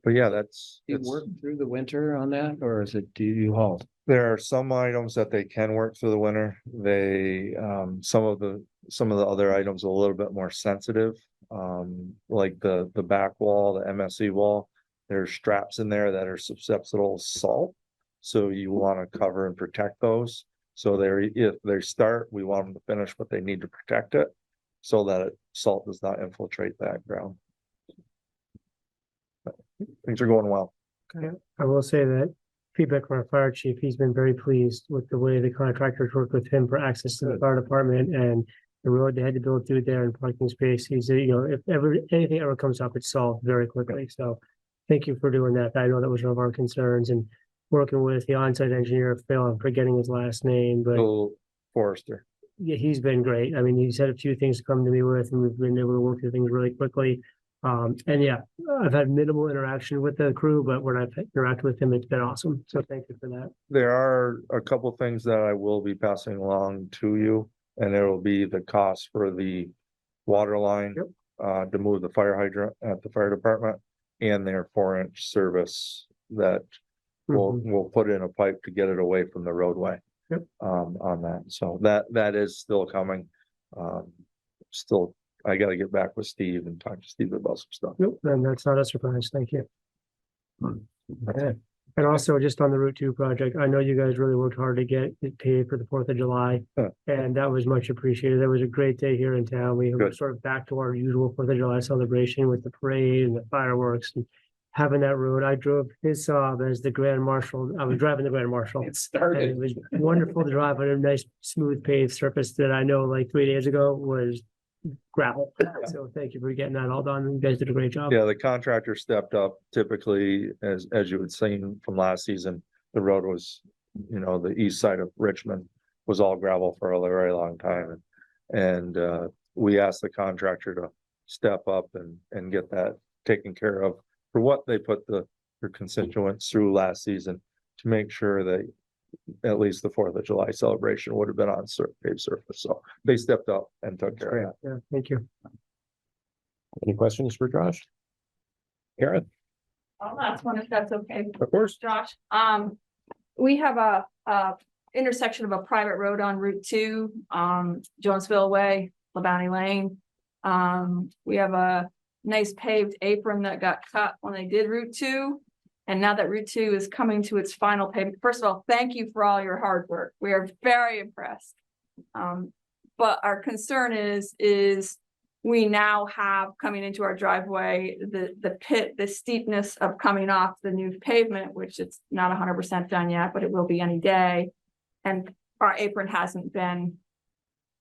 But yeah, Do you work through the winter on that, or is it, do you halt? there are some items that they can work through the winter. They, some of the other items are a little bit more sensitive. Like the back wall, the MSE wall, there's straps in there that are susceptible to salt. So you want to cover and protect those. So if they start, we want them to finish, but they need to protect it so that salt does not infiltrate that ground. But things are going well. Okay. I will say that feedback from our fire chief, he's been very pleased with the way the contractors worked with him for access to the fire department and the road they had to build through there and parking space. He's, if anything ever comes up, it's solved very quickly. So thank you for doing that. I know that was one of our concerns, and working with the on-site engineer, Phil, I'm forgetting his last name, but Bill Forrester. yeah, he's been great. I mean, he's had a few things to come to me with, and we've been able to work through things really quickly. And yeah, I've had minimal interaction with the crew, but when I've interacted with him, it's been awesome. So thank you for that. There are a couple things that I will be passing along to you, and there will be the cost for the water line to move the fire hydrant at the fire department and their 4-inch service that we'll put in a pipe to get it away from the roadway. On that. So that is still coming. Still, I gotta get back with Steve and talk to Steve about some stuff. Nope, then that's not a surprise. Thank you. Okay. And also just on the Route 2 project, I know you guys really worked hard to get it paid for the 4th of July. And that was much appreciated. That was a great day here in town. We were sort of back to our usual 4th of July celebration with the parade and the fireworks and having that road. I drove his Saab as the Grand Marshal. I was driving the Grand Marshal. It started. And it was wonderful to drive on a nice smooth paved surface that I know like 3 days ago was gravel. So thank you for getting that all done. You guys did a great job. Yeah, the contractor stepped up. Typically, as you had seen from last season, the road was, the east side of Richmond was all gravel for a very long time. And we asked the contractor to step up and get that taken care of for what they put their constituents through last season to make sure that at least the 4th of July celebration would have been on paved surface. So they stepped up and took care of that. Yeah, thank you. Any questions for Josh? Karen? I'll ask one if that's okay. Of course. Josh, we have a intersection of a private road on Route 2, Jonesville Way, Labonte Lane. We have a nice paved apron that got cut when they did Route 2. And now that Route 2 is coming to its final pavement, first of all, thank you for all your hard work. We are very impressed. But our concern is we now have coming into our driveway, the pit, the steepness of coming off the new pavement, which it's not 100% done yet, but it will be any day. And our apron hasn't been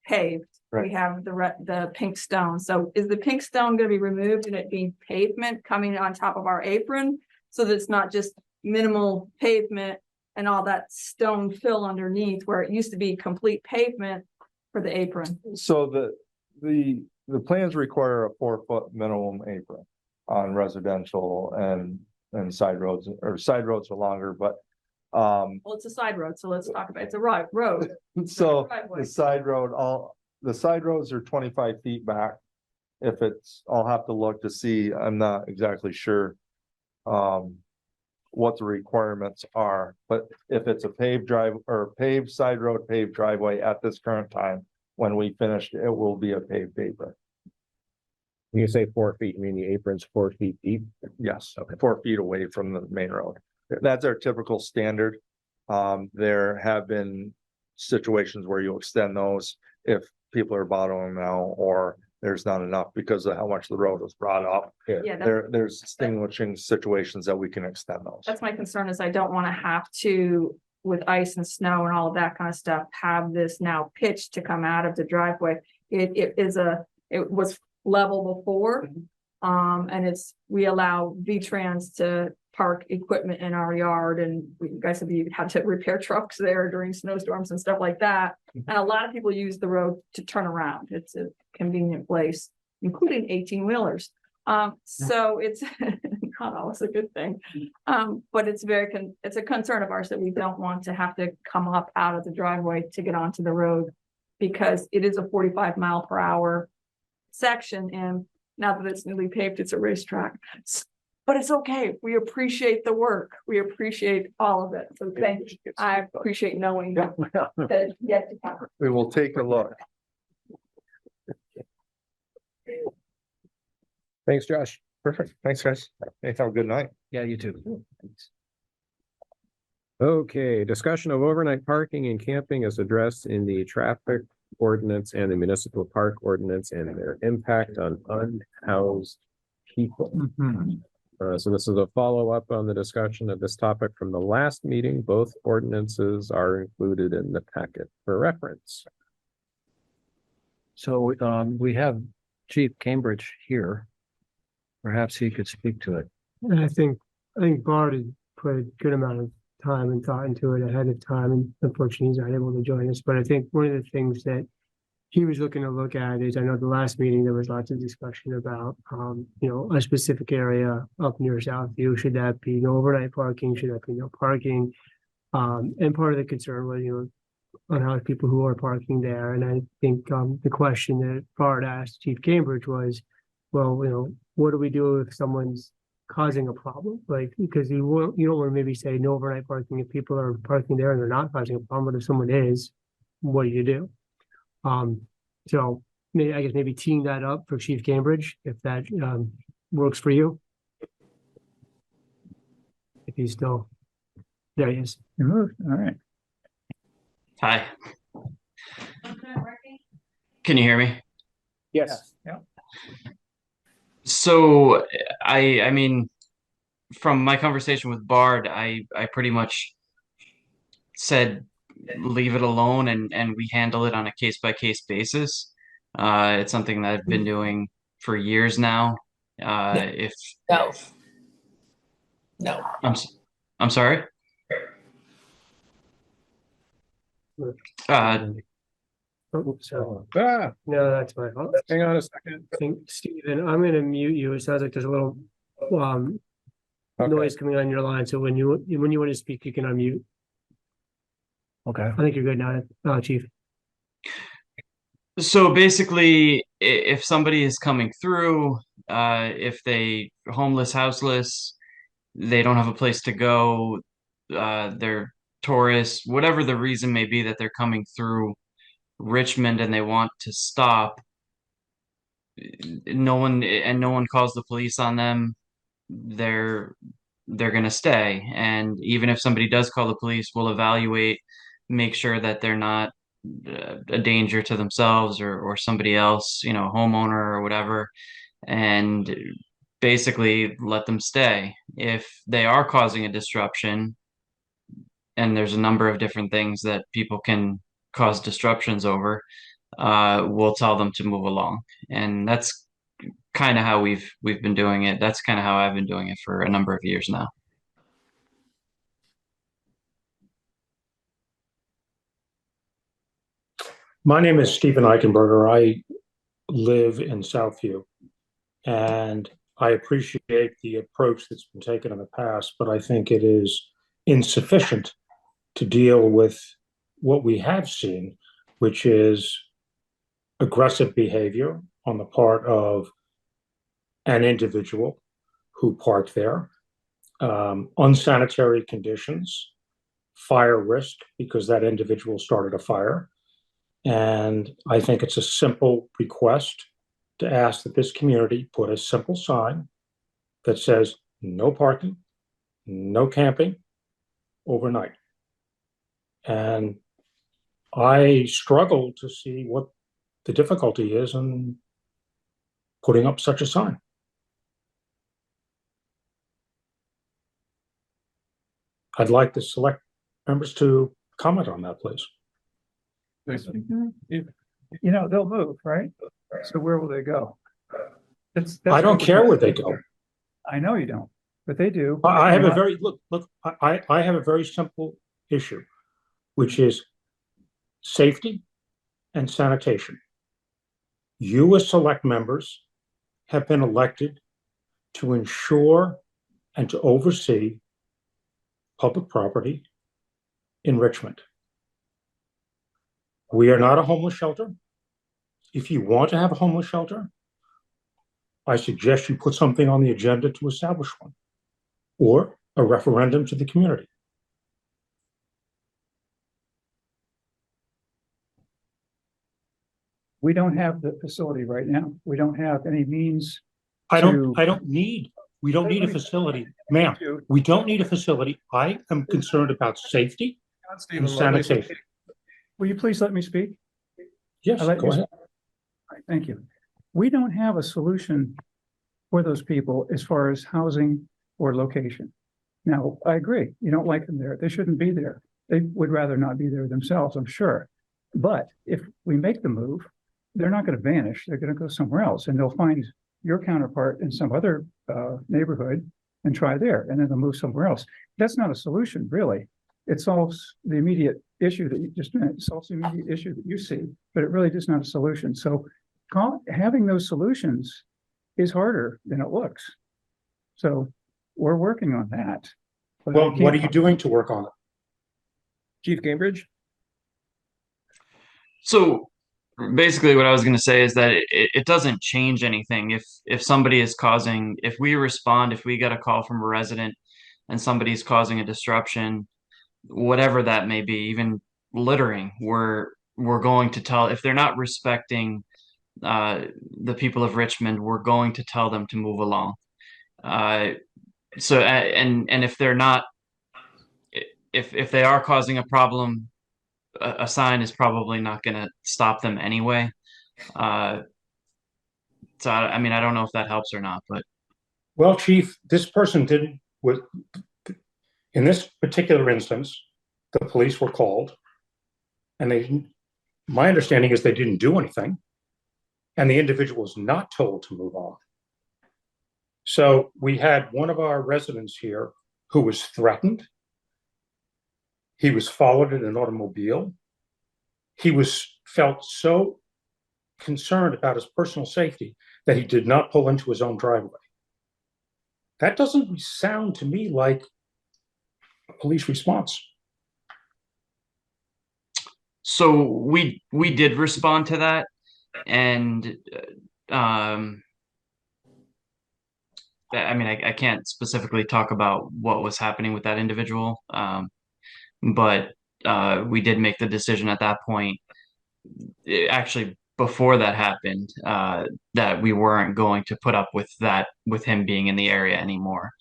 paved. Right. We have the pink stone. So is the pink stone going to be removed and it being pavement coming on top of our apron? So that it's not just minimal pavement and all that stone fill underneath where it used to be complete pavement for the apron. So the plans require a 4-foot minimum apron on residential and side roads, or side roads are longer, but Well, it's a side road, so let's talk about it's a road. so the side road, the side roads are 25 feet back. If it's, I'll have to look to see, I'm not exactly sure. What the requirements are, but if it's a paved drive or paved side road, paved driveway at this current time, when we finish, it will be a paved apron. When you say 4 feet, you mean the apron's 4 feet deep? Yes, 4 feet away from the main road. That's our typical standard. There have been situations where you extend those if people are bottling now or there's not enough because of how much the road was brought up. Yeah, There's distinguishing situations that we can extend those. that's my concern is I don't want to have to, with ice and snow and all of that kind of stuff, have this now pitched to come out of the driveway. It was level before. And we allow VTrans to park equipment in our yard and you guys have had to repair trucks there during snowstorms and stuff like that. And a lot of people use the road to turn around. It's a convenient place, including 18-wheelers. So it's not always a good thing. But it's it's a concern of ours that we don't want to have to come up out of the driveway to get onto the road because it is a 45-mile-per-hour section. And now that it's newly paved, it's a racetrack. But it's okay. We appreciate the work. We appreciate all of it. So thank you. I appreciate knowing that it's yet to come. We will take a look. Thanks, Josh. Perfect. Thanks, guys. Hey, have a good night. Yeah, you too. Okay, discussion of overnight parking and camping is addressed in the traffic ordinance and the municipal park ordinance and their impact on unhoused people. So this is a follow-up on the discussion of this topic from the last meeting. Both ordinances are included in the packet for reference. So, we have Chief Cambridge here. Perhaps he could speak to it. And I think Bart had put a good amount of time and thought into it ahead of time, and unfortunately he's not able to join us. But I think one of the things that he was looking to look at is, I know the last meeting, there was lots of discussion about, a specific area up near Southview. Should that be no overnight parking? Should that be no parking? And part of the concern was, on how people who are parking there. And I think, the question that Bart asked Chief Cambridge was, well, what do we do if someone's causing a problem? Like, because you don't want to maybe say no overnight parking if people are parking there and they're not causing a problem, but if someone is, what do you do? So I guess maybe teeing that up for Chief Cambridge, if that works for you. If he's still, there he is. You moved, all right. Hi. Can you hear me? Yes. Yeah. So I mean, from my conversation with Bard, I pretty much said leave it alone and we handle it on a case-by-case basis. It's something that I've been doing for years now. No. I'm sorry. So, Ah, no, that's my fault. hang on a second. I think, Stephen, I'm gonna mute you. It sounds like there's a little Okay. noise coming on your line. So when you want to speak, you can unmute. Okay. I think you're good now, Chief. So basically, if somebody is coming through, if they homeless, houseless, they don't have a place to go, they're tourists, whatever the reason may be that they're coming through Richmond and they want to stop, no one calls the police on them, they're gonna stay. And even if somebody does call the police, we'll evaluate, make sure that they're not a danger to themselves or somebody else, homeowner or whatever, and basically let them stay. If they are causing a disruption, and there's a number of different things that people can cause disruptions over, we'll tell them to move along. And that's kind of how we've been doing it. That's kind of how I've been doing it for a number of years now. My name is Stephen Eichenberger. I live in Southview, and I appreciate the approach that's been taken in the past, but I think it is insufficient to deal with what we have seen, which is aggressive behavior on the part of an individual who parked there, unsanitary conditions, fire risk because that individual started a fire. And I think it's a simple request to ask that this community put a simple sign that says no parking, no camping overnight. And I struggle to see what the difficulty is in putting up such a sign. I'd like the select members to comment on that, please. You know, they'll move, right? So where will they go? That's I don't care where they go. I know you don't, but they do. I have a very, I have a very simple issue, which is safety and sanitation. You as select members have been elected to ensure and to oversee public property in Richmond. We are not a homeless shelter. If you want to have a homeless shelter, I suggest you put something on the agenda to establish one, or a referendum to the community. We don't have the facility right now. We don't have any means. We don't need a facility, ma'am. We don't need a facility. I am concerned about safety and sanitation. Will you please let me speak? Yes, go ahead. All right, thank you. We don't have a solution for those people as far as housing or location. Now, I agree. You don't like them there. They shouldn't be there. They would rather not be there themselves, I'm sure. But if we make the move, they're not going to vanish. They're going to go somewhere else, and they'll find your counterpart in some other neighborhood and try there, and then they'll move somewhere else. That's not a solution, really. It solves the immediate issue that you just meant. It solves the immediate issue that you see, but it really is not a solution. So having those solutions is harder than it looks. So we're working on that. Well, what are you doing to work on it? Chief Cambridge? So basically what I was going to say is that it doesn't change anything. If somebody is causing, if we respond, if we get a call from a resident and somebody's causing a disruption, whatever that may be, even littering, we're going to tell, if they're not respecting the people of Richmond, we're going to tell them to move along. So and if they're not, if they are causing a problem, a sign is probably not going to stop them anyway. So I mean, I don't know if that helps or not, but. Well, Chief, this person in this particular instance, the police were called, and my understanding is they didn't do anything, and the individual was not told to move on. So we had one of our residents here who was threatened. He was followed in an automobile. He felt so concerned about his personal safety that he did not pull into his own driveway. That doesn't sound to me like a police response. So we did respond to that, and I mean, I can't specifically talk about what was happening with that individual, but we did make the decision at that point, actually before that happened, that we weren't going to put up with that, with him being in the area anymore.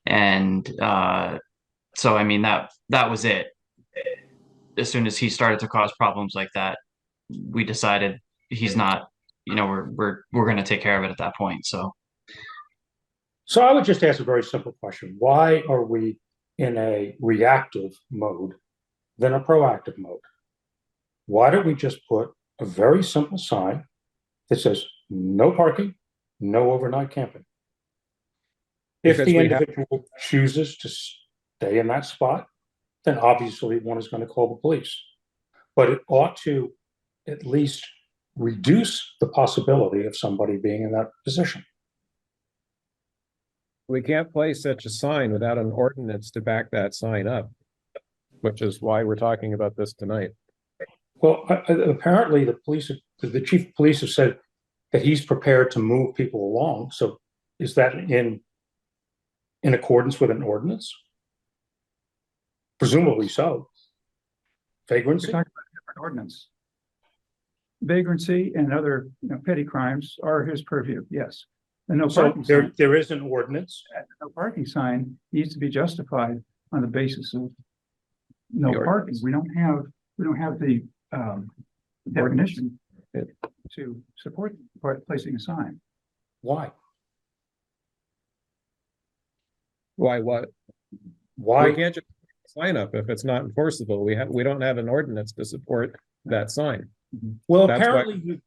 And so, I mean, that was it. As soon as he started to cause problems like that, we decided he's not, you know, we're going to take care of it at that point. So I would just ask a very simple question. Why are we in a reactive mode than a proactive mode? Why don't we just put a very simple sign that says no parking, no overnight camping? If the individual chooses to stay in that spot, then obviously one is going to call the police. But it ought to at least reduce the possibility of somebody being in that position. We can't place such a sign without an ordinance to back that sign up, which is why we're talking about this tonight. Well, apparently the police the chief of police has said that he's prepared to move people along. So is that in accordance with an ordinance? Presumably so. We're Vagrancy? talking about a different ordinance. Vagrancy and other, petty crimes are his purview, yes. The no So parking sign, there is an ordinance. no parking sign needs to be justified on the basis of no The parking. We don't have the definition Yeah. to support placing a sign. Why? Why, what? We Why? can't just put a sign up if it's not enforceable. We don't have an ordinance to support that sign. Well, That's why-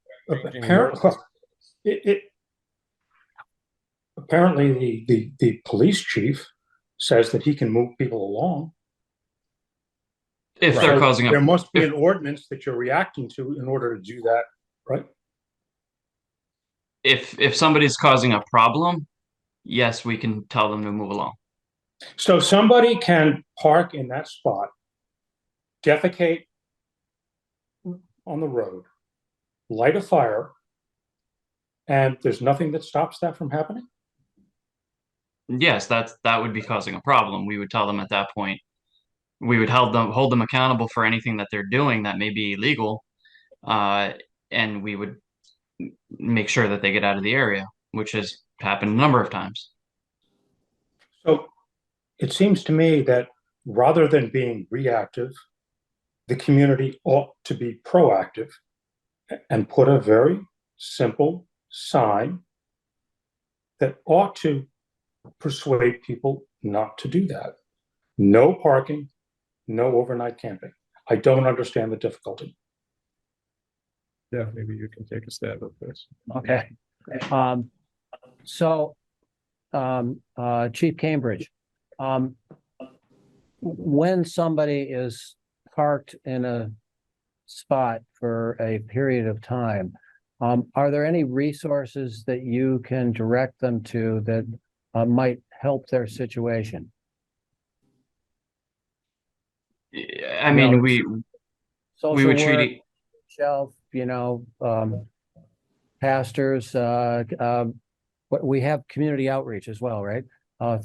apparently the police chief says that he can move people along. If they're So causing there a, must be if- an ordinance that you're reacting to in order to do that, right? if somebody's causing a problem, yes, we can tell them to move along. So somebody can park in that spot, defecate on the road, light a fire, and there's nothing that stops that from happening? Yes, that would be causing a problem. We would tell them at that point. We would hold them accountable for anything that they're doing that may be illegal, and we would make sure that they get out of the area, which has happened a number of times. So it seems to me that rather than being reactive, the community ought to be proactive and put a very simple sign that ought to persuade people not to do that. No parking, no overnight camping. I don't understand the difficulty. Yeah, maybe you can take a stab at this. Okay. Chief Cambridge, when somebody is parked in a spot for a period of time, are there any resources that you can direct them to that might help their situation? I mean, we Social would work, treat it. shelf, pastors, but we have community outreach as well, right? Are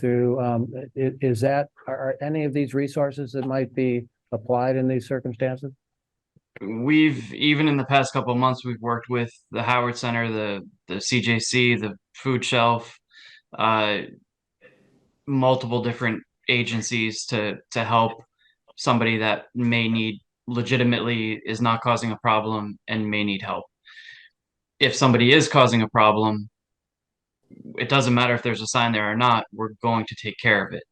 any of these resources that might be applied in these circumstances? We've even in the past couple of months, we've worked with the Howard Center, the CJC, the food shelf, multiple different agencies to help somebody that legitimately is not causing a problem and may need help. If somebody is causing a problem, it doesn't matter if there's a sign there or not, we're going to take care of it.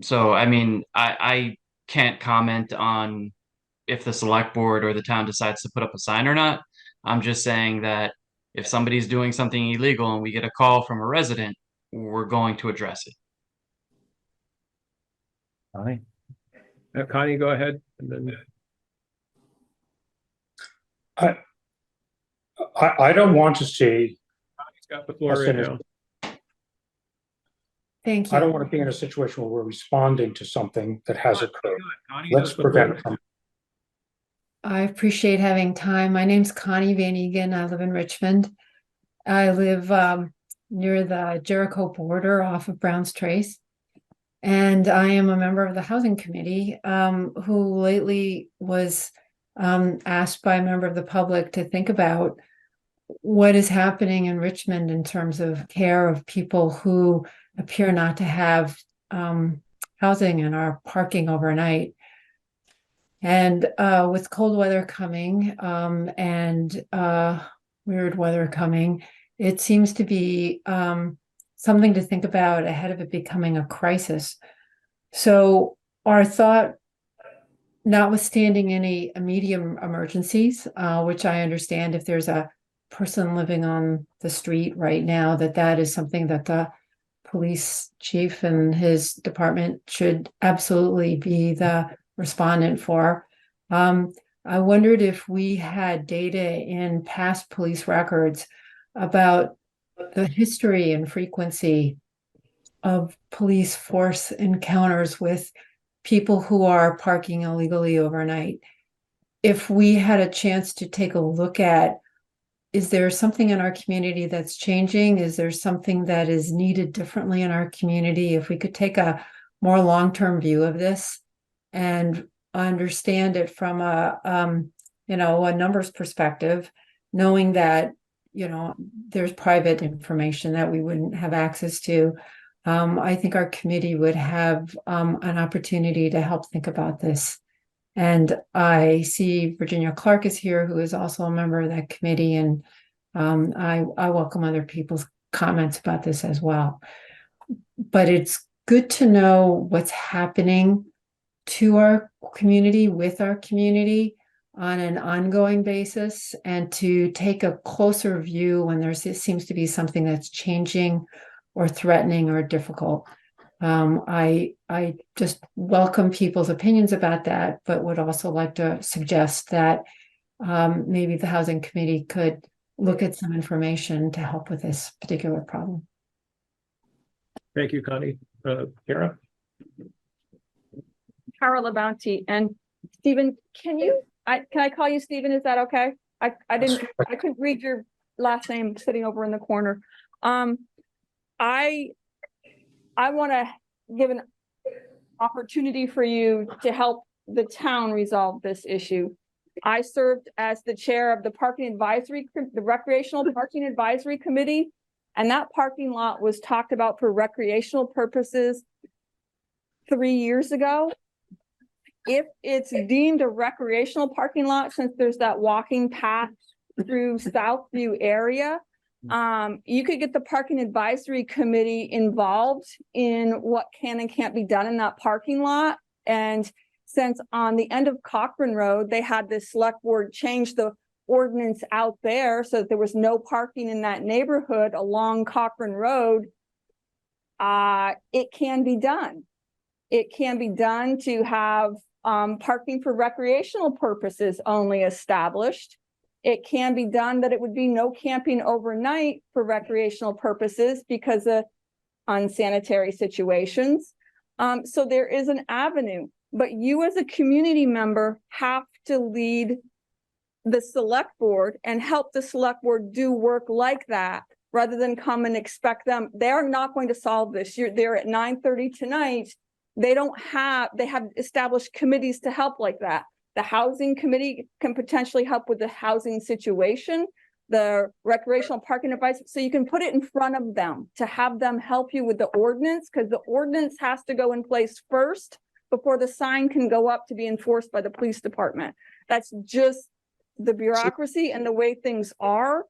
So, I mean, I can't comment on if the select board or the town decides to put up a sign or not. I'm just saying that if somebody's doing something illegal and we get a call from a resident, we're going to address it. Connie? Connie, go ahead. And then I don't want to see. Connie's got the floor right now. Thank you. I don't want to be in a situation where we're responding to something that has occurred. Connie, Let's prevent it from. I appreciate having time. My name's Connie Van Egan. I live in Richmond. I live near the Jericho border off of Brown's Trace. And I am a member of the Housing Committee who lately was asked by a member of the public to think about what is happening in Richmond in terms of care of people who appear not to have housing and are parking overnight. And with cold weather coming and weird weather coming, it seems to be something to think about ahead of it becoming a crisis. So our thought, notwithstanding any immediate emergencies, which I understand if there's a person living on the street right now, that is something that the police chief and his department should absolutely be the respondent for. I wondered if we had data in past police records about the history and frequency of police force encounters with people who are parking illegally overnight. if we had a chance to take a look at, is there something in our community that's changing? Is there something that is needed differently in our community? If we could take a more long-term view of this and understand it from a numbers perspective, knowing that, there's private information that we wouldn't have access to. I think our committee would have an opportunity to help think about this. And I see Virginia Clark is here, who is also a member of that committee, and I welcome other people's comments about this as well. But it's good to know what's happening to our community, with our community on an ongoing basis, and to take a closer view when it seems to be something that's changing or threatening or difficult. I just welcome people's opinions about that, but would also like to suggest that maybe the Housing Committee could look at some information to help with this particular problem. Thank you, Connie. Kara? Carol Bounty and Stephen, can I call you Stephen? Is that okay? I couldn't read your last name sitting over in the corner. I want to give an opportunity for you to help the town resolve this issue. I served as the chair of the recreational parking advisory committee, and that parking lot was talked about for recreational purposes 3 years ago. If it's deemed a recreational parking lot, since there's that walking path through Southview area, you could get the parking advisory committee involved in what can and can't be done in that parking lot. And since on the end of Cochran Road, they had the select board change the ordinance out there so that there was no parking in that neighborhood along Cochran Road, it can be done. It can be done to have parking for recreational purposes only established. It can be done that it would be no camping overnight for recreational purposes because of unsanitary situations. So there is an avenue, but you as a community member have to lead the select board and help the select board do work like that, rather than come and expect them. They're not going to solve this. They're at 9:30 tonight. They have established committees to help like that. The housing committee can potentially help with the housing situation, the recreational parking advice. So you can put it in front of them to have them help you with the ordinance, because the ordinance has to go in place first before the sign can go up to be enforced by the police department. That's just the bureaucracy and the way things are.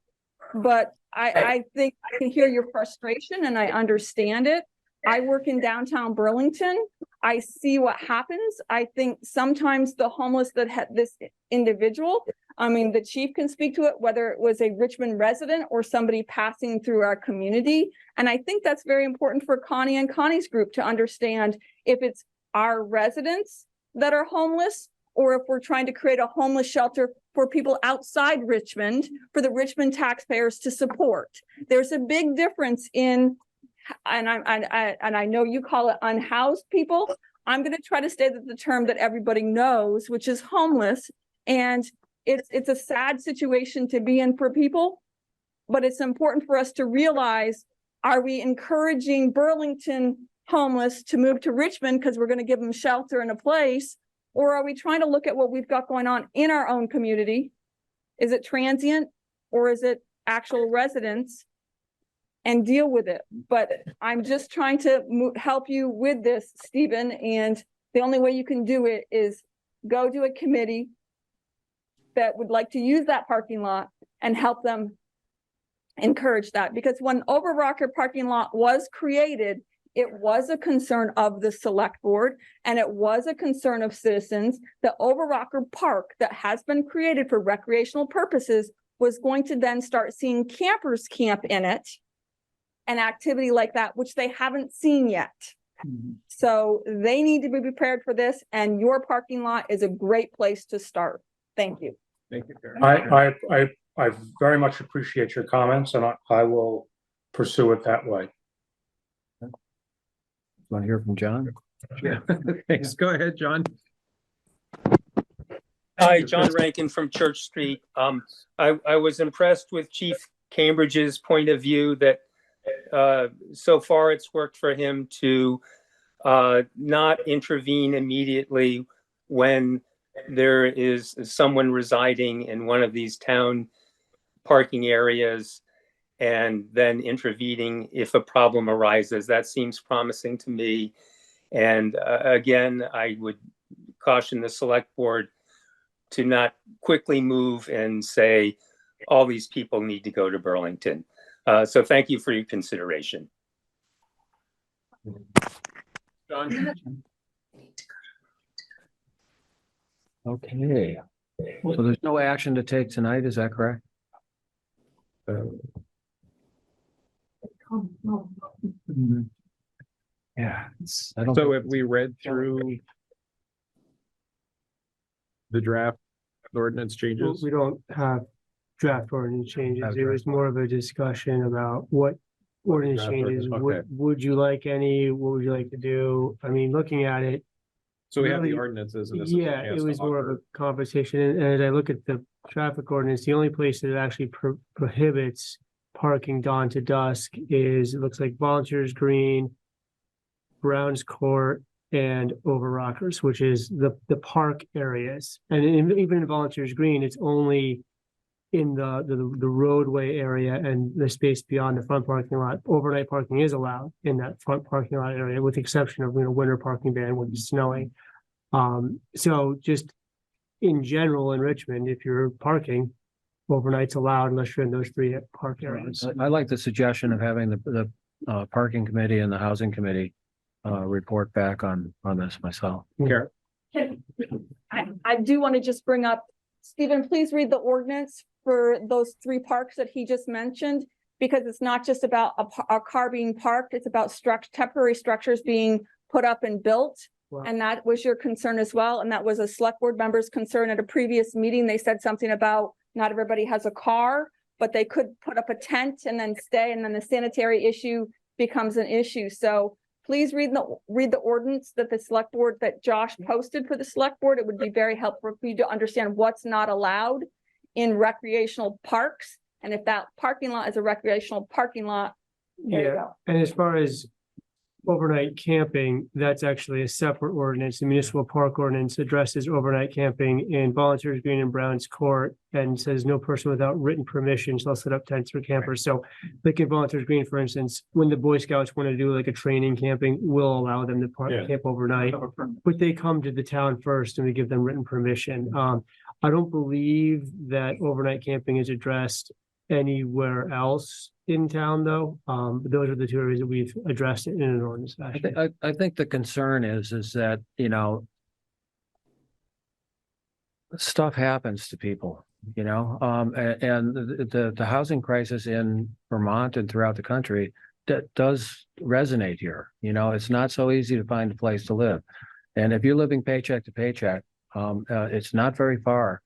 But I think I can hear your frustration and I understand it. I work in downtown Burlington. I see what happens. I think sometimes the homeless that had this individual, the chief can speak to it, whether it was a Richmond resident or somebody passing through our community. And I think that's very important for Connie and Connie's group to understand if it's our residents that are homeless, or if we're trying to create a homeless shelter for people outside Richmond, for the Richmond taxpayers to support. There's a big difference in, and I know you call it unhoused people. I'm going to try to stay with the term that everybody knows, which is homeless. And it's a sad situation to be in for people, but it's important for us to realize, are we encouraging Burlington homeless to move to Richmond because we're going to give them shelter and a place? Or are we trying to look at what we've got going on in our own community? Is it transient or is it actual residents? And deal with it. But I'm just trying to help you with this, Stephen. And the only way you can do it is go to a committee that would like to use that parking lot and help them encourage that. Because when Overrocker parking lot was created, it was a concern of the select board and it was a concern of citizens. The Overrocker Park that has been created for recreational purposes was going to then start seeing campers camp in it. An activity like that, which they haven't seen yet. So they need to be prepared for this, and your parking lot is a great place to start. Thank you. Thank you, Karen. I very much appreciate your comments, and I will pursue it that way. Want to hear from John? Yeah, thanks. Go ahead, John. Hi, John Rankin from Church Street. I was impressed with Chief Cambridge's point of view that so far it's worked for him to not intervene immediately when there is someone residing in one of these town parking areas and then intervening if a problem arises. That seems promising to me. And again, I would caution the select board to not quickly move and say, all these people need to go to Burlington. So thank you for your consideration. Okay. So there's no action to take tonight, is that correct? Yeah. I don't So think- have we read through the draft ordinance changes? We don't have draft ordinance changes. Have It was more of a discussion about what ordinance Draft changes, ordinance, okay. would you like any, what would you like to do? I mean, looking at it, So we have the really- ordinances and this is a yeah, chance it to was more of offer- a conversation. And as I look at the traffic ordinance, the only place that it actually prohibits parking dawn to dusk is, it looks like Volunteers Green, Brown's Court, and Over Rockers, which is the park areas. And even in Volunteers Green, it's only in the roadway area and the space beyond the front parking lot. Overnight parking is allowed in that front parking lot area, with the exception of, winter parking ban when it's snowing. So just in general in Richmond, if you're parking, overnight's allowed unless you're in those three park areas. I like the suggestion of having the parking committee and the housing committee report back on this myself. Karen? I do want to just bring up, Stephen, please read the ordinance for those three parks that he just mentioned, because it's not just about a car being parked, it's about temporary structures being put up and built. Wow. And that was your concern as well. And that was a select board member's concern at a previous meeting. They said something about not everybody has a car, but they could put up a tent and then stay, and then the sanitary issue becomes an issue. So please read the ordinance that the select board, that Josh posted for the select board. It would be very helpful for you to understand what's not allowed in recreational parks. And if that parking lot is a recreational parking lot, there you Yeah, go. and as far as overnight camping, that's actually a separate ordinance. The municipal park ordinance addresses overnight camping in Volunteers Green and Brown's Court, and says no person without written permission shall set up tents for campers. So like in Volunteers Green, for instance, when the Boy Scouts want to do like a training camping, we'll allow them to camp overnight, but they come to the town first and we give them written permission. I don't believe that overnight camping is addressed anywhere else in town, though. Those are the two areas that we've addressed it in an ordinance fashion. I think the concern is that, stuff happens to people, and the housing crisis in Vermont and throughout the country that does resonate here. It's not so easy to find a place to live. And if you're living paycheck to paycheck, it's not very far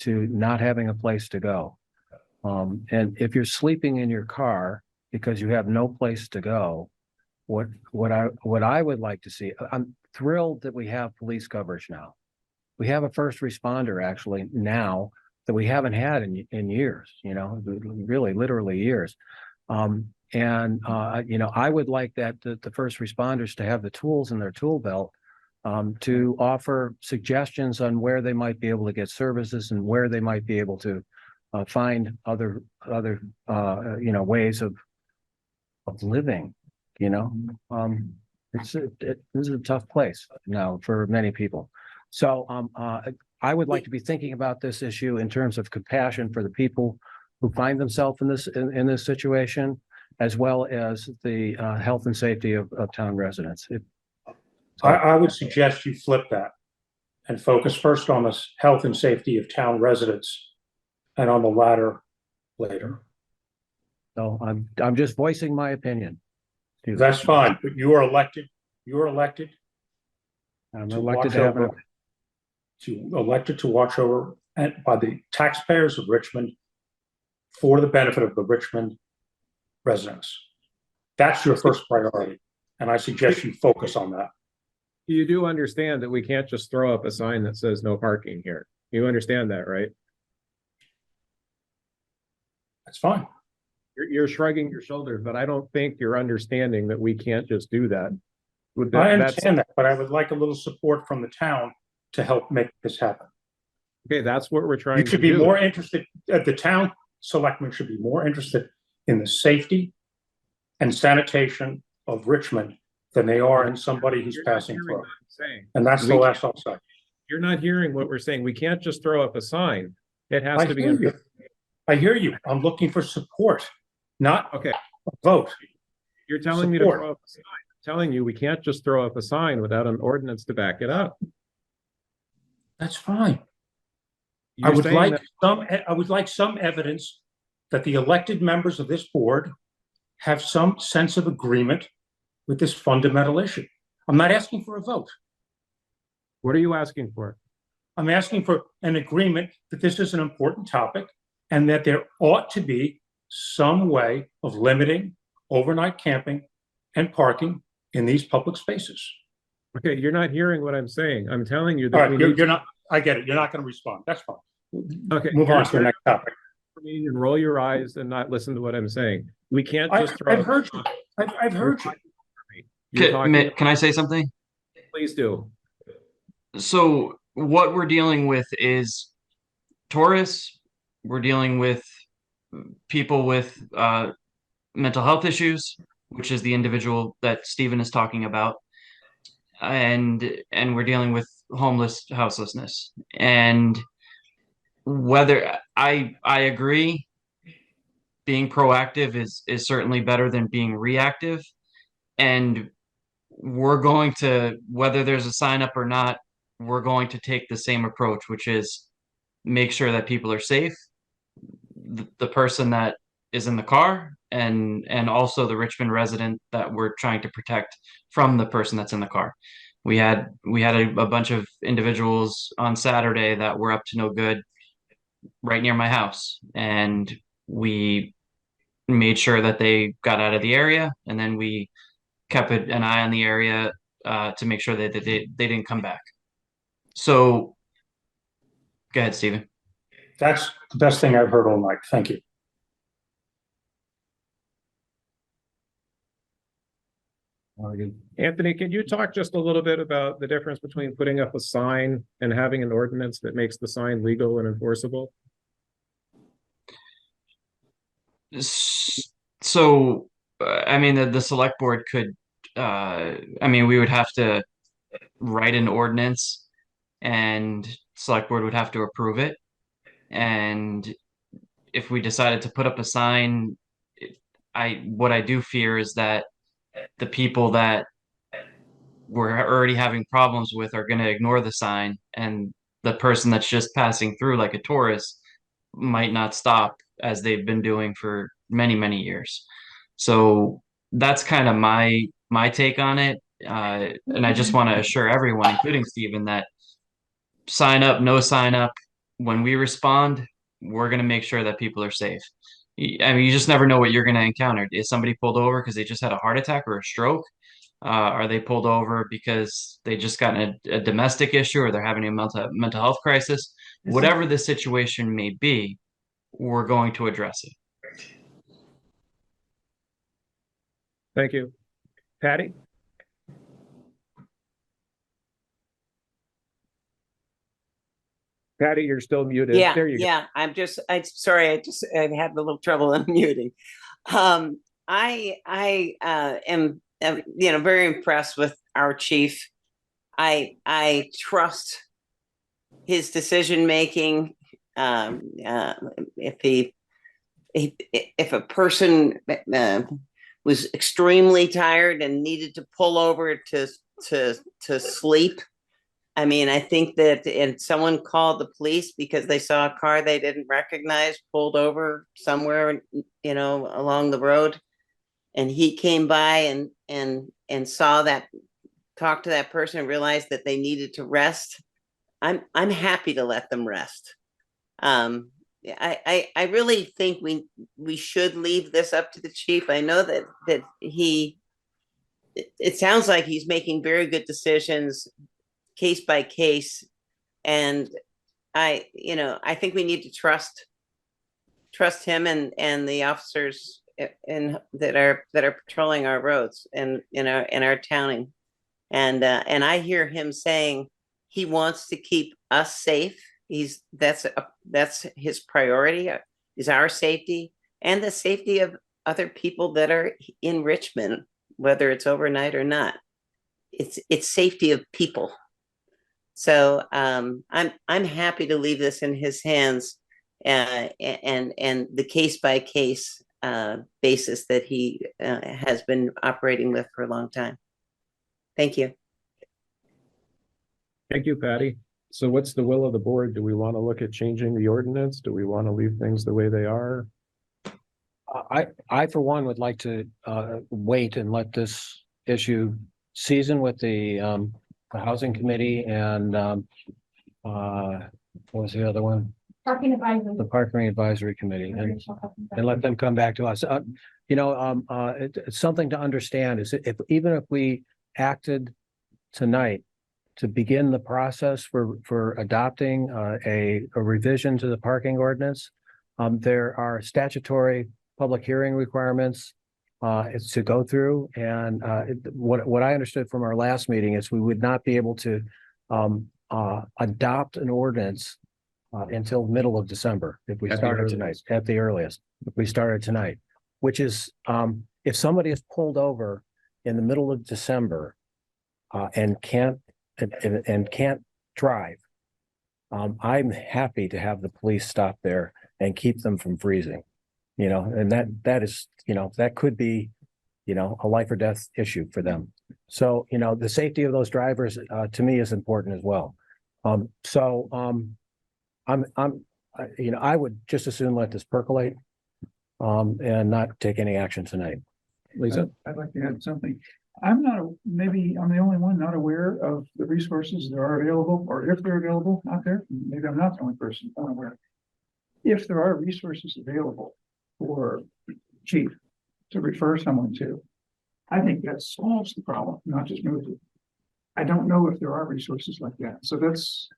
to not having a place to go. And if you're sleeping in your car because you have no place to go, what I would like to see, I'm thrilled that we have police coverage now. We have a first responder actually now that we haven't had in years, really literally years. I would like that the first responders to have the tools in their tool belt to offer suggestions on where they might be able to get services and where they might be able to find other ways of living. This is a tough place now for many people. So I would like to be thinking about this issue in terms of compassion for the people who find themselves in this situation, as well as the health and safety of town residents. I would suggest you flip that and focus first on the health and safety of town residents and on the latter later. So I'm just voicing my opinion. That's fine, but you are elected. I'm elected to have elected to watch over and by the taxpayers of Richmond for the benefit of the Richmond residents. That's your first priority, and I suggest you focus on that. You do understand that we can't just throw up a sign that says no parking here. You understand that, right? That's fine. You're shrugging your shoulders, but I don't think you're understanding that we can't just do that. I understand that, but I would like a little support from the town to help make this happen. Okay, that's what we're trying You to should be do. more interested, the town selectmen should be more interested in the safety and sanitation of Richmond than they are in somebody who's You're not passing hearing through. what I'm saying. And that's the We last can't- I'll say. You're not hearing what we're saying. We can't just throw up a sign. It has I to be. hear you. I hear you. I'm looking for support, not Okay, a vote. you're telling me to Support. throw up a sign. I'm telling you, we can't just throw up a sign without an ordinance to back it up. That's fine. I You're would saying like that- I would like some evidence that the elected members of this board have some sense of agreement with this fundamental issue. I'm not asking for a vote. What are you asking for? I'm asking for an agreement that this is an important topic and that there ought to be some way of limiting overnight camping and parking in these public spaces. Okay, you're not hearing what I'm saying. I'm telling you All that right, we you're, need you're not, I get it. You're not going to respond. That's fine. Okay, Move on to the next topic. for me and roll your eyes and not listen to what I'm saying. We can't just throw. I've heard you. I've heard you. You're talking. Can I say something? Please do. So what we're dealing with is tourists. We're dealing with people with mental health issues, which is the individual that Stephen is talking about, and we're dealing with houselessness. And whether I agree, being proactive is certainly better than being reactive, and we're going to, whether there's a sign up or not, we're going to take the same approach, which is make sure that people are safe, the person that is in the car, and also the Richmond resident that we're trying to protect from the person that's in the car. We had a bunch of individuals on Saturday that were up to no good right near my house, and we made sure that they got out of the area, and then we kept an eye on the area to make sure that they didn't come back. So go ahead, Stephen. That's the best thing I've heard all night. Thank you. Anthony, can you talk just a little bit about the difference between putting up a sign and having an ordinance that makes the sign legal and enforceable? So, I mean, the select board could, I mean, we would have to write an ordinance and select board would have to approve it. And if we decided to put up a sign, what I do fear is that the people that we're already having problems with are going to ignore the sign, and the person that's just passing through like a tourist might not stop as they've been doing for many, many years. So that's kind of my take on it. And I just want to assure everyone, including Stephen, that sign up, no sign up, when we respond, we're going to make sure that people are safe. I mean, you just never know what you're going to encounter. Is somebody pulled over because they just had a heart attack or a stroke? Are they pulled over because they just got a domestic issue or they're having a mental health crisis? Whatever the situation may be, we're going to address it. Thank you. Patty? Patty, you're still muted. Yeah, There you go. yeah, I'm sorry, I had a little trouble unmuting. I am, very impressed with our chief. I trust his decision-making. If a person was extremely tired and needed to pull over to sleep, I mean, I think that, and someone called the police because they saw a car they didn't recognize pulled over somewhere, along the road. And he came by and saw that, talked to that person and realized that they needed to rest. I'm happy to let them rest. I really think we should leave this up to the chief. I know that it sounds like he's making very good decisions, case by case, and I think we need to trust him and the officers that are patrolling our roads and in our towning. And I hear him saying he wants to keep us safe. That's his priority, is our safety and the safety of other people that are in Richmond, whether it's overnight or not. It's safety of people. So I'm happy to leave this in his hands, and the case by case basis that he has been operating with for a long time. Thank you. Thank you, Patty. So what's the will of the board? Do we want to look at changing the ordinance? Do we want to leave things the way they are? I for one would like to wait and let this issue season with the housing committee and what was the other one? Parking advisory. The parking advisory committee, and let them come back to us. It's something to understand is even if we acted tonight to begin the process for adopting a revision to the parking ordinance, there are statutory public hearing requirements it's to go through. And what I understood from our last meeting is we would not be able to adopt an ordinance until middle of December if we started tonight, at the earliest, if we started tonight, which is if somebody is pulled over in the middle of December and can't drive, I'm happy to have the police stop there and keep them from freezing. And that is, that could be, a life or death issue for them. So, the safety of those drivers, to me, is important as well. I would just as soon let this percolate, and not take any action tonight. Lisa? I'd like to add something. Maybe I'm the only one not aware of the resources that are available, or if they're available out there. Maybe I'm not the only person unaware. If there are resources available for chief to refer someone to, I think that solves the problem, not just moves it. I don't know if there are resources like that. So that's,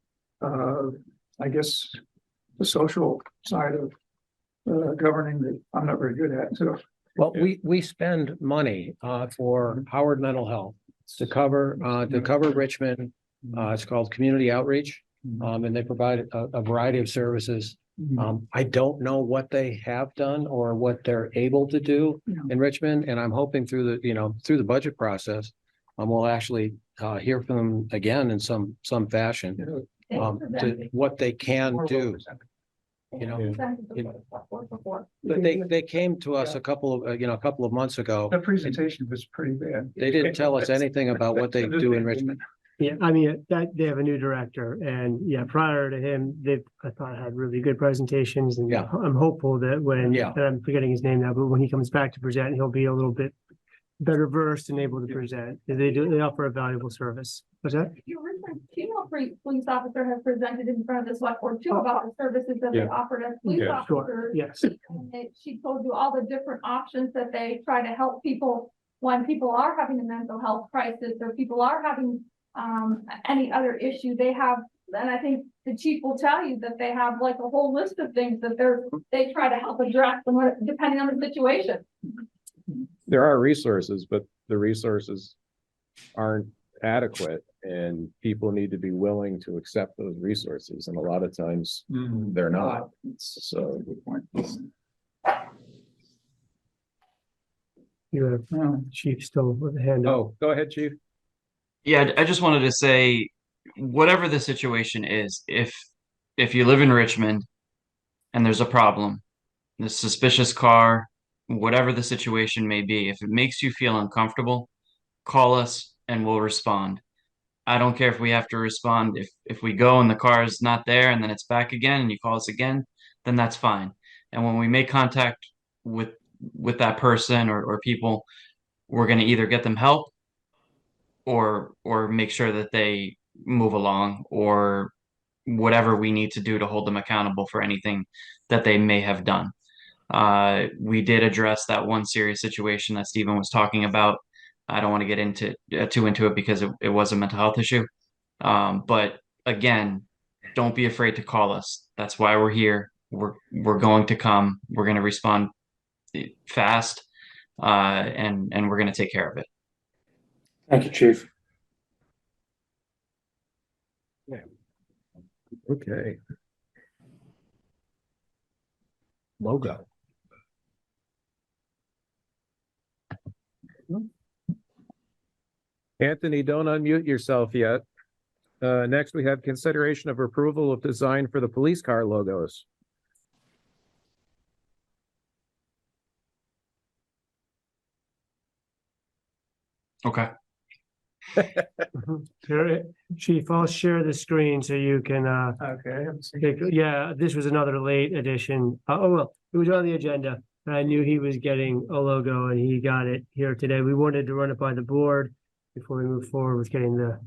I guess, the social side of governing that I'm not very good at. So, well, we spend money for Howard Mental Health to cover Richmond. It's called community outreach, and they provide a variety of services. I don't know what they have done or what they're able to do in Richmond, and I'm hoping through the budget process, we'll actually hear from them again in some fashion to what they can do. But they came to us a couple of months ago. The presentation was pretty bad. They didn't tell us anything about what they do in Richmond. Yeah, I mean, they have a new director, and prior to him, I thought had really good presentations, and I'm hopeful that when, and I'm forgetting his name now, but when he comes back to present, he'll be a little bit better versed and able to present. They offer a valuable service. What's that? Your Richmond female police officer has presented in front of the select board too about the services that they offered as police officers. Yes. And she told you all the different options that they try to help people when people are having a mental health crisis or people are having any other issue. They have, and I think the chief will tell you that they have like a whole list of things that they try to help address depending on the situation. There are resources, but the resources aren't adequate, and people need to be willing to accept those resources. And a lot of times they're not. So good point. You have chief still with a hand up. Oh, go ahead, chief. Yeah, I just wanted to say, whatever the situation is, if you live in Richmond and there's a problem, the suspicious car, whatever the situation may be, if it makes you feel uncomfortable, call us and we'll respond. I don't care if we have to respond. If we go and the car is not there and then it's back again and you call us again, then that's fine. And when we make contact with that person or people, we're going to either get them help or make sure that they move along, or whatever we need to do to hold them accountable for anything that they may have done. We did address that one serious situation that Stephen was talking about. I don't want to get too into it because it was a mental health issue. But again, don't be afraid to call us. That's why we're here. We're going to come. We're going to respond fast, and we're going to take care of it. Thank you, Chief. Okay. Logo. Anthony, don't unmute yourself yet. Next, we have consideration of approval of design for the police car logos. Okay. Here, Chief, I'll share the screen so you can, Okay. yeah, this was another late addition. Well, it was on the agenda. And I knew he was getting a logo and he got it here today. We wanted to run it by the board before we move forward with getting the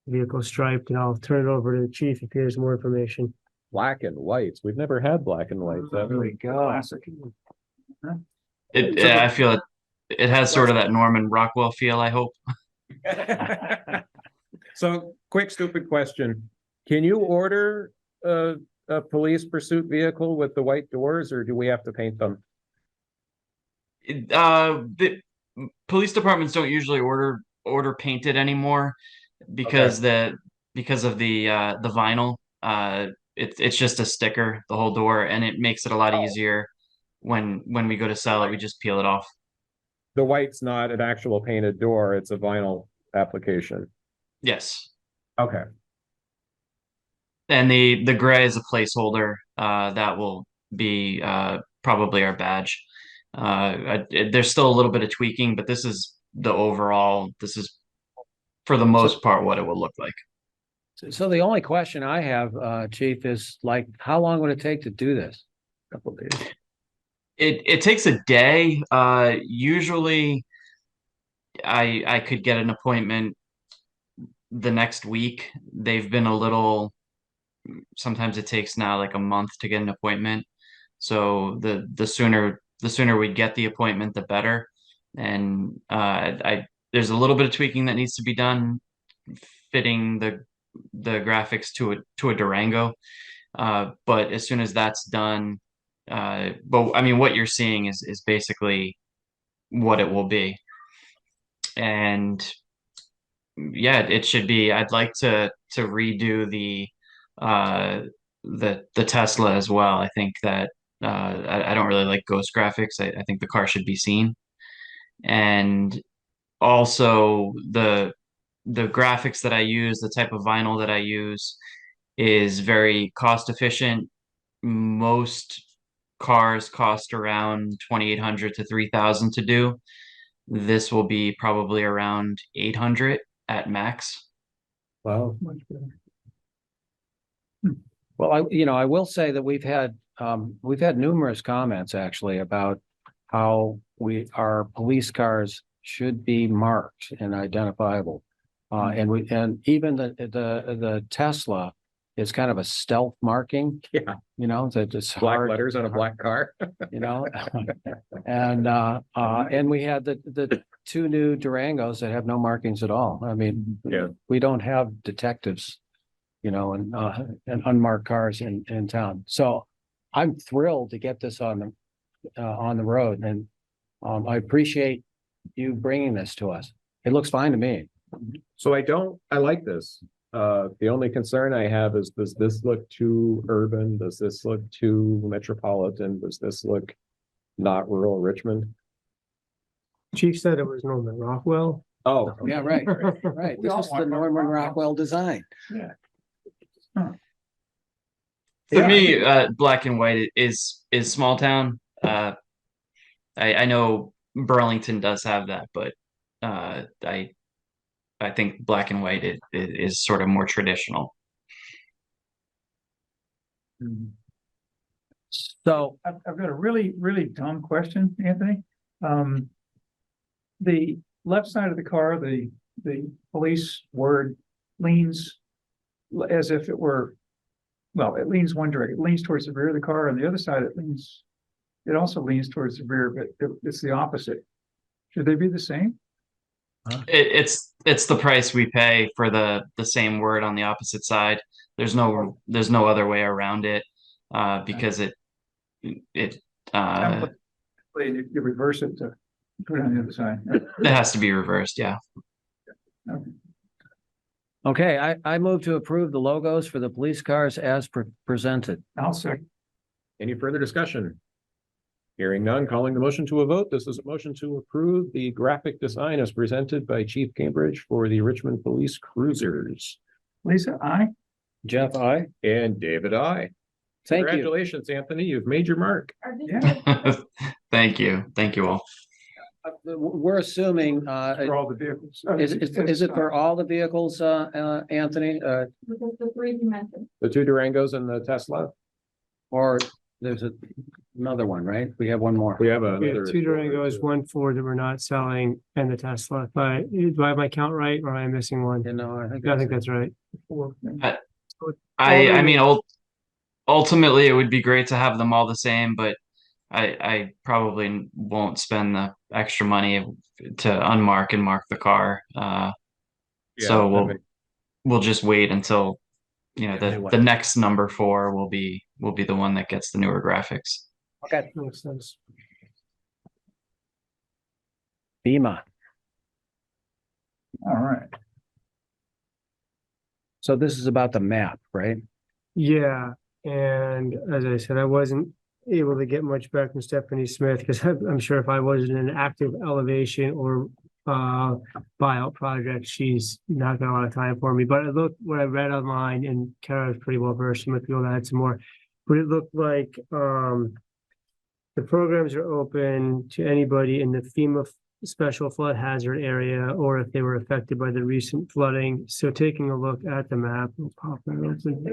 vehicle striped, and I'll turn it over to the chief if he has more information. Black and whites. We've never had black and whites. have we? go. Classic. I feel it has sort of that Norman Rockwell feel, I hope. So, quick, stupid question. Can you order a police pursuit vehicle with the white doors, or do we have to paint them? The police departments don't usually order painted anymore because because of the vinyl. It's just a sticker, the whole door, and it makes it a lot easier when we go to sell it. We just peel it off. The white's not an actual painted door, it's a vinyl application. Yes. Okay. And the gray is a placeholder. That will be probably our badge. There's still a little bit of tweaking, but this is the overall. This is for the most part what it will look like. So the only question I have, Chief, is like, how long would it take to do this? Couple of days. It takes a day. Usually I could get an appointment the next week. They've been a little, sometimes it takes now like a month to get an appointment. So the sooner we get the appointment, the better. And there's a little bit of tweaking that needs to be done, fitting the graphics to a Durango. But as soon as that's done, but I mean, what you're seeing is basically what it will be. And yeah, it should be. I'd like to redo the Tesla as well. I think that I don't really like ghost graphics. I think the car should be seen. And also the graphics that I use, the type of vinyl that I use is very cost efficient. Most cars cost around 2,800 to 3,000 to do. This will be probably around 800 at max. Wow. Well, I will say that we've had numerous comments actually about how our police cars should be marked and identifiable. And even the Tesla is kind of a stealth marking. Yeah. That it's Black hard, letters on a black car. And we had the two new Durangos that have no markings at all. I mean, yeah, we don't have detectives, and unmarked cars in town. So I'm thrilled to get this on the road, and I appreciate you bringing this to us. It looks fine to me. So I like this. The only concern I have is, does this look too urban? Does this look too metropolitan? Does this look not rural Richmond? Chief said it was Norman Rockwell. Oh, Yeah, right. This is the Norman Rockwell design. Yeah. For me, black and white is small town. I know Burlington does have that, but I think black and white is sort of more traditional. So I've got a really, really dumb question, Anthony. The left side of the car, the police word leans as if it were, well, it leans one direction. It leans towards the rear of the car, and the other side it also leans towards the rear, but it's the opposite. Should they be the same? It's the price we pay for the same word on the opposite side. There's no other way around it, because it, You reverse it to put it on the other side. it has to be reversed, yeah. Okay, I move to approve the logos for the police cars as presented. I'll second. Any further discussion? Hearing none, calling the motion to a vote. This is a motion to approve the graphic design as presented by Chief Cambridge for the Richmond Police Cruisers. Lisa, aye. Jeff, I. And David, I. Thank you. Congratulations, Anthony. You've made your mark. Thank you. Thank you all. We're assuming, For all the vehicles. is it for all the vehicles, Anthony, The three you mentioned. The two Durangos and the Tesla. or there's another one, right? We have one more. We have We have another. two Durangos, one Ford that we're not selling, and the Tesla. But do I have my count right, or am I missing one? You know, I think. I think that's right. I mean, ultimately, it would be great to have them all the same, but I probably won't spend the extra money to unmark and mark the car. So we'll just wait until, you know, the next number 4 will be the one that gets the newer graphics. Okay. Makes sense. FEMA. All right. So this is about the map, right? Yeah, and as I said, I wasn't able to get much back from Stephanie Smith because I'm sure if I wasn't in an active elevation or buyout project, she's not got a lot of time for me. But I looked what I read online, and Kara's pretty well versed. She might be able to add some more. But it looked like the programs are open to anybody in the FEMA special flood hazard area, or if they were affected by the recent flooding. So taking a look at the map, we'll pop that open.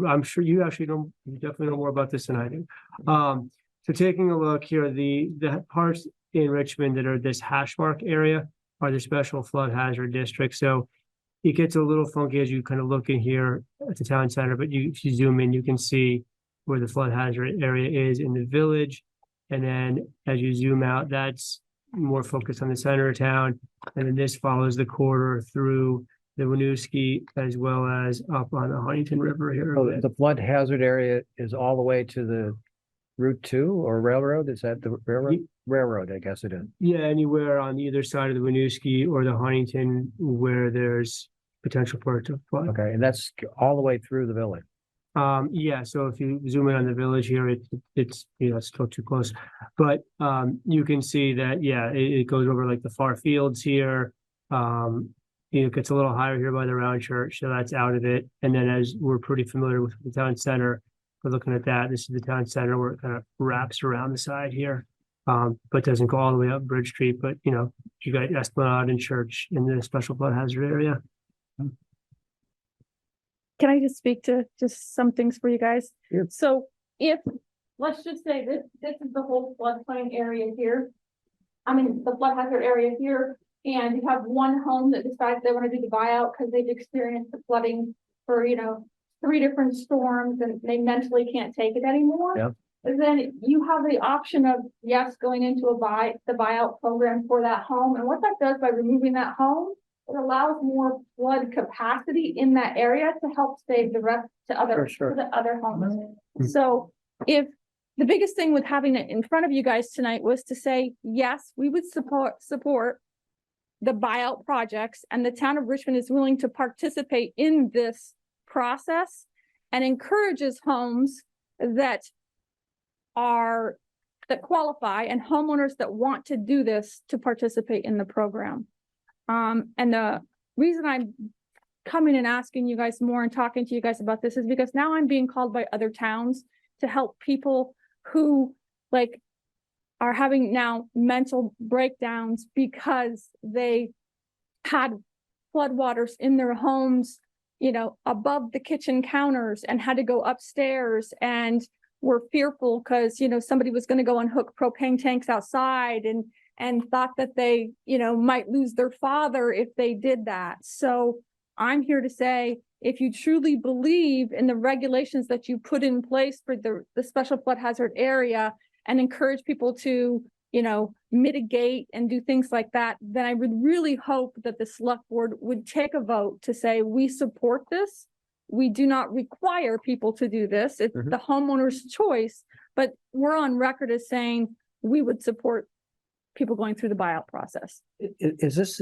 I'm sure you definitely know more about this than I do. So taking a look here, the parts in Richmond that are this hash mark area are the special flood hazard district. So it gets a little funky as you kind of look in here at the town center, but if you zoom in, you can see where the flood hazard area is in the village. And then as you zoom out, that's more focused on the center of town. And then this follows the corridor through the Winooski as well as up on the Huntington River here. So the flood hazard area is all the way to the Route 2 or railroad? Is that the railroad? Railroad, I guess it is. Yeah, anywhere on either side of the Winooski or the Huntington where there's potential for it to flood. Okay, and that's all the way through the village. Yeah, so if you zoom in on the village here, it's still too close. But you can see that, yeah, it goes over like the far fields here. It gets a little higher here by the round church, so that's out of it. And then as we're pretty familiar with the town center, we're looking at that. This is the town center where it kind of wraps around the side here. But doesn't go all the way up Bridge Street, but you got Esplanade and Church in the special flood hazard area. Can I just speak to just some things for you guys? Yep. So if, let's just say this is the whole floodplain area here. I mean, the flood hazard area here, and you have one home that decides they want to do the buyout because they've experienced the flooding for, 3 different storms and they mentally can't take it anymore. Yep. And then you have the option of, yes, going into the buyout program for that home. And what that does by removing that home, it allows more flood capacity in that area to help save the rest to the other homes. Mm-hmm. So if the biggest thing with having it in front of you guys tonight was to say, yes, we would support the buyout projects, and the town of Richmond is willing to participate in this process and encourages homes that qualify and homeowners that want to do this to participate in the program. And the reason I'm coming and asking you guys more and talking to you guys about this is because now I'm being called by other towns to help people who are having now mental breakdowns because they had floodwaters in their homes, above the kitchen counters and had to go upstairs and were fearful because, somebody was going to go and hook propane tanks outside and thought that they, might lose their father if they did that. So I'm here to say, if you truly believe in the regulations that you put in place for the special flood hazard area and encourage people to mitigate and do things like that, then I would really hope that the select board would take a vote to say, we support this. We do not require people to do this. It's the homeowner's choice, but we're on record as saying we would support people going through the buyout process. Is this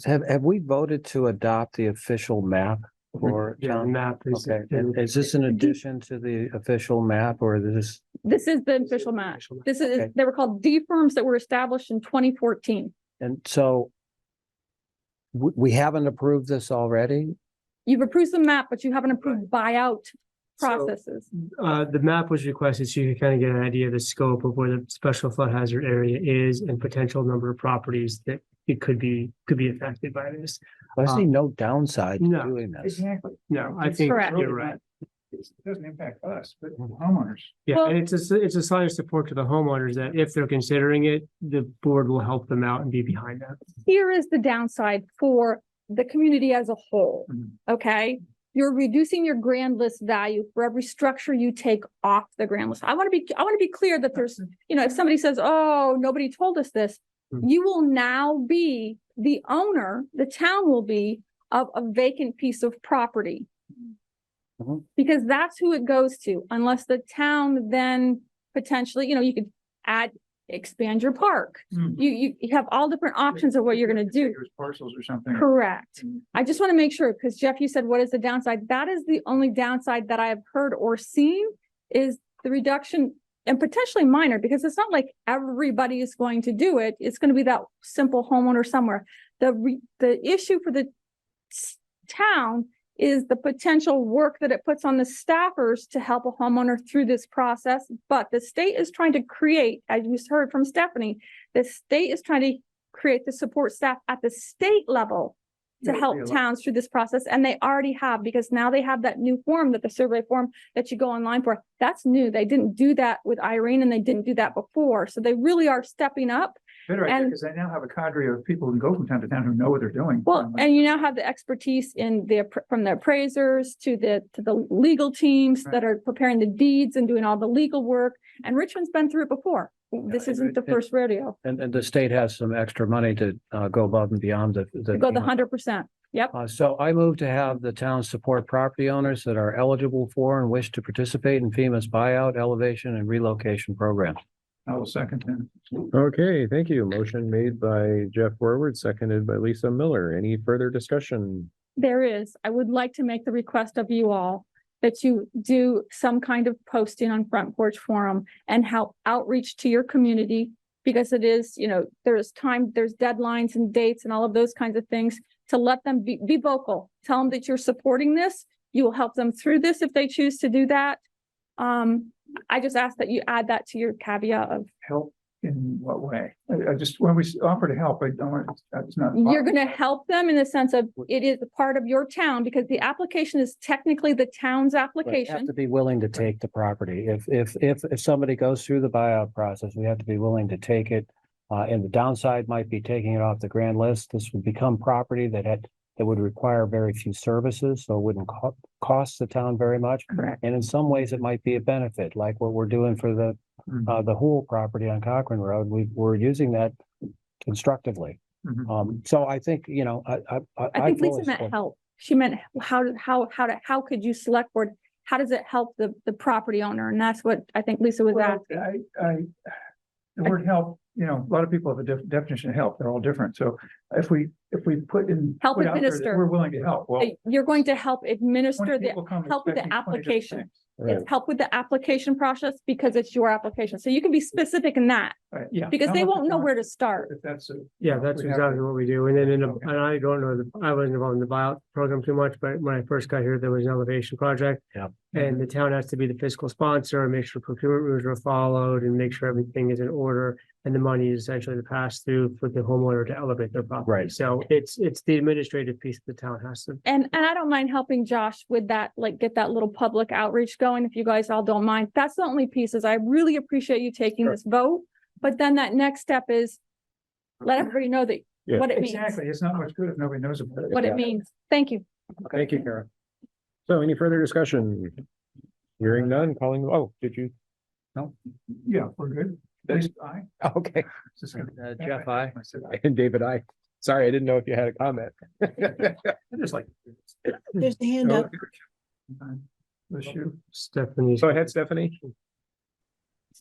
have we voted to adopt the official map for Yeah, town? map is. Okay, and is this in addition to the official map or this? This is the official map. This is, Okay. they were called D firms that were established in 2014. And so we haven't approved this already? You've approved the map, but you haven't approved buyout processes. The map was requested so you could kind of get an idea of the scope of where the special flood hazard area is and potential number of properties that it could be affected by this. I see no downside to no. doing this. Exactly. No, I think Correct. you're right. It doesn't impact us, but homeowners. Yeah, Well- and it's a sign of support to the homeowners that if they're considering it, the board will help them out and be behind them. Here is the downside for the community as a whole, okay? You're reducing your grand list value for every structure you take off the grand list. I want to be clear that there's, if somebody says, oh, nobody told us this, you will now be the owner, the town will be of a vacant piece of property. Because that's who it goes to, unless the town then potentially, you could expand your park. You have all different options of what you're gonna do. Parcels or something. Correct. I just want to make sure, because Jeff, you said, what is the downside? That is the only downside that I have heard or seen is the reduction, and potentially minor, because it's not like everybody is going to do it. It's going to be that simple homeowner somewhere. The issue for the town is the potential work that it puts on the staffers to help a homeowner through this process. But the state is trying to create, as you heard from Stephanie, the state is trying to create the support staff at the state level to help towns through this process. And they already have, because now they have that new form, that the survey form that you go online for. That's new. They didn't do that with Irene and they didn't do that before. So they really are stepping up. Better, And- because they now have a cadre of people who go from town to town who know what they're doing. Well, and you now have the expertise in from the appraisers to the legal teams that are preparing the deeds and doing all the legal work. And Richmond's been through it before. This isn't the first rodeo. And the state has some extra money to go above and beyond the. Go the 100%. Yep. So I move to have the town support property owners that are eligible for and wish to participate in FEMA's buyout, elevation, and relocation programs. I will second that. Okay, thank you. Motion made by Jeff Forward, seconded by Lisa Miller. Any further discussion? There is. I would like to make the request of you all that you do some kind of posting on Front Porch Forum and help outreach to your community, because it is, there's deadlines and dates and all of those kinds of things, to let them be vocal. Tell them that you're supporting this. You will help them through this if they choose to do that. I just ask that you add that to your caveat of Help in what way? I just, when we offer to help, I don't want, that's not. you're going to help them in the sense of it is a part of your town, because the application is technically the town's But you have application. to be willing to take the property. If somebody goes through the buyout process, we have to be willing to take it. And the downside might be taking it off the grand list. This would become property that would require very few services, so it wouldn't cost the town very much. Correct. And in some ways, it might be a benefit, like what we're doing for the Hool property on Cochrane Road. We're using that constructively. So I think, I think Lisa meant help. She meant how could you select board? How does it help the property owner? And that's what I think Lisa was Well, asking. the word help, a lot of people have a definition of help. They're all different. So if we put in. Help put out there that administer. We're willing to help. Well, You're going to help administer 20 the, people come help with the expecting 20 different application. things. It's help with the application process because it's your application. So you can be specific in that, Right, yeah. because they How much won't know where to start. If that's a. Yeah, that's we have exactly to- what we do. And then and I don't know, I wasn't involved in the buyout program too much, but when I first got here, there was an elevation project. Yeah. And the town has to be the fiscal sponsor and make sure procurement rules are followed and make sure everything is in order. And the money is essentially the pass through for the homeowner to elevate their property. Right. So it's the administrative piece the town has to. And I don't mind helping Josh with that, like get that little public outreach going, if you guys all don't mind. That's the only piece. Is I really appreciate you taking this vote. But then that next step is let everybody know that Yeah. what it means, Exactly. It's not much good if nobody knows about it. what it means. Thank you. Thank you, Karen. So any further discussion? Hearing none, did you? Yeah, we're good. I. Okay. Jeff, I. And David, sorry, I didn't know if you had a comment. Just like. There's the hand up. Let's shoot. Stephanie. Go ahead, Stephanie.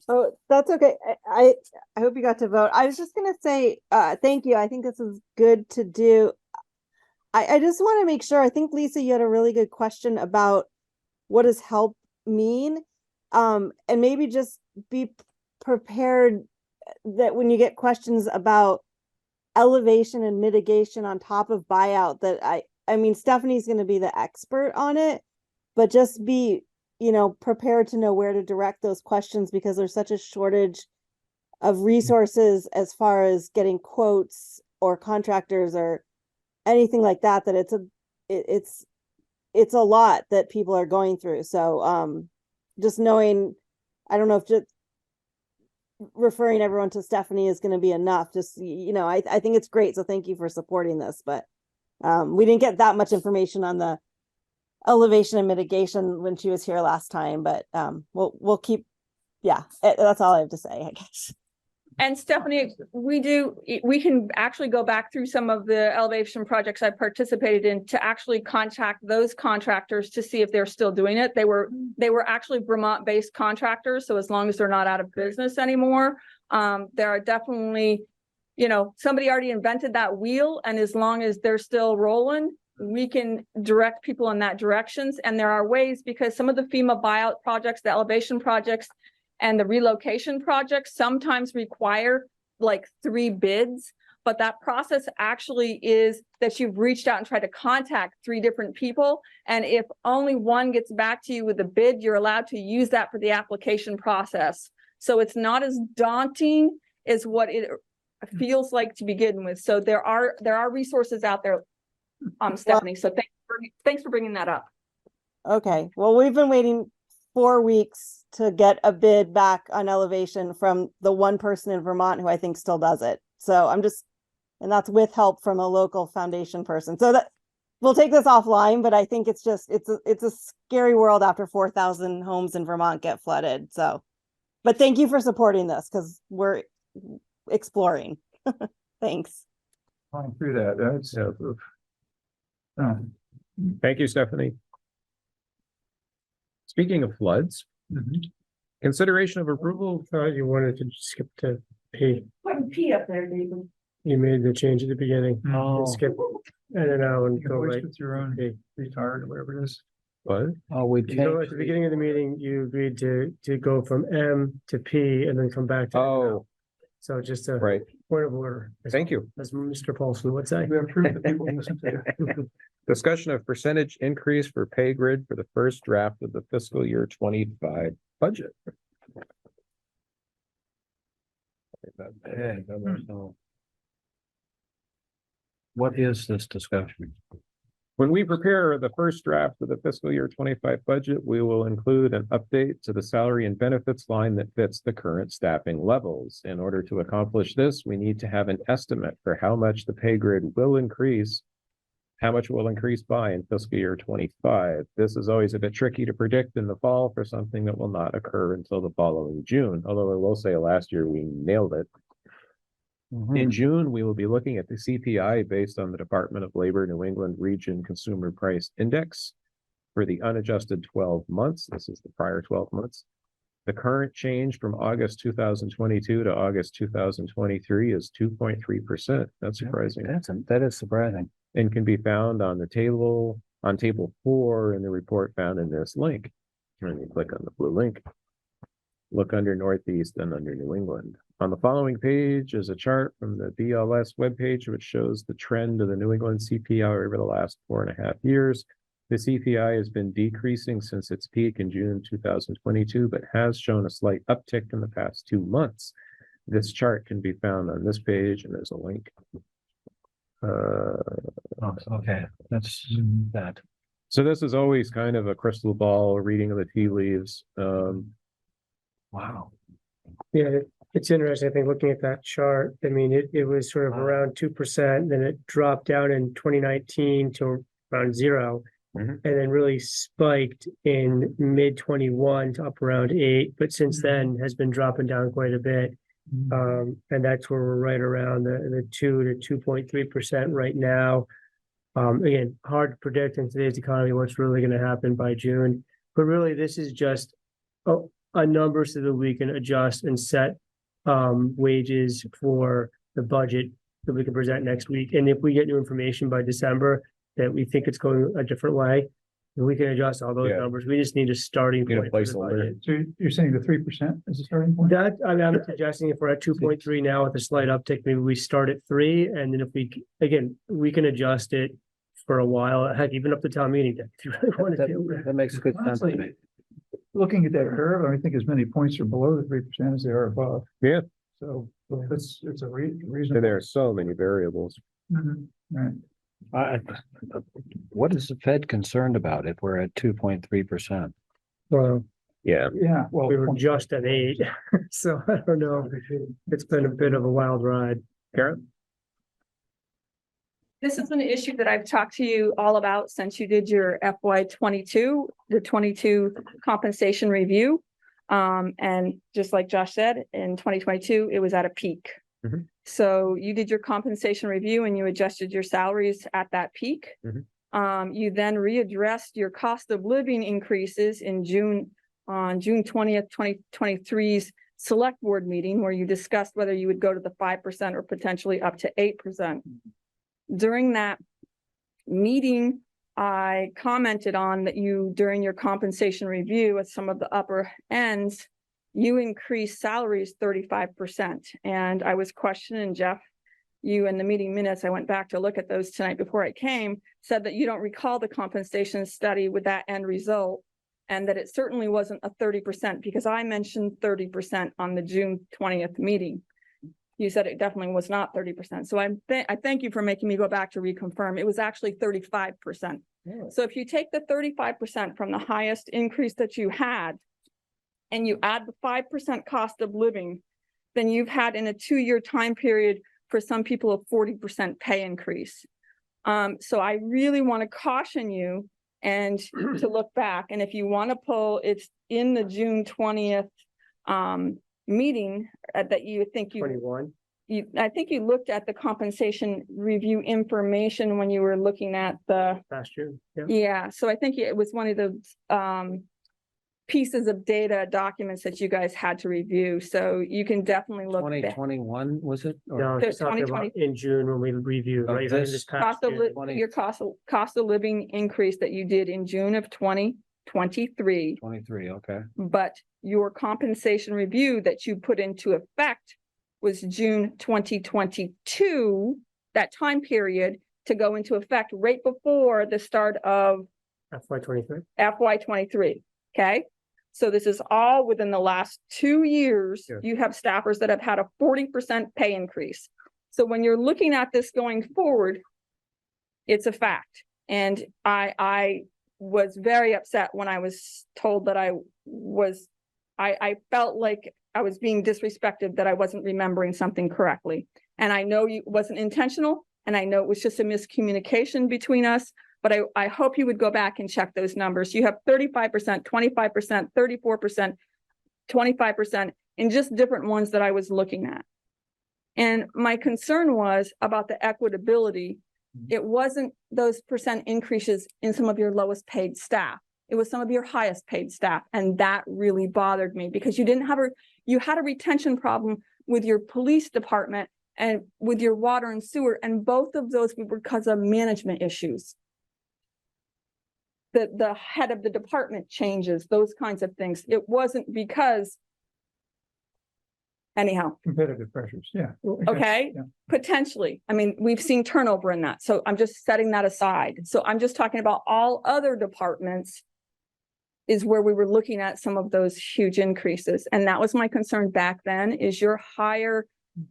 Oh, that's okay. I hope you got to vote. I was just gonna say, thank you. I think this is good to do. I just want to make sure, I think Lisa, you had a really good question about what does help mean? And maybe just be prepared that when you get questions about elevation and mitigation on top of buyout, that I mean, Stephanie's going to be the expert on it, but just be, prepared to know where to direct those questions, because there's such a shortage of resources as far as getting quotes or contractors or anything like that, that it's a lot that people are going through. So just knowing, I don't know if just referring everyone to Stephanie is going to be enough. Just, I think it's great. So thank you for supporting this, but we didn't get that much information on the elevation and mitigation when she was here last time, but we'll keep, that's all I have to say, I guess. And Stephanie, we can actually go back through some of the elevation projects I participated in to actually contact those contractors to see if they're still doing it. They were actually Vermont-based contractors. So as long as they're not out of business anymore, there are definitely, somebody already invented that wheel. And as long as they're still rolling, we can direct people in that directions. And there are ways, because some of the FEMA buyout projects, the elevation projects, and the relocation projects sometimes require like 3 bids, but that process actually is that you've reached out and tried to contact 3 different people. And if only one gets back to you with a bid, you're allowed to use that for the application process. So it's not as daunting as what it feels like to begin with. So there are resources out there, Stephanie. So thanks for bringing that up. Okay. Well, we've been waiting 4 weeks to get a bid back on elevation from the one person in Vermont who I think still does it. So and that's with help from a local foundation person. So that we'll take this offline, but I think it's a scary world after 4,000 homes in Vermont get flooded. So, but thank you for supporting this, because we're exploring. Thanks. Going through that. That's Thank you, Stephanie. Speaking of floods, consideration of approval. You wanted to skip to P. Put P up there, David. You made the change at the beginning. Skip and then now and go right. with your own retard or whatever it is. What? Oh, we So at the beginning of the meeting, you agreed to go from M to P and then come back to. Oh. So just a Right. point of order. Thank you. As Mr. Paulson would say. We have proof that people listen to it. Discussion of percentage increase for pay grid for the first draft of the fiscal year 25 budget. What is this discussion? When we prepare the first draft of the fiscal year 25 budget, we will include an update to the salary and benefits line that fits the current staffing levels. In order to accomplish this, we need to have an estimate for how much the pay grid will increase, how much it will increase by in fiscal year 25. This is always a bit tricky to predict in the fall for something that will not occur until the following June. Although I will say last year we nailed it. In June, we will be looking at the CPI based on the Department of Labor New England Region Consumer Price Index for the unadjusted 12 months. This is the prior 12 months. The current change from August 2022 to August 2023 is 2.3%. That's surprising. That is surprising. And can be found on the table, on table 4 in the report found in this link. When you click on the blue link, look under Northeast and under New England. On the following page is a chart from the BLS webpage, which shows the trend of the New England CPI over the last 4.5 years. The CPI has been decreasing since its peak in June 2022, but has shown a slight uptick in the past 2 months. This chart can be found on this page, and there's a link. Okay, that's that. So this is always kind of a crystal ball reading of the tea leaves. Wow. Yeah, it's interesting. I think looking at that chart, I mean, it was sort of around 2%, then it dropped down in 2019 to around 0, and then really spiked in mid 21 to up around 8, but since then has been dropping down quite a bit. And that's where we're right around the 2 to 2.3% right now. Again, hard to predict in today's economy what's really going to happen by June, but really this is just a number so that we can adjust and set wages for the budget that we can present next week. And if we get new information by December that we think it's going a different way, then we can adjust all those numbers. We just need a starting point for the budget. So you're saying the 3% is the starting point? That, I'm suggesting if we're at 2.3 now with a slight uptick, maybe we start at 3, and then if we, again, we can adjust it for a while, heck, even up to town meeting day, if you really want to do it. That makes good sense to me. Looking at that curve, I think as many points are below the 3% as there are above. Yeah. So it's a reasonable. And there are so many variables. Right. What is the Fed concerned about if we're at 2.3%? Well, yeah, well, we were just at 8, so I don't know. It's been a bit of a wild ride. Karen? This is an issue that I've talked to you all about since you did your FY 22, the 22 compensation review. And just like Josh said, in 2022, it was at a peak. So you did your compensation review and you adjusted your salaries at that peak. You then readdressed your cost of living increases in June, on June 20th, 2023's select board meeting, where you discussed whether you would go to the 5% or potentially up to 8%. During that meeting, I commented on that you, during your compensation review at some of the upper ends, you increased salaries 35%. And I was questioning Jeff, you in the meeting minutes, I went back to look at those tonight before I came, said that you don't recall the compensation study with that end result, and that it certainly wasn't a 30% because I mentioned 30% on the June 20th meeting. You said it definitely was not 30%. So I thank you for making me go back to reconfirm. It was actually 35%. So if you take the 35% from the highest increase that you had, and you add the 5% cost of living, then you've had in a 2-year time period for some people a 40% pay increase. So I really want to caution you and to look back. And if you want to pull, it's in the June 20th meeting that you think you 21. I think you looked at the compensation review information when you were looking at the last year. Yeah. So I think it was one of the pieces of data documents that you guys had to review. So you can definitely look. 2021 was it? No, it's talking about in June when we reviewed, right? This cost of living increase that you did in June of 2023. 23, okay. But your compensation review that you put into effect was June 2022, that time period to go into effect right before the start of FY23. Okay. So this is all within the last 2 years. You have staffers that have had a 40% pay increase. So when you're looking at this going forward, it's a fact. And I was very upset when I was told that I felt like I was being disrespected, that I wasn't remembering something correctly. And I know it wasn't intentional, and I know it was just a miscommunication between us. But I hope you would go back and check those numbers. You have 35%, 25%, 34%, 25% in just different ones that I was looking at. And my concern was about the equitability. It wasn't those percent increases in some of your lowest paid staff. It was some of your highest paid staff. And that really bothered me because you didn't have you had a retention problem with your police department and with your water and sewer. And both of those were because of management issues. The head of the department changes, those kinds of things. It wasn't because, anyhow. Competitive pressures, yeah. Okay, yeah. Potentially. I mean, we've seen turnover in that. So I'm just setting that aside. So I'm just talking about all other departments is where we were looking at some of those huge increases. And that was my concern back then is your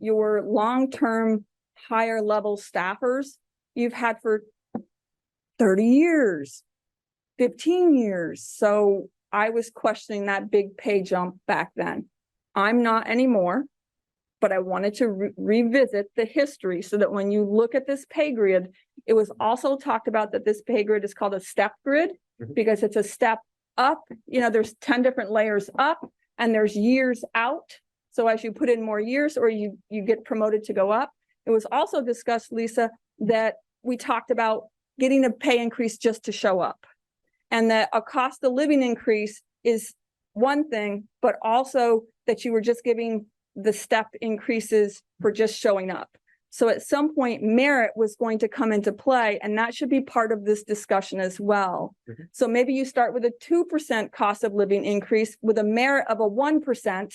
long-term higher level staffers you've had for 30 years. 15 years. So I was questioning that big pay jump back then. I'm not anymore, but I wanted to revisit the history so that when you look at this pay grid, it was also talked about that this pay grid is called a step grid because it's a step up. You know, there's 10 different layers up and there's years out. So as you put in more years or you get promoted to go up. It was also discussed, Lisa, that we talked about getting a pay increase just to show up. And that a cost of living increase is one thing, but also that you were just giving the step increases for just showing up. So at some point, merit was going to come into play, and that should be part of this discussion as well. So maybe you start with a 2% cost of living increase with a merit of a 1%,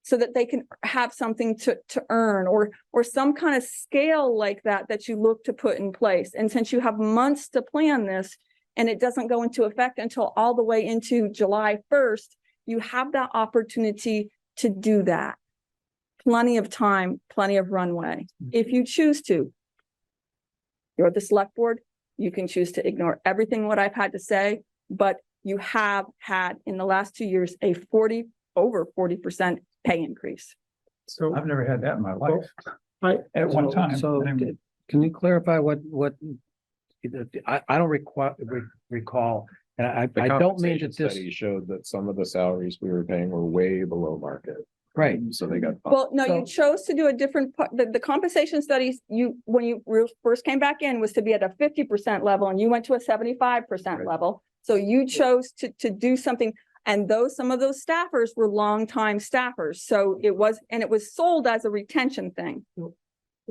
so that they can have something to earn, or some kind of scale like that you look to put in place. And since you have months to plan this, and it doesn't go into effect until all the way into July 1st, you have that opportunity to do that. Plenty of time, plenty of runway, if you choose to. You're the select board, you can choose to ignore everything what I've had to say, but you have had in the last 2 years a over 40% pay increase. So I've never had that in my life. At one time. So can you clarify what, I don't recall, and I don't mean that this. Study showed that some of the salaries we were paying were way below market. Right. So they got. Well, no, you chose to do a different, the compensation studies, when you first came back in was to be at a 50% level, and you went to a 75% level. So you chose to do something, and some of those staffers were longtime staffers. So it was sold as a retention thing.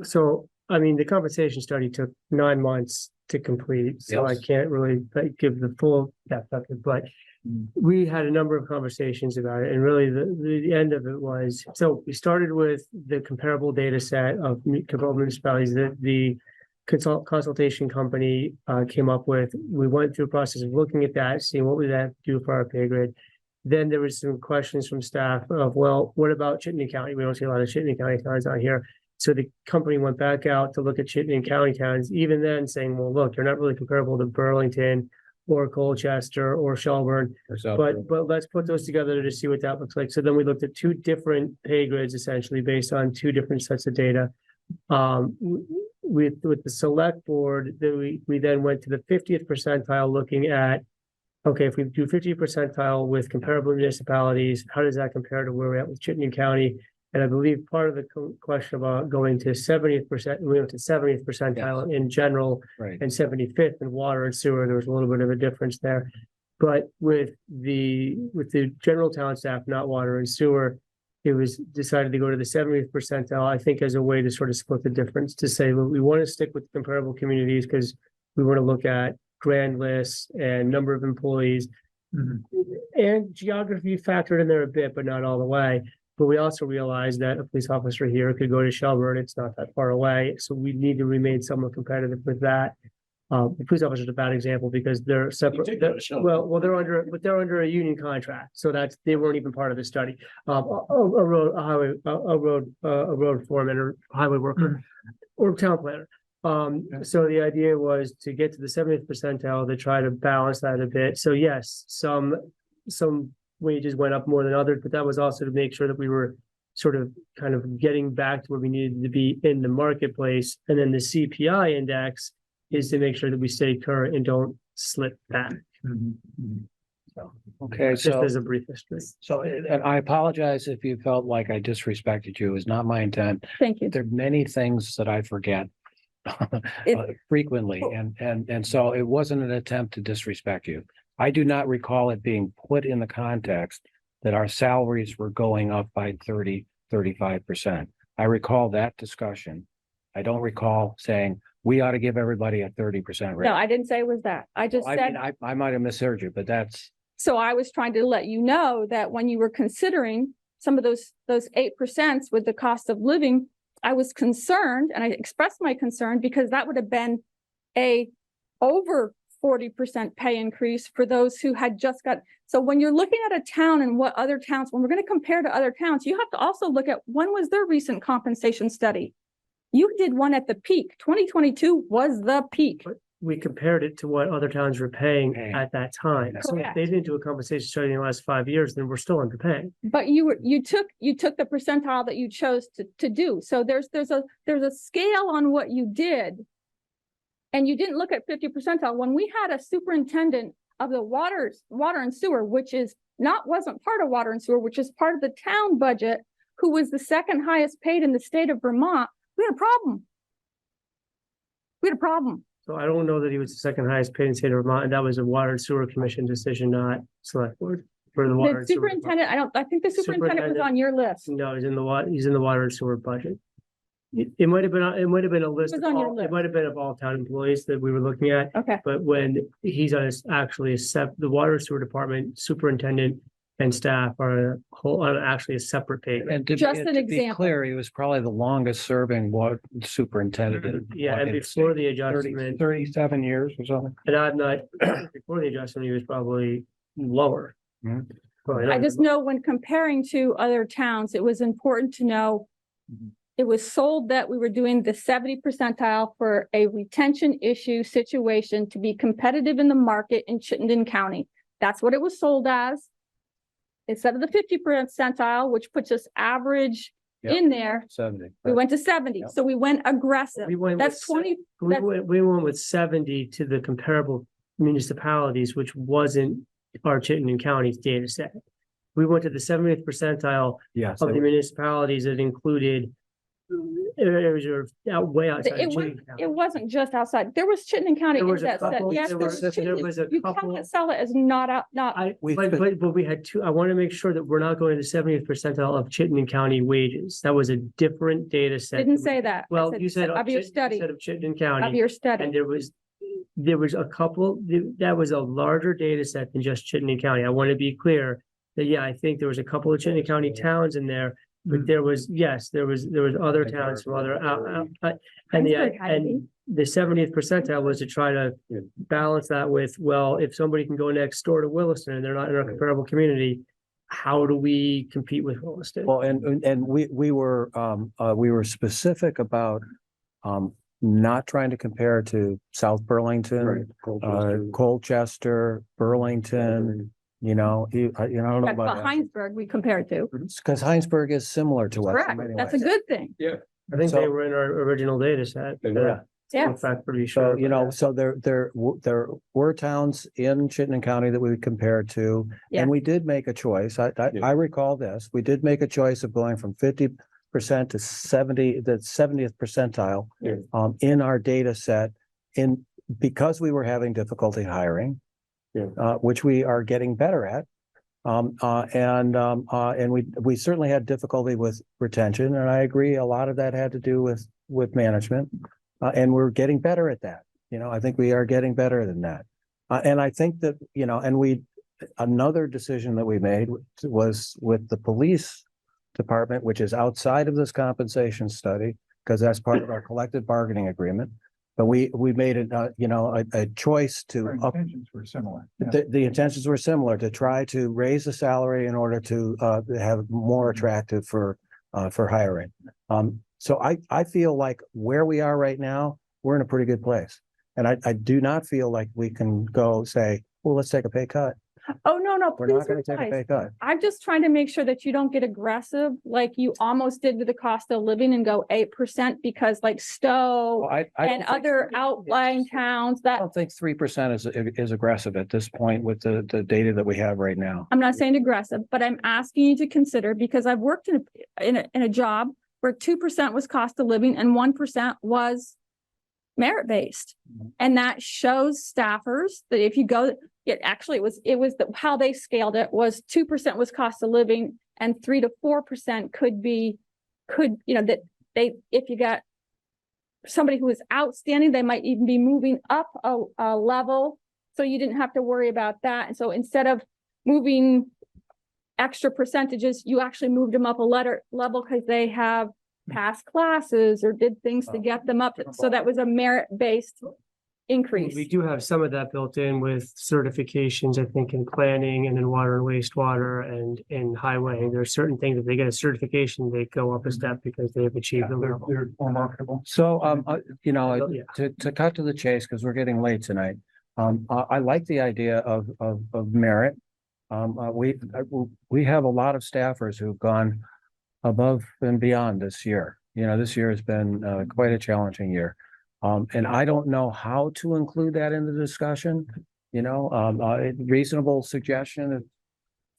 So, I mean, the compensation study took 9 months to complete, so I can't really give the full depth of it, but we had a number of conversations about it, and really the end of it was, so we started with the comparable data set of comparable municipalities that the consultation company came up with. We went through a process of looking at that, seeing what would that do for our pay grade. Then there was some questions from staff of, well, what about Chittenden County? We don't see a lot of Chittenden County towns out here. So the company went back out to look at Chittenden County towns, even then saying, well, look, you're not really comparable to Burlington or Colchester or Shelburne, but let's put those together to see what that looks like. So then we looked at 2 different pay grades, essentially based on 2 different sets of data. With the select board, we then went to the 50th percentile, looking at, okay, if we do 50th percentile with comparable municipalities, how does that compare to where we're at with Chittenden County? And I believe part of the question about going to 70th percentile in general, and 75th in water and sewer, there was a little bit of a difference there. But with the general town staff, not water and sewer, it was decided to go to the 70th percentile, I think, as a way to sort of split the difference, to say, well, we want to stick with comparable communities because we want to look at grand lists and number of employees, and geography factored in there a bit, but not all the way. But we also realized that a police officer here could go to Shelburne. It's not that far away. So we need to remain somewhat competitive with that. The police officer is a bad example because they're separate. They're under a union contract. So they weren't even part of the study. A road foreman or highway worker or town planner. So the idea was to get to the 70th percentile to try to balance that a bit. So yes, some wages went up more than others, but that was also to make sure that we were sort of kind of getting back to where we needed to be in the marketplace. And then the CPI index is to make sure that we stay current and don't slip back. Okay, Just so as a brief history. So, and I apologize if you felt like I disrespected you. It's not my intent. Thank you. There are many things that I forget frequently, and so it wasn't an attempt to disrespect you. I do not recall it being put in the context that our salaries were going up by 35%. I recall that discussion. I don't recall saying we ought to give everybody a 30% raise. No, I didn't say it was that. I just said. I might have misheard you, but that's. So I was trying to let you know that when you were considering some of those 8% with the cost of living, I was concerned, and I expressed my concern because that would have been a over 40% pay increase for those who had just got. So when you're looking at a town and what other towns, when we're going to compare to other towns, you have to also look at when was their recent compensation study. You did one at the peak. 2022 was the peak. We compared it to what other towns were paying at that time. So if they didn't do a compensation study in the last 5 years, then we're still underpaying. But you took the percentile that you chose to do. So there's a scale on what you did. And you didn't look at 50 percentile. When we had a superintendent of the water and sewer, wasn't part of water and sewer, which is part of the town budget, who was the second highest paid in the state of Vermont, we had a problem. We had a problem. So I don't know that he was the second highest paid in the state of Vermont, and that was a Water and Sewer Commission decision, not Select Board for the water. The and sewer department. superintendent, I think the superintendent was on your list. No, he's in the water and sewer budget. It might have been, a list, was of on your all- list. it might have been of all town employees that we were looking at. Okay. But when he's on actually the water and sewer department superintendent and staff are actually a separate pay. And to Just be, an to be example. clear, he was probably the longest serving water superintendent. Yeah, and in before the 30 adjustment, 37 years or something. and I'm not, before the adjustment, he was probably lower. Mhm. Probably I not. just know when comparing to other towns, it was important to know it was sold that we were doing the 70 percentile for a retention issue situation to be competitive in the market in Chittenden County. That's what it was sold as. Instead of the 50 percentile, which puts us average Yep. in there, 70. we went to 70. Yep. So we went aggressive. We went That's with 20, We that's- went with 70 to the comparable municipalities, which wasn't our Chittenden County's data set. We went to the 70th percentile Yes. of the municipalities that included areas are way outside of it was, Chittenden County. it wasn't just outside. There was Chittenden County There in was a that set. couple- Yes, there there was- was there Chittenden. was a You couple- count Casella as not out, not. But we had two, I want to make sure that we're not going to the 70th percentile of Chittenden County wages. That was a different data set. Didn't say that. I Well, you said of your you study, said of Chittenden County. of your study. And there was a couple, that was a larger data set than just Chittenden County. I want to be clear that, yeah, I think there was a couple of Chittenden County towns in there, but there was, yes, there was other towns from other and Heinsberg had to be. and the 70th percentile was to try to balance that with, well, if somebody can go next door to Williston and they're not in a comparable community, how do we compete with Williston? Well, and we were specific about not trying to compare to South Burlington, Colchester, Burlington, I don't know But about. Heinsberg, we compared to. Because Heinsberg is similar to us. in Correct. many That's a ways. good thing. Yeah. I think they were in our original data set. Yeah. Yeah. In fact, pretty So, sure. so there were towns in Chittenden County that we would compare to, Yeah. and we did make a choice. I recall this. We did make a choice of going from 50% to 70, the 70th percentile in our data set because we were having difficulty hiring, which we are getting better at. And we certainly had difficulty with retention, and I agree, a lot of that had to do with management. And we're getting better at that. I think we are getting better than that. And I think that, another decision that we made was with the police department, which is outside of this compensation study, because that's part of our collective bargaining agreement. But we made it, a choice to Our up. intentions were similar. Yeah. The intentions were similar, to try to raise the salary in order to have more attractive for hiring. So I feel like where we are right now, we're in a pretty good place. And I do not feel like we can go say, well, let's take a pay cut. Oh, no, We're please. not going to take a pay cut. I'm just trying to make sure that you don't get aggressive like you almost did with the cost of living and go 8% because like Stowe I don't and think- other outlying towns I that, don't think 3% is aggressive at this point with the data that we have right now. I'm not saying aggressive, but I'm asking you to consider because I've worked in a job where 2% was cost of living and 1% was merit-based. And that shows staffers that if you go, it was how they scaled it was 2% was cost of living and 3 to 4% that if you got somebody who is outstanding, they might even be moving up a level. So you didn't have to worry about that. And so instead of moving extra percentages, you actually moved them up a level because they have passed classes or did things to get them up. So that was a merit-based increase. We do have some of that built in with certifications, I think, in planning and in water and wastewater and in highway. There are certain things, if they get a certification, they go up a step because they have achieved the level. They're more marketable. So, Yeah. to cut to the chase, because we're getting late tonight. I like the idea of merit. We have a lot of staffers who've gone above and beyond this year. This year has been quite a challenging year. And I don't know how to include that in the discussion, a reasonable suggestion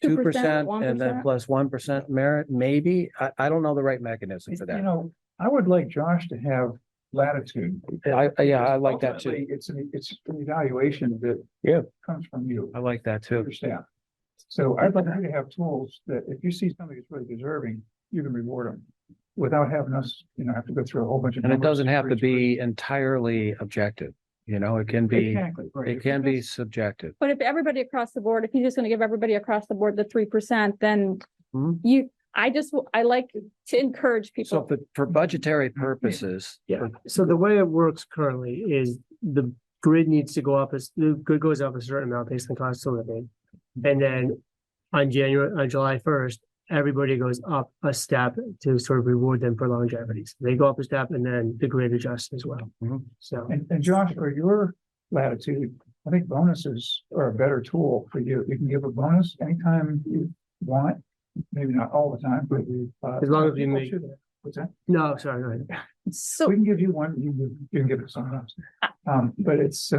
2% and then 1%? plus 1% merit, maybe. I don't know the right mechanism for You that. know, I would like Josh to have latitude. I like that too. Ultimately, it's an evaluation that Yeah. comes from you, I like that too. your staff. So I'd like you to have tools that if you see somebody that's really deserving, you can reward them without having us, have to go through a whole bunch of. And it numbers doesn't have for to each be entirely objective, it can be, Exactly, right. it can be subjective. But if everybody across the board, if you're just gonna give everybody across the board the 3%, then Mhm. I like to encourage So people. for budgetary purposes. Yeah, so the way it works currently is the grid needs to go up the grid goes up a certain amount based on cost of living. And then on July 1st, everybody goes up a step to sort of reward them for longevity. So they go up a step and then the grid adjusts as well. So, And Josh, for your latitude, I think bonuses are a better tool for you. You can give a bonus anytime you want, maybe not all the time, but. as long as we people make, should- What's that? no, sorry, go ahead. So We can give you one, you can give it to someone else. But it's,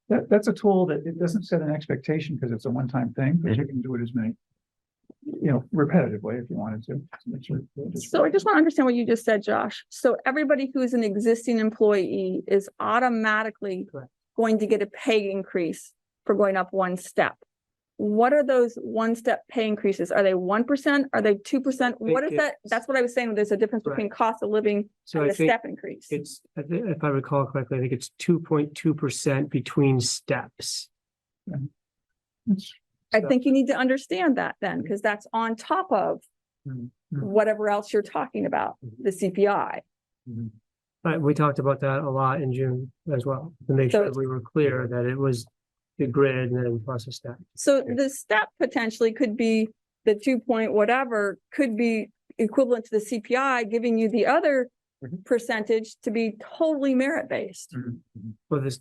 that's a tool that it doesn't set an expectation because it's a one-time thing, but you can do it as many, repetitively if you wanted to. So I just want to understand what you just said, Josh. So everybody who is an existing employee is automatically going to get a pay increase for going up one step. What are those one-step pay increases? Are they 1%? Are they 2%? What is think that? That's what I was saying. There's a difference between cost of living So and I the think step increase. it's, if I recall correctly, I think it's 2.2% between steps. I think you need to understand that then, because that's on top of whatever else you're talking about, the CPI. But we talked about that a lot in June as well, to make So sure it's- we were clear that it was the grid and then plus a step. So the step potentially could be the 2 point whatever, could be equivalent to the CPI, giving you the other percentage to be totally merit-based. Well, this,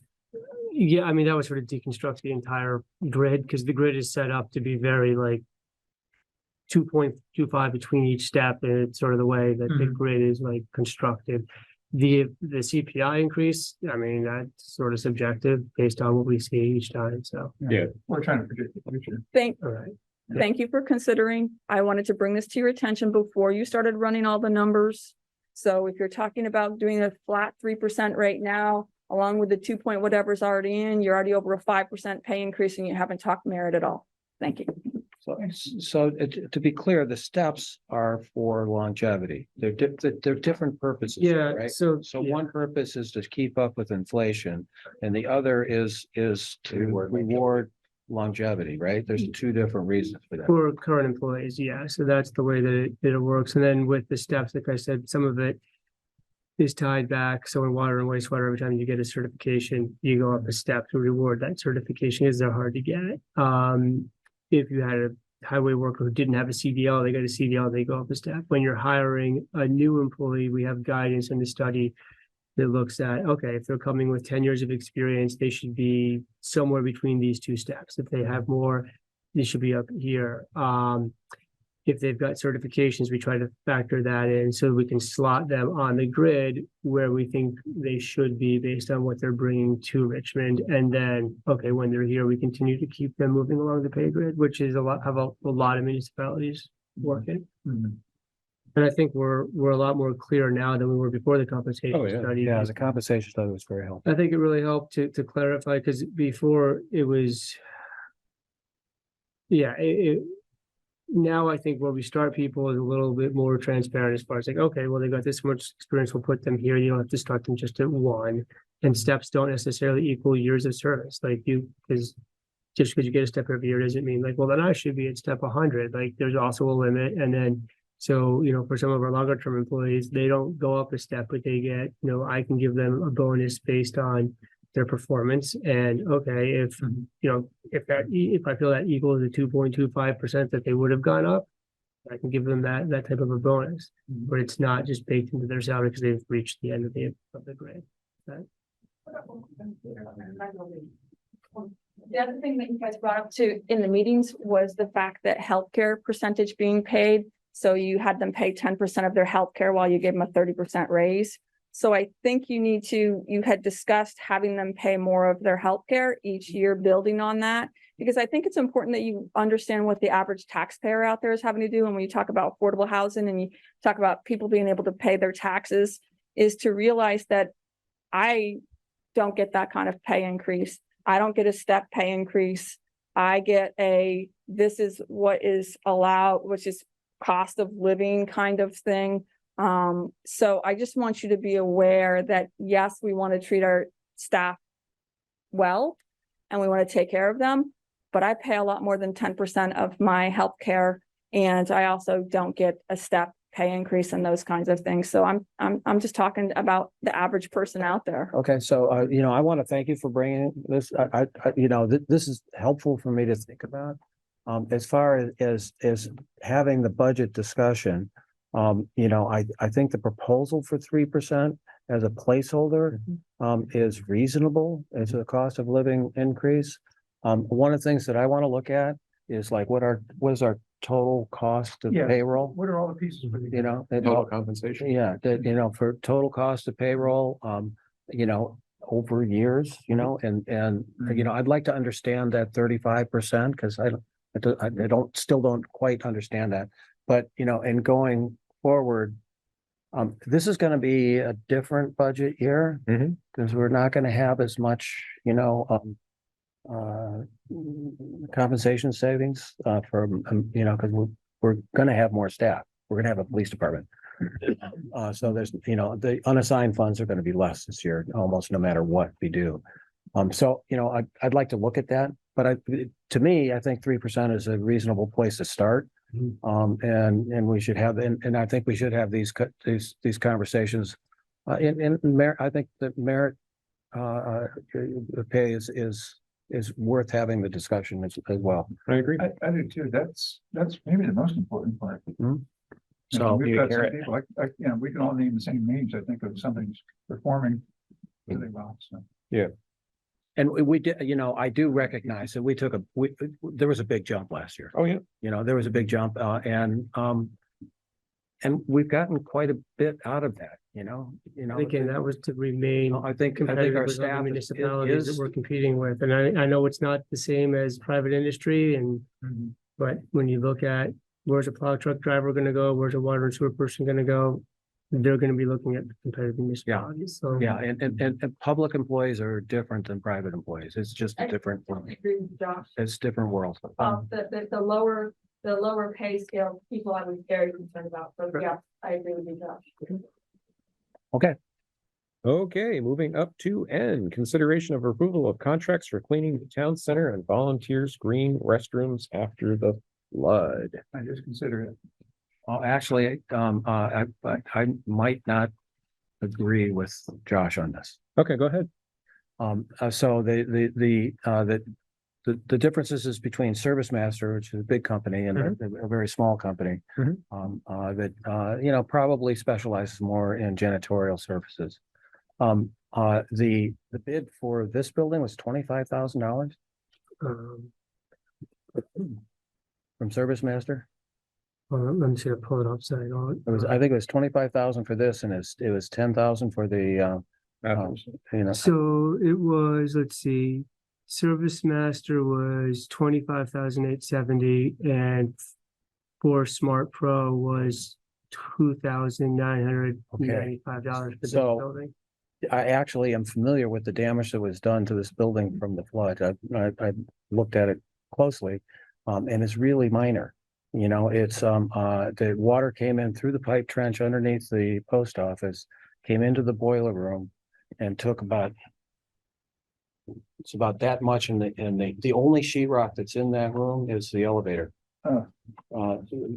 yeah, I mean, that would sort of deconstruct the entire grid, because the grid is set up to be very like 2.25 between each step, and it's sort of the way that the grid is like constructed. The CPI increase, I mean, that's sort of subjective based on what we see each time, so. Yeah, we're trying to predict the future. All right. Thank you for considering. I wanted to bring this to your attention before you started running all the numbers. So if you're talking about doing a flat 3% right now, along with the 2 point whatever's already in, you're already over a 5% pay increase and you haven't talked merit at all. Thank you. So to be clear, the steps are for longevity. They're different purposes. Yeah, Right? so yeah. One purpose is to keep up with inflation and the other is to reward longevity, right? There's two different reasons for that. For current employees, yeah, so that's the way that it works, and then with the steps, like I said, some of it is tied back, so in water and wastewater, every time you get a certification, you go up a step to reward that certification, because they're hard to get. If you had a highway worker who didn't have a CDL, they got a CDL, they go up a step. When you're hiring a new employee, we have guidance in the study that looks at, okay, if they're coming with 10 years of experience, they should be somewhere between these two steps. If they have more, they should be up here. If they've got certifications, we try to factor that in so we can slot them on the grid where we think they should be based on what they're bringing to Richmond. And then, okay, when they're here, we continue to keep them moving along the pay grid, which is a lot of municipalities working. And I think we're a lot more clear now than we were before the compensation study. Yeah, the compensation study was very helpful. I think it really helped to clarify, because before it was, now I think where we start people is a little bit more transparent as far as like, okay, well, they got this much experience, we'll put them here. You don't have to start them just at one. And steps don't necessarily equal years of service. Like just because you get a step every year doesn't mean like, well, then I should be at step 100. Like there's also a limit. And then, so, for some of our longer term employees, they don't go up a step, but they get, I can give them a bonus based on their performance. And okay, if I feel that equals the 2.25% that they would have gone up, I can give them that type of a bonus, but it's not just baked into their salary because they've reached the end of the grade. The other thing that you guys brought up too in the meetings was the fact that healthcare percentage being paid. So you had them pay 10% of their healthcare while you gave them a 30% raise. So I think you had discussed having them pay more of their healthcare each year, building on that. Because I think it's important that you understand what the average taxpayer out there is having to do. And when you talk about affordable housing and you talk about people being able to pay their taxes, is to realize that I don't get that kind of pay increase. I don't get a step pay increase. I get this is what is allowed, which is cost of living kind of thing. So I just want you to be aware that, yes, we want to treat our staff well and we want to take care of them, but I pay a lot more than 10% of my health care, and I also don't get a step pay increase and those kinds of things. So I'm just talking about the average person out there. Okay, so, I want to thank you for bringing this. This is helpful for me to think about. As far as having the budget discussion, I think the proposal for 3% as a placeholder is reasonable as a cost of living increase. One of the things that I want to look at is like, what is our total cost of Yeah. payroll? What are all the pieces for the? Total compensation. Yeah, for total cost of payroll, over years, I'd like to understand that 35% because I still don't quite understand that. But, and going forward, this is going to be a different budget year because we're not going to have as much, compensation savings from, because we're going to have more staff. We're going to have a police department. So there's, the unassigned funds are going to be less this year, almost no matter what we do. So, I'd like to look at that, but to me, I think 3% is a reasonable place to start. And we should have, and I think we should have these conversations. I think that merit pay is worth having the discussion as well. I agree. I do too. That's maybe the most important part. So We've got some people, we can all name the same names, I think, of something's performing really well, so. Yeah. And we did, I do recognize that there was a big jump last year. Oh, yeah. There was a big jump, and we've gotten quite a bit out of that, Again, that was to remain I think competitive our with other staff municipalities that we're competing with. And I know it's not the same as private industry but when you look at where's a plow truck driver going to go, where's a water and sewer person going to go, they're going to be looking at competitive municipalities. So yeah, and public employees are different than private employees. It's just a different, agree with Josh. it's different world. The lower pay scale people I was very concerned about. So yeah, I agree with you, Josh. Okay, moving up to N, consideration of approval of contracts for cleaning the town center and volunteers green restrooms after the flood. I just consider it. Well, actually, I might not agree with Josh on this. Okay, go ahead. So the differences is between Service Master, which is a big company, and a very small company. That probably specializes more in janitorial services. The bid for this building was $25,000 from Service Master. Let me see, I'll pull it up. So I think it was 25,000 for this, and it was 10,000 for the So it was, let's see, Service Master was 25,870, and for Smart Pro was $2,995 for this building. I actually am familiar with the damage that was done to this building from the flood. I looked at it closely, and it's really minor. It's the water came in through the pipe trench underneath the post office, came into the boiler room, and took about that much. And the only sheetrock that's in that room is the elevator,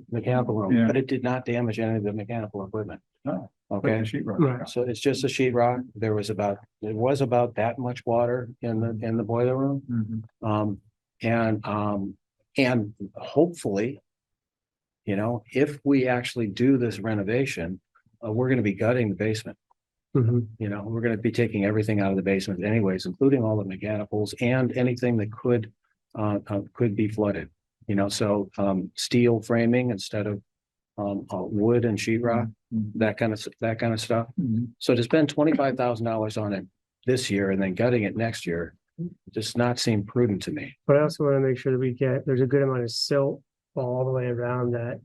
mechanical room, but it did not damage any of the mechanical equipment. Okay, so it's just a sheetrock. There was about that much water in the boiler room, and hopefully, if we actually do this renovation, we're going to be gutting the basement. We're going to be taking everything out of the basement anyways, including all the mechanicals and anything that could be flooded. So steel framing instead of wood and sheetrock, that kind of stuff. So to spend $25,000 on it this year and then gutting it next year, does not seem prudent to me. But I also want to make sure that there's a good amount of silt all the way around that.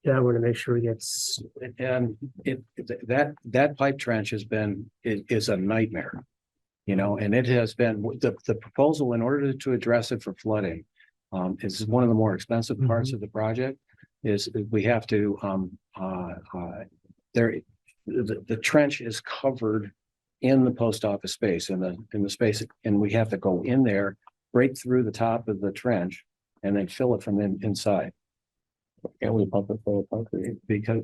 Yeah, I want to make sure we get, And that pipe trench is a nightmare. You know, and it has been, the proposal in order to address it for flooding, is one of the more expensive parts of the project, is we have to, the trench is covered in the post office space, in the space, and we have to go in there, break through the top of the trench, and then fill it from inside. Can't we pump it full of concrete? Because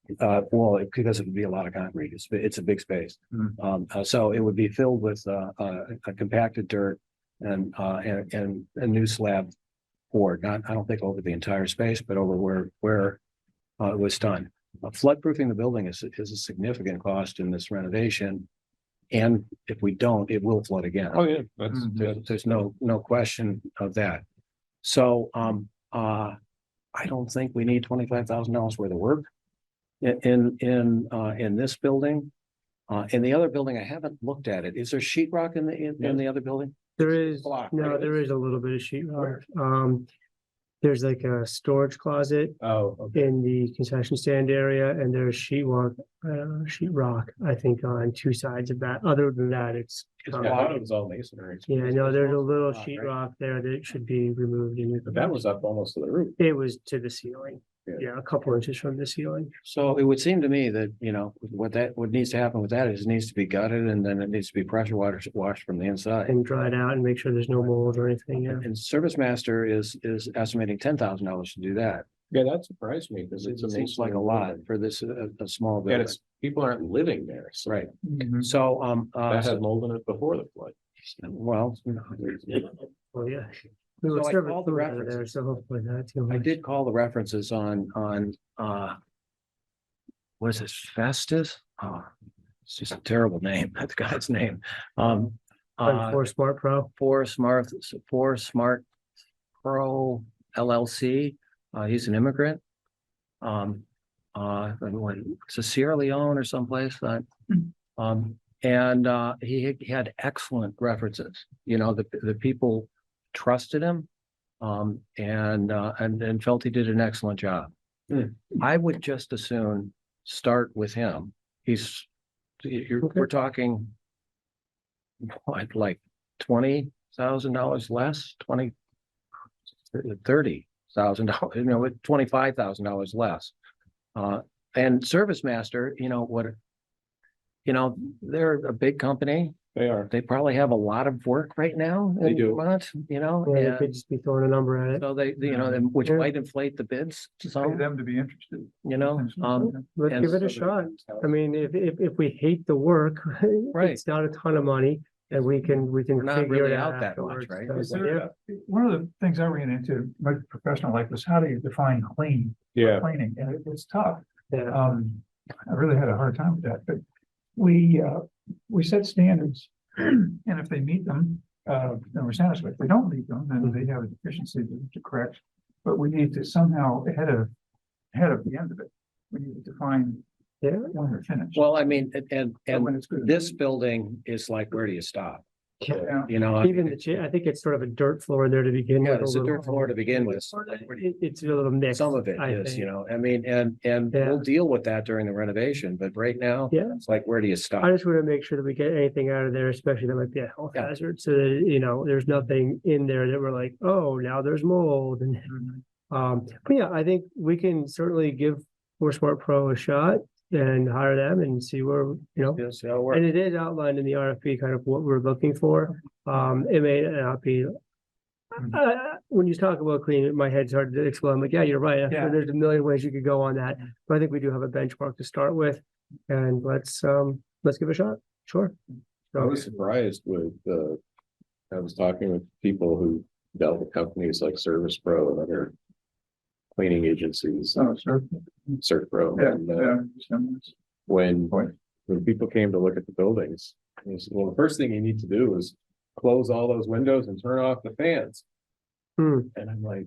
it would be a lot of concrete. It's a big space. So it would be filled with a compacted dirt and a new slab poured. I don't think over the entire space, but over where it was done. Floodproofing the building is a significant cost in this renovation. And if we don't, it will flood again. Oh, yeah. There's no question of that. So I don't think we need $25,000 worth of work in this building. In the other building, I haven't looked at it. Is there sheetrock in the other building? there is a little bit of sheetrock. There's like a storage closet in the concession stand area, and there's sheetrock, I think, on two sides of that. Other than that, it's a lot of it's all masonry. yeah, no, there's a little sheetrock there that should be removed. But that was up almost to the roof. It was to the ceiling. Yeah, a couple inches from the ceiling. So it would seem to me that, you know, what needs to happen with that is it needs to be gutted, and then it needs to be pressure washed from the inside. And dried out and make sure there's no mold or anything. Yeah. And Service Master is estimating $10,000 to do that. Yeah, that surprised me because It seems like a lot for this, a small And building. it's, people aren't living there. So Right. So, that had mold in it before the flood. well, Oh, yeah. So I serve called the food out of there, references. so hopefully not too I much. did call the references on, what is it, Festus? Oh, it's just a terrible name. That's the guy's name. For Smart Pro. For Smart Pro LLC. He's an immigrant. It's a Sierra Leone or someplace that, and he had excellent references. You know, the people trusted him, and felt he did an excellent job. I would just as soon start with him. We're talking what, like $20,000 less, $30,000, you know, $25,000 less. And Service Master, they're a big company. They are. They probably have a lot of work right now. They do. Vermont, Yeah, they and could just be throwing a number at it. so which might inflate the bids Pay some, them to be interested. Let's and give it a shot. I mean, if we hate the work, Right. it's not a ton of money, and we can We're not figure really it out out that much, afterwards. right? So, Is yeah. One of the things I ran into, my professional life, was how do you define clean? Yeah. Cleaning, and it's tough. Yeah. I really had a hard time with that, but we set standards. And if they meet them, then we're satisfied. If they don't meet them, then they have a deficiency to correct. But we need to somehow, ahead of the end of it, we need to define when they're finished. Well, I mean, and when it's good. this building is like, where do you stop? Yeah. You know, Even I think it's sort of a dirt floor there to begin with. it's a dirt floor to begin with. It's a little mixed. Some of it I is, think. I mean, and Yeah. we'll deal with that during the renovation, but right now, Yeah. it's like, where do you stop? I just want to make sure that we get anything out of there, especially that might be a health Yeah. hazard, so that, there's nothing in there that we're like, oh, now there's mold and. But yeah, I think we can certainly give For Smart Pro a shot and hire them and see where, Yes, that'll work. and it is outlined in the RFP kind of what we're looking for. It may not be. When you talk about clean, my head's hard to explain. I'm like, yeah, you're right. Yeah. There's a million ways you could go on that, but I think we do have a benchmark to start with, and let's give it a shot. Sure. I was surprised with I was talking with people who dealt with companies like Service Pro and other cleaning agencies, Oh, sure. Cert Pro. Yeah, And, yeah. when people came to look at the buildings, they said, well, the first thing you need to do is close all those windows and turn off the fans. Hmm. And I'm like,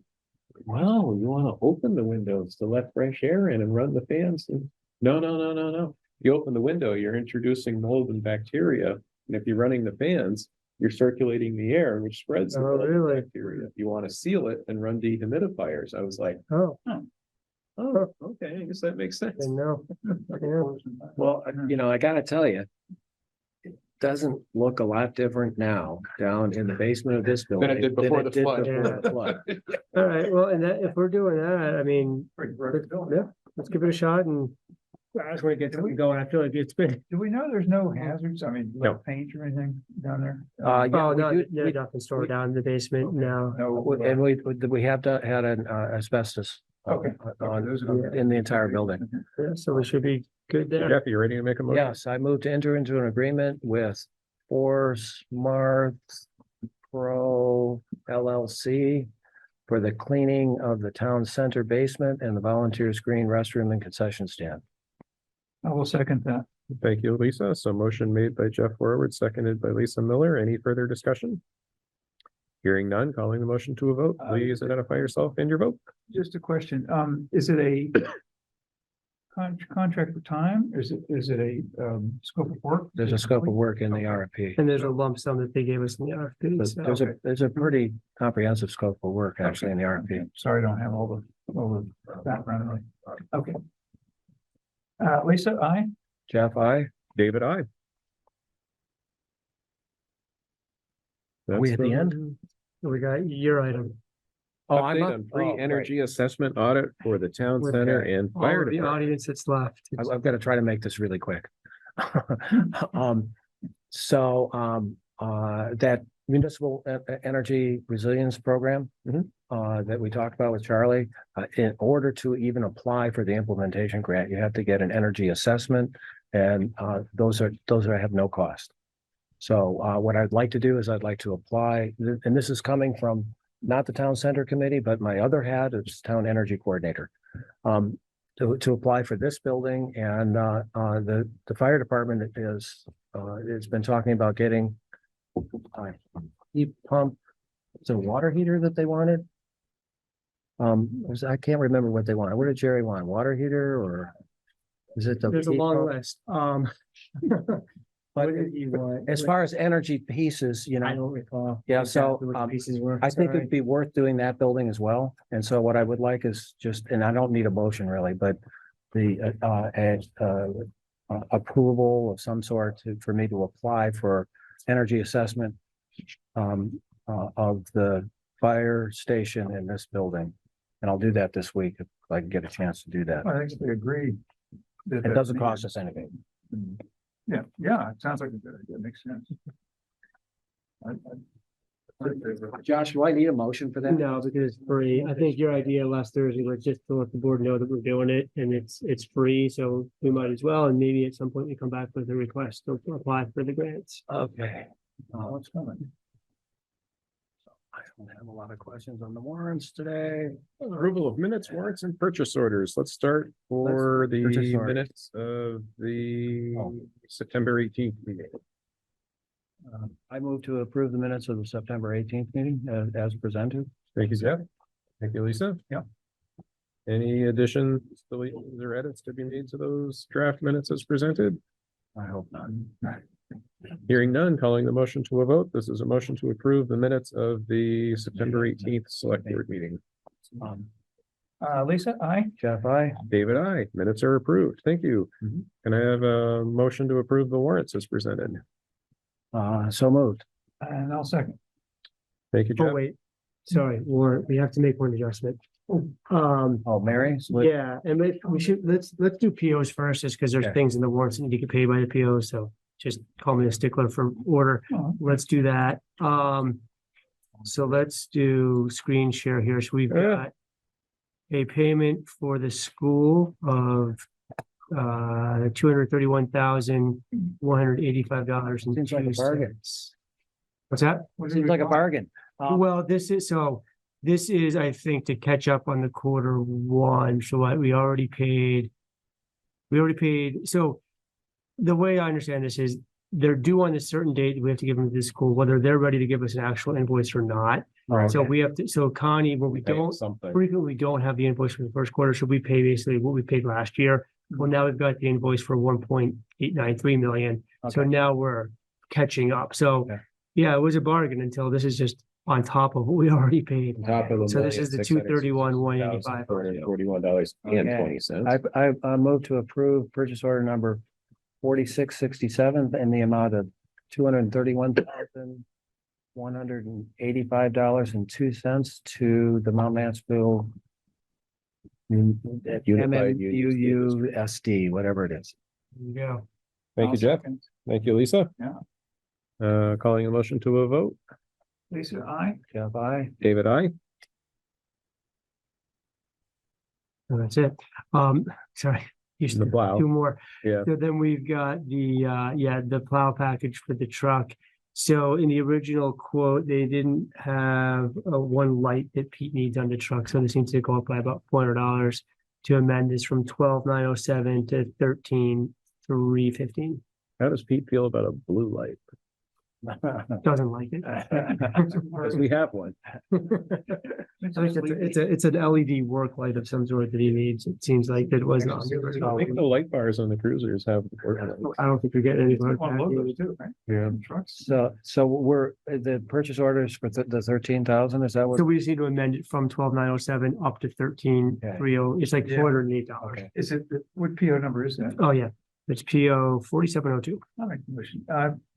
Well, you want to open the windows to let fresh air in and run the fans. And no. You open the window, you're introducing mold and bacteria. And if you're running the fans, you're circulating the air, which spreads the Oh, mold and really? bacteria. You want to seal it and run dehumidifiers. I was like, Oh, oh, okay, I guess that makes sense. I know. Yeah. Well, I gotta tell you, it doesn't look a lot different now down in the basement of this building. it did before the flood. before the flood. All right, well, and that, if we're doing that, I mean, yeah, let's give it a shot and I just want to get something going. I feel like it's been. Do we know there's no hazards? I mean, No. like paint or anything down there? Yeah, Oh, we no, do- no, we- nothing stored down in the basement now. No, And we have had an asbestos. Okay. In the entire building. Yeah, so we should be good there. Jeff, you ready to make a motion? Yes, I moved to enter into an agreement with For Smart Pro LLC for the cleaning of the town center basement and the volunteer screen restroom and concession stand. I will second that. Thank you, Lisa. So motion made by Jeff Forward, seconded by Lisa Miller. Any further discussion? Hearing none, calling the motion to a vote. Please identify yourself and your vote. Just a question, is it a contract for time? Is it a scope of work? There's a scope of work in the RFP. And there's a lump sum that they gave us in the RFP. so- There's a pretty comprehensive scope of work actually in the RFP. Sorry, I don't have all the background. Okay. Lisa, aye? Jeff, I. David, I. Are we at the end? We got your item. Oh, I'm Update up. on Oh, right. pre-energy assessment audit for the town With center and All fire of the department. audience that's left. I've got to try to make this really quick. That municipal energy resilience program that we talked about with Charlie, in order to even apply for the implementation grant, you have to get an energy assessment, and those have no cost. So what I'd like to do is I'd like to apply, and this is coming from not the town center committee, but my other hat is town energy coordinator. To apply for this building, and the fire department it's been talking about getting heat pump. It's a water heater that they wanted. I can't remember what they wanted. What did Jerry want? Water heater, or is it the? There's a heat long pump? list. But What did you want? as far as energy pieces, I don't recall. Yeah, so, exactly what the pieces were. I think Sorry. it'd be worth doing that building as well. And so what I would like is just, and I don't need a motion really, but the approval of some sort for me to apply for energy assessment of the fire station in this building. And I'll do that this week if I can get a chance to do that. I think we agreed. It doesn't cost us anything. Yeah, it sounds like a good idea, makes sense. Josh, do I need a motion for that? No, because it's free. I think your idea last Thursday was just to let the board know that we're doing it and it's free, so we might as well. And maybe at some point we come back with a request to apply for the grants. Okay. What's coming? I don't have a lot of questions on the warrants today. Approval of minutes, warrants, and purchase orders. Let's start for the Purchase order. minutes of the September 18th meeting. I move to approve the minutes of the September 18th meeting as presented. Thank you, Jeff. Thank you, Lisa. Yeah. Any additions, deletions, or edits to be made to those draft minutes as presented? I hope not. Hearing none, calling the motion to a vote. This is a motion to approve the minutes of the September 18th select board meeting. Lisa, aye? Jeff, I. David, I. Minutes are approved. Thank you. Can I have a motion to approve the warrants as presented? So moved. And I'll second. Thank you, Oh, Jeff. wait, sorry, warrant, we have to make one adjustment. Oh, Mary? Yeah, and we should, let's do POs first, just because there's Okay. things in the warrants that need to get paid by the POs, so just call me a stickler for order. Let's do that. So let's do screen share here. So we've got a payment for the school of $231,185 and Seems like a bargain. What's that? Seems like a bargain. Well, this is, I think, to catch up on the quarter one. So what we already paid, so the way I understand this is they're due on a certain date. We have to give them to the school, whether they're ready to give us an actual invoice or not. Right. So we have to, so Connie, when we Pay don't, something. frequently don't have the invoice for the first quarter, so we pay basically what we paid last year. Well, now we've got the invoice for 1.893 million. So Okay. now we're catching up. So, Yeah. yeah, it was a bargain until this is just on top of what we already paid. Top of the So this is the 231, 185. $41.20. I move to approve purchase order number 4667 in the amount of $231,185.02 to the Mount Mansfield MMUUSD, whatever it is. There you go. Thank you, Jeff. Thank you, Lisa. Yeah. Calling a motion to a vote. Lisa, I. Jeff, aye. David, I. And that's it. Sorry. Used The to plow. two more. Yeah. So then we've got the plow package for the truck. So in the original quote, they didn't have one light that Pete needs on the truck. So this needs to go up by about $400 to amend this from 12,907 to 13,315. How does Pete feel about a blue light? Doesn't like it. Because we have one. I think it's an LED work light of some sort that he needs. It seems like that wasn't on the I think original. the light bars on the cruisers have. I don't think you're getting any. One logos too, right? Yeah. Trucks. So we're, the purchase orders for the 13,000, is that what? So we just need to amend it from 12,907 up to 13,300. It's like Yeah. $408. Okay. Is it, what PO number is that? Oh, yeah. It's PO 4702. I'll make the motion.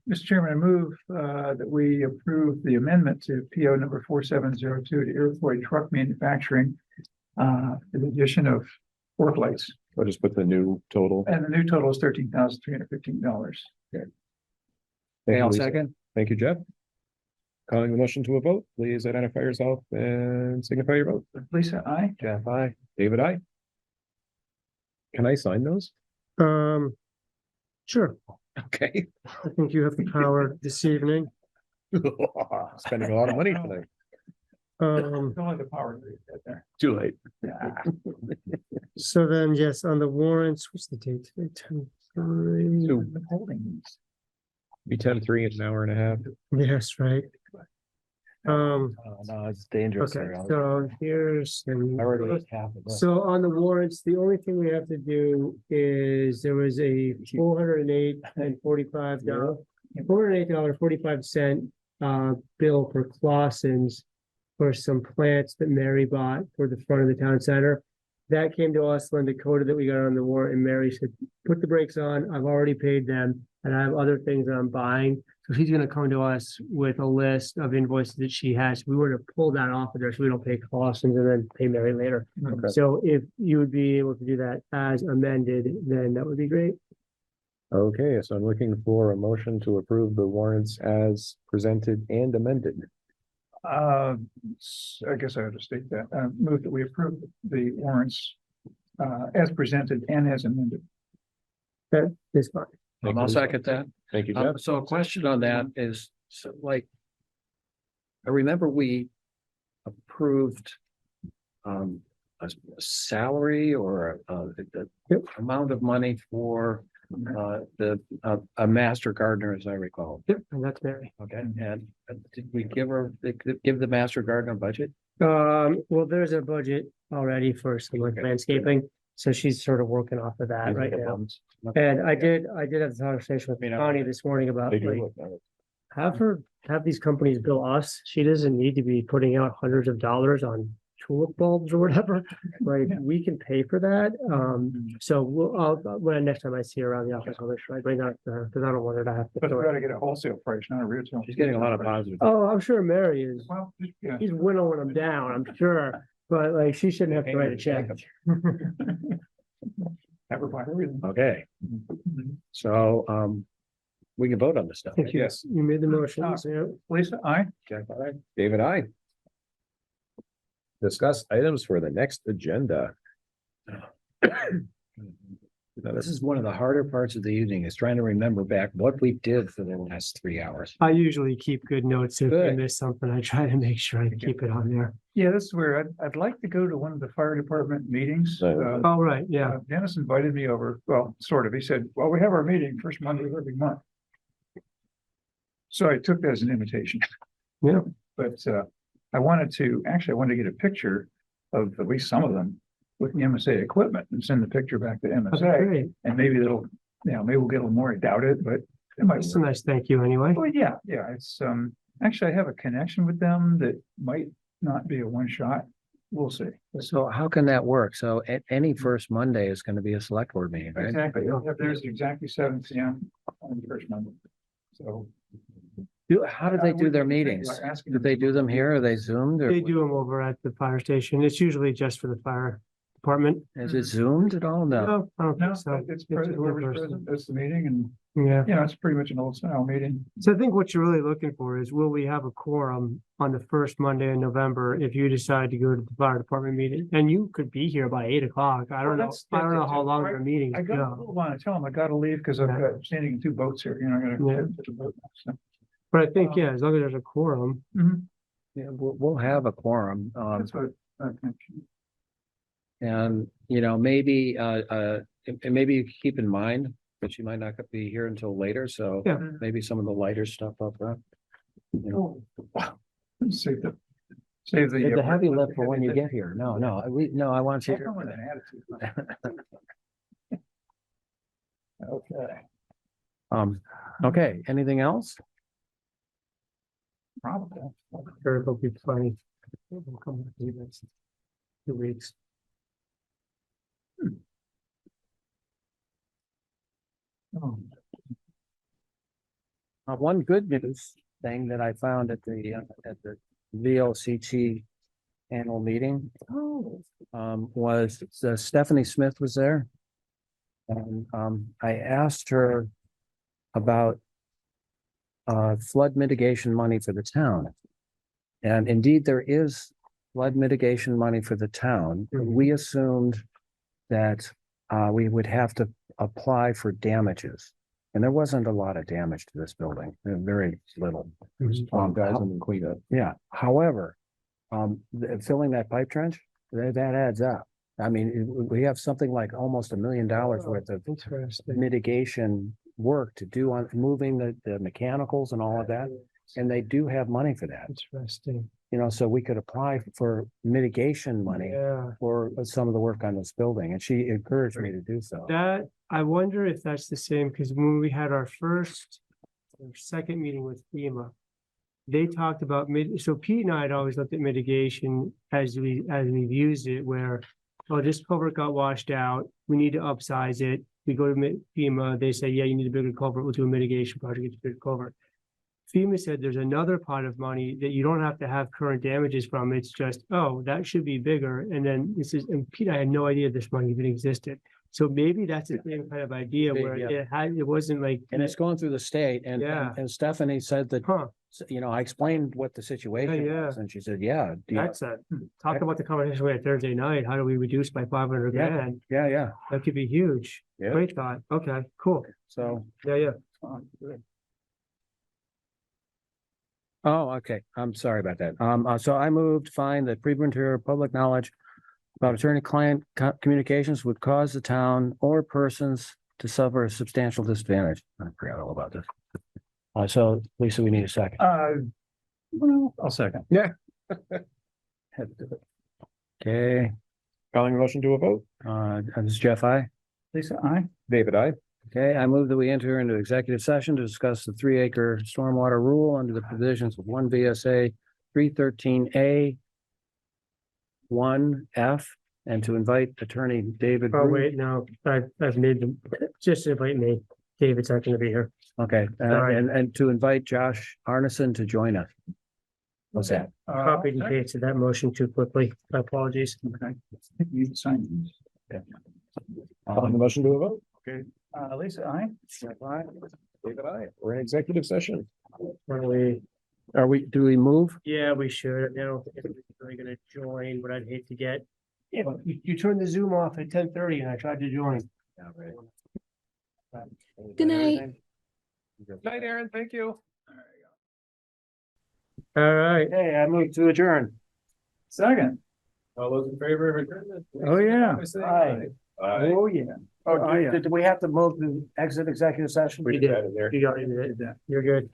Mr. Chairman, I move that we approve the amendment to PO number 4702 to Iroquois Truck Manufacturing. For the addition of fork lights, I'll just put the new total. and the new total is $13,315. Thank Okay, you, I'll Lisa. second. Thank you, Jeff. Calling the motion to a vote, please identify yourself and signify your vote. Lisa, I. Jeff, aye. David, I. Can I sign those? Sure. Okay. I think you have the power this evening. Spending a lot of money tonight. Don't let the power leave that there. Too late. Yeah. So then, yes, on the warrants, what's the date today? 10/3. The holdings. Be 10:03 in an hour and a half. Yes, right. No, it's dangerous. Okay, there. so here's. I already ate half of it. So on the warrants, the only thing we have to do is there was a $408.45 bill for Clausen's for some plants that Mary bought for the front of the town center. That came to us, Linda coded that we got on the warrant, and Mary said, put the brakes on, I've already paid them, and I have other things that I'm buying. So she's gonna come to us with a list of invoices that she has. We were to pull that off of there, so we don't pay Clausen's and then pay Mary later. Okay. So if you would be able to do that as amended, then that would be great. Okay, so I'm looking for a motion to approve the warrants as presented and amended. I guess I ought to state that. Move that we approve the warrants as presented and as amended. That is fine. I'll second that. Thank you, Jeff. So a question on that is, so like, I remember we approved a salary or the amount of money for a master gardener, as I recall. Yep, and that's Mary. Okay, and did we give the master gardener a budget? Well, there's a budget already for some like landscaping, so she's sort of working off of that right now. And I did have a conversation with Connie this morning about like, have these companies bill us. She doesn't need to be putting out hundreds of dollars on tulip bulbs or whatever. Like, we can pay for that. So when next time I see her around the office, I'll make sure I bring that to her, because I don't want her to have to. But we gotta get a wholesale price, not a retail. She's getting a lot of positive. Oh, I'm sure Mary is. Well, yeah. He's winnowing them down, I'm sure, but like, she shouldn't have to write a check. Have her buy everything. Okay, so we can vote on this stuff. Thank you. Yes. You made the motion, so Lisa, I. Jeff, aye. David, I. Discuss items for the next agenda. Now, this is one of the harder parts of the evening, is trying to remember back what we did for the last 3 hours. I usually keep good notes. If I Good. miss something, I try to make sure I keep it on there. Yeah, this is where I'd like to go to one of the fire department meetings. Oh, right, yeah. Dennis invited me over, well, sort of. He said, well, we have our meeting first Monday of every month. So I took that as an invitation. Yeah. But I wanted to get a picture of at least some of them with the MSA equipment and send the picture back to Okay, MSA. great. And maybe maybe we'll get a little more. I doubt it, but it might. That's a nice thank you anyway. Well, yeah, it's, actually, I have a connection with them that might not be a one shot. We'll see. So how can that work? So any first Monday is gonna be a select board meeting, right? Exactly. There's exactly 7 p.m. on the first Monday. So. How did they do their meetings? Did they do them here? Are they zoomed or They do them over at the fire station. It's usually just for the fire department. is it zoomed at all? No. No, I don't No, think so. it's in present, whoever's person. present, that's the meeting, and Yeah. it's pretty much an old style meeting. So I think what you're really looking for is, will we have a quorum on the first Monday in November if you decide to go to the fire department meeting? And you could be here by 8 o'clock. I don't know. I don't know how long their meetings I got, go. want to tell them I gotta leave because I've got standing in 2 boats here, I gotta. Yeah. head to the boat now, so. But I think, yeah, as long as there's a quorum. Yeah, we'll have a quorum. That's what I think. And, maybe, and maybe you keep in mind that you might not be here until later, so Yeah. maybe some of the lighter stuff up front. Save the. The heavy lift for when you get here. No, I want you. I'll come with an attitude. Okay. Okay, anything else? Probably. Sure, it'll be funny. We'll come back to you next 2 weeks. One good news thing that I found at the VLCT annual meeting, was Stephanie Smith was there. And, I asked her about flood mitigation money for the town. And indeed, there is flood mitigation money for the town. We assumed that we would have to apply for damages. And there wasn't a lot of damage to this building, very little. Yeah, however, filling that pipe trench, that adds up. I mean, we have something like almost $1 million worth of mitigation work to do on moving the mechanicals and all of that. And they do have money for that. Interesting. So we could apply for mitigation money Yeah. for some of the work on this building. And she encouraged me to do so. That, I wonder if that's the same, because when we had our first or second meeting with FEMA, they talked about so Pete and I had always looked at mitigation as we've used it, where, oh, this culvert got washed out, we need to upsize it. We go to FEMA, they say, yeah, you need a bigger culvert, we'll do a mitigation project, it's a bigger culvert. FEMA said there's another pot of money that you don't have to have current damages from. It's just, oh, that should be bigger. And then this is, and Pete, I had no idea this money even existed. So maybe that's the same kind of idea where it wasn't like. And it's going through the state and, Yeah. and Stephanie said that, I explained what the situation Yeah. was and she said, yeah. That's talk about the conversation we had Thursday night. How do we reduce by 500 Yeah. grand? Yeah. That could be huge. Yeah. Great thought. Okay, cool. So. Yeah. Oh, okay. I'm sorry about that. So I moved to find that premature public knowledge about attorney-client communications would cause the town or persons to suffer a substantial disadvantage. I forgot all about this. So Lisa, we need a second. Well, I'll second. Yeah. Okay, Calling a motion to a vote. this is Jeff, I. Lisa, aye. David, I. Okay, I move that we enter into executive session to discuss the 3-acre stormwater rule under the provisions of 1 VSA 313A 1F and to invite attorney David. Oh, Brew. wait, no, I've made them, just invite me. David's not gonna be here. Okay, right. and to invite Josh Arneson to join us. What's that? Copied and pasted that motion too quickly. My apologies. Okay. You sign these. Calling the motion to a vote. Okay. Lisa, aye. Jeff, I. David, I. We're in executive session. Do we move? Yeah, we should. I don't think anybody's really gonna join, but I'd hate to get. Yeah, but you turned the Zoom off at 10:30 and I tried to join. Good night. Night, Aaron. Thank you. All right. Hey, I move to adjourn. Second. All those in favor of adjournment? Oh, yeah. Aye. Oh, yeah. Oh, do we have to move to exit executive session? We did that in there. You got it. You're good.